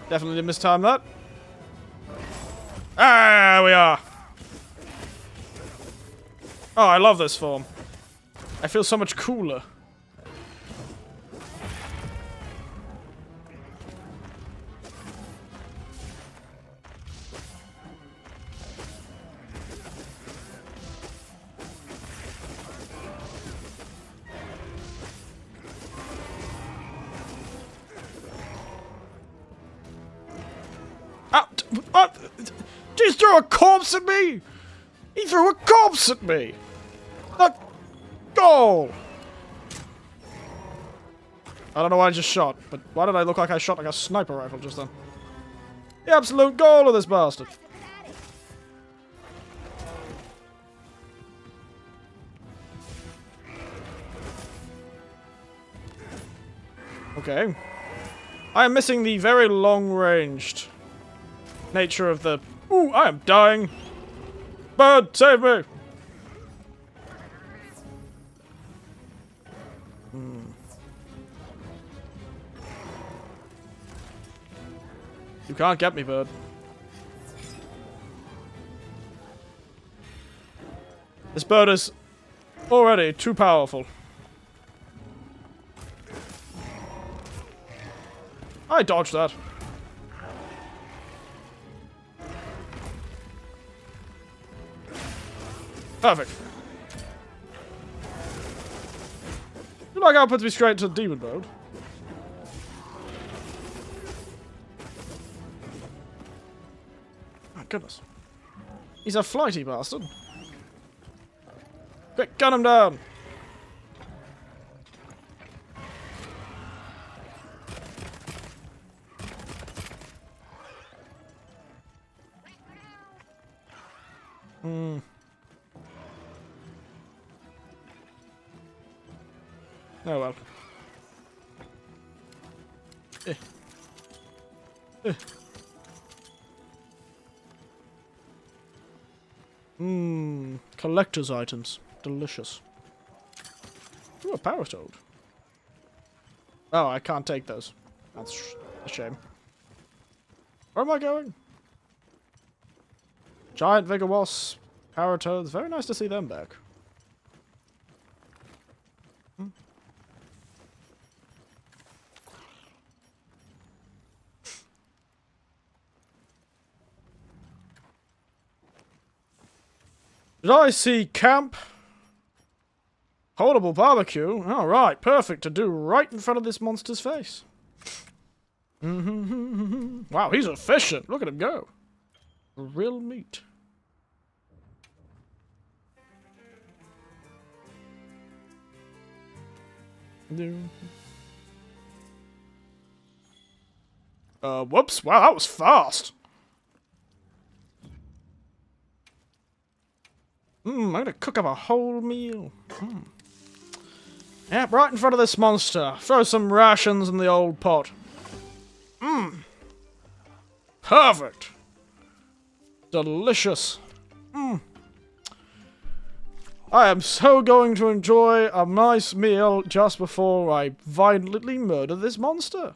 A: Definitely didn't mistime that. Ah, we are. Oh, I love this form. I feel so much cooler. He threw a corpse at me! He threw a corpse at me! The goal! I don't know why I just shot, but why did I look like I shot like a sniper rifle just then? The absolute goal of this bastard! Okay. I am missing the very long-ranged nature of the... Ooh, I am dying! Bird, save me! You can't get me, bird. This bird is already too powerful. I dodged that. Perfect. You like how it puts me straight to demon mode? My goodness. He's a flighty bastard. Quick, gun him down! Oh well. Collector's items. Delicious. Ooh, a power toad. Oh, I can't take those. That's a shame. Where am I going? Giant Vigor Wasp, power toads. Very nice to see them back. Did I see camp? Portable barbecue? Alright, perfect to do right in front of this monster's face. Wow, he's efficient. Look at him go. Real meat. Whoops. Wow, that was fast. I'm gonna cook up a whole meal. Yep, right in front of this monster. Throw some rations in the old pot. Perfect. Delicious. I am so going to enjoy a nice meal just before I violently murder this monster.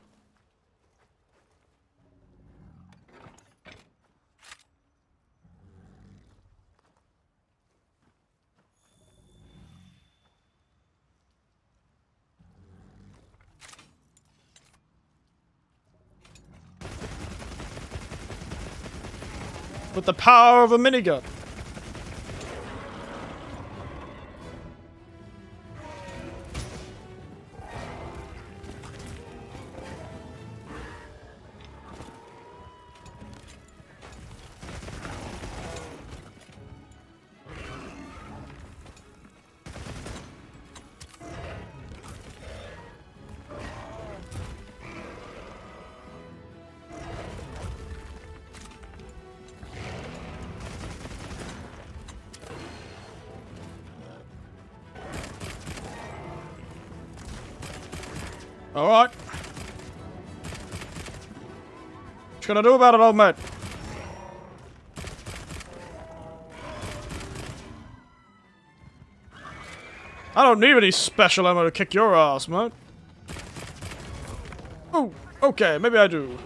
A: With the power of a minigun. Alright. What you gonna do about it, old mate? I don't need any special ammo to kick your ass, mate. Oh, okay, maybe I do.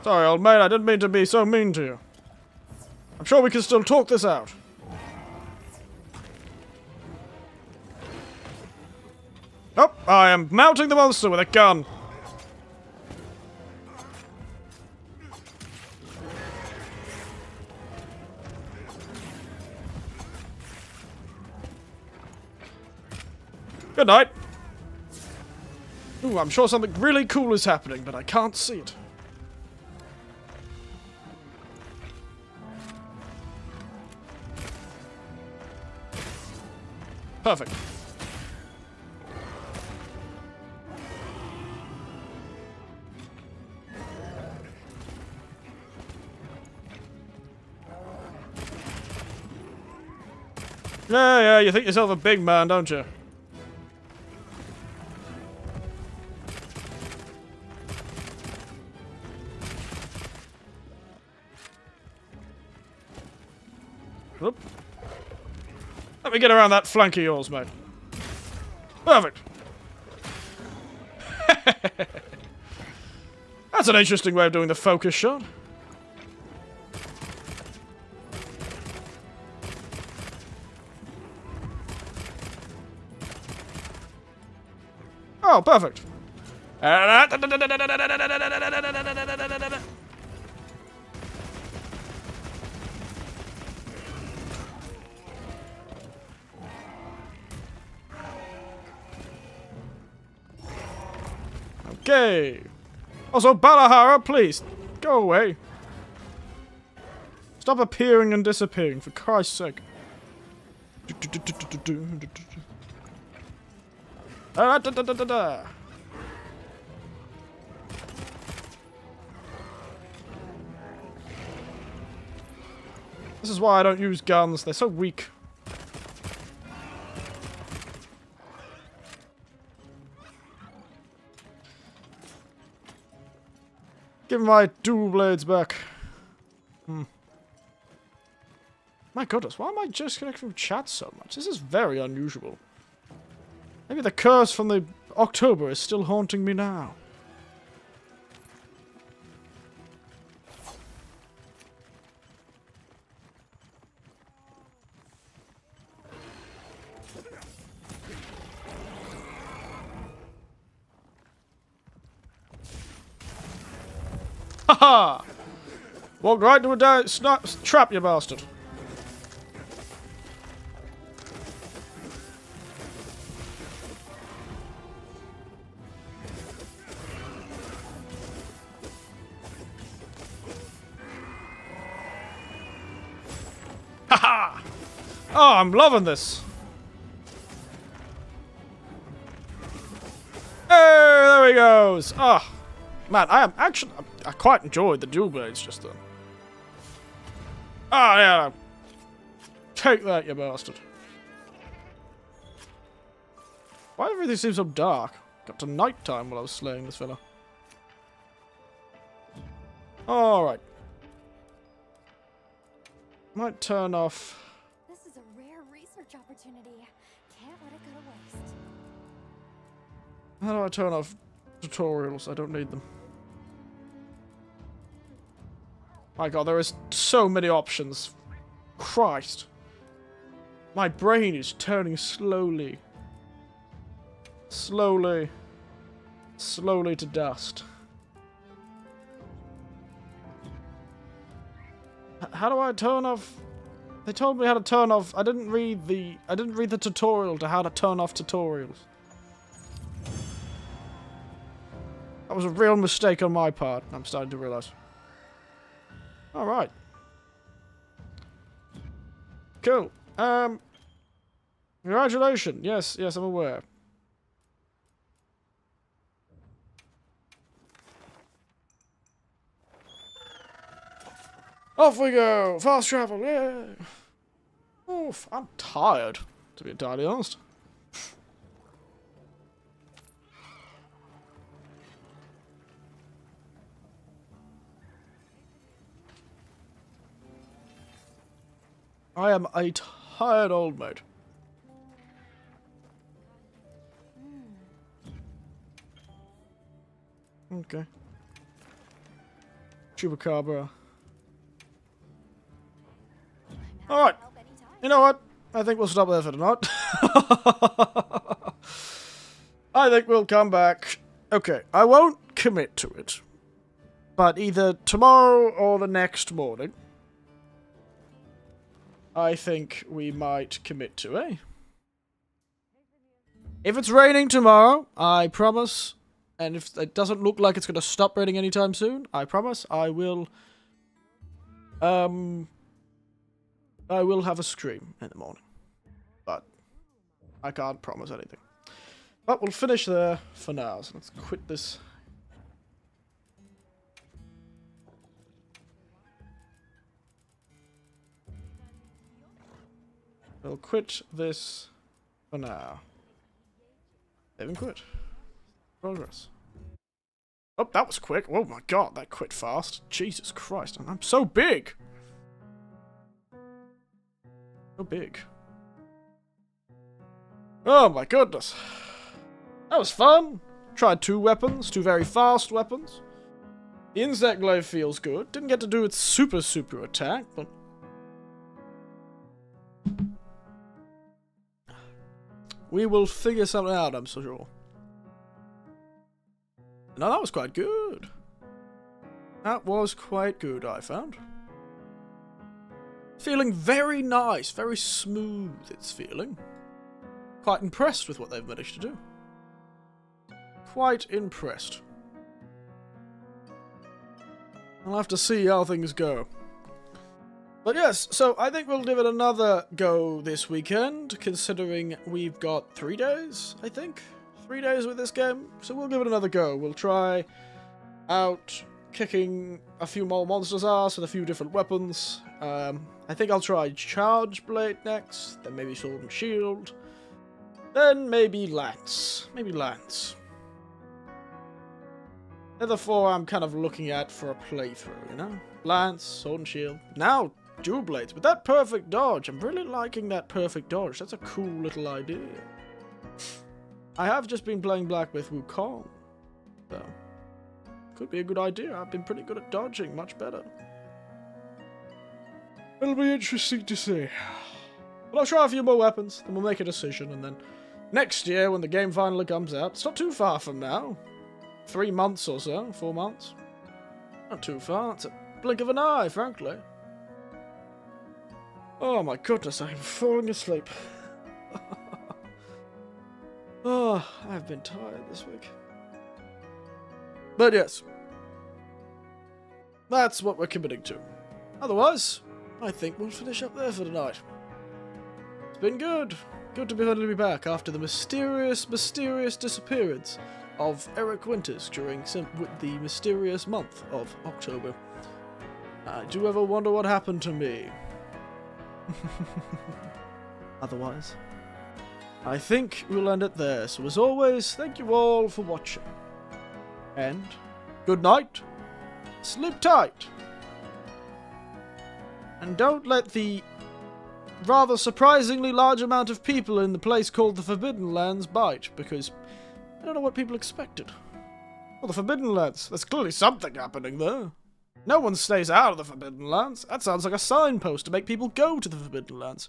A: Sorry, old mate, I didn't mean to be so mean to you. I'm sure we can still talk this out. Oh, I am mounting the monster with a gun. Good night. Ooh, I'm sure something really cool is happening, but I can't see it. Perfect. Yeah, you think yourself a big man, don't you? Whoop. Let me get around that flank of yours, mate. Perfect. That's an interesting way of doing the focus shot. Oh, perfect. Okay. Also, Balahara, please, go away. Stop appearing and disappearing, for Christ's sake. This is why I don't use guns, they're so weak. Give me my dual blades back. My goodness, why am I disconnected from chat so much? This is very unusual. Maybe the curse from the October is still haunting me now. Haha! Walked right into a trap, you bastard. Haha! Oh, I'm loving this. Hey, there he goes. Ah. Man, I quite enjoyed the dual blades just then. Ah, yeah. Take that, you bastard. Why did everything seem so dark? Got to night time while I was slaying this fella. Alright. Might turn off.
B: This is a rare research opportunity. Can't let it go to waste.
A: How do I turn off tutorials? I don't need them. My god, there is so many options. Christ. My brain is turning slowly. Slowly to dust. How do I turn off? They told me how to turn off. I didn't read the tutorial to how to turn off tutorials. That was a real mistake on my part. I'm starting to realize. All right. Cool. Congratulations. Yes, I'm aware. Off we go! Fast travel, yeah! Oof, I'm tired, to be entirely honest. I am a tired old mate. Okay. Chupacabra. Alright. You know what? I think we'll stop there for tonight. I think we'll come back. Okay, I won't commit to it. But either tomorrow or the next morning, I think we might commit to, eh? If it's raining tomorrow, I promise, and if it doesn't look like it's going to stop raining anytime soon, I promise I will have a stream in the morning. But I can't promise anything. But we'll finish there for now, so let's quit this. We'll quit this for now. Even quit. Progress. Oh, that was quick. Oh my god, that quit fast. Jesus Christ, I'm so big! So big. Oh my goodness. That was fun. Tried 2 weapons, 2 very fast weapons. The insect glaive feels good. Didn't get to do its super attack, but... we will figure something out, I'm so sure. No, that was quite good. That was quite good, I found. Feeling very nice, very smooth it's feeling. Quite impressed with what they've managed to do. Quite impressed. I'll have to see how things go. But yes, so I think we'll give it another go this weekend, considering we've got 3 days, I think? 3 days with this game, so we'll give it another go. We'll try out kicking a few more monsters' ass with a few different weapons. I think I'll try Charge Blade next, then maybe Sword and Shield, then maybe Lance. Maybe Lance. They're the 4 I'm kind of looking at for a playthrough, you know? Lance, Sword and Shield. Now, Dual Blades. With that perfect dodge, I'm really liking that perfect dodge. That's a cool little idea. I have just been playing black with Wukong, so could be a good idea. I've been pretty good at dodging, much better. It'll be interesting to see. But I'll try a few more weapons, then we'll make a decision, and then next year, when the game finally comes out, it's not too far from now. 3 months or so, 4 months. Not too far, it's a blink of an eye, frankly. Oh my goodness, I'm falling asleep. Oh, I've been tired this week. But yes, that's what we're committing to. Otherwise, I think we'll finish up there for tonight. It's been good. Good to finally be back after the mysterious disappearance of Eric Winters during the mysterious month of October. I do ever wonder what happened to me. Otherwise, I think we'll end it there. So as always, thank you all for watching. And good night, sleep tight, and don't let the rather surprisingly large amount of people in the place called the Forbidden Lands bite, because I don't know what people expected. Well, the Forbidden Lands, there's clearly something happening there. No one stays out of the Forbidden Lands. That sounds like a signpost to make people go to the Forbidden Lands.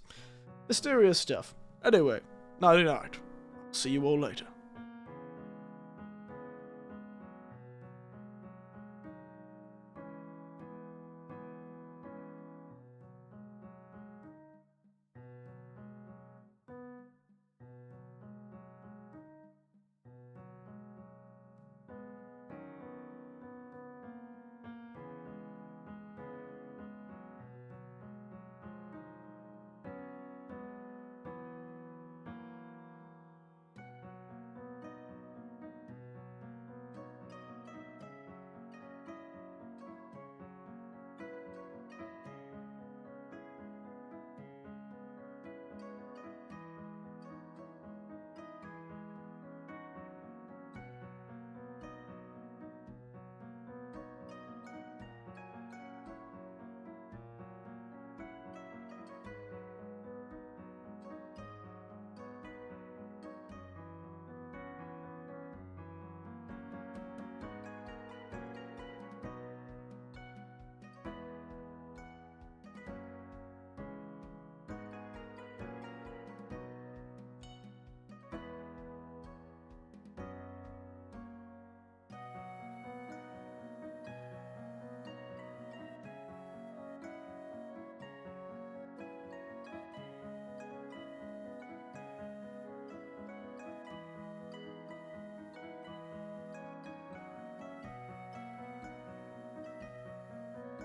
A: Mysterious stuff. Anyway, nighty night. See you all later.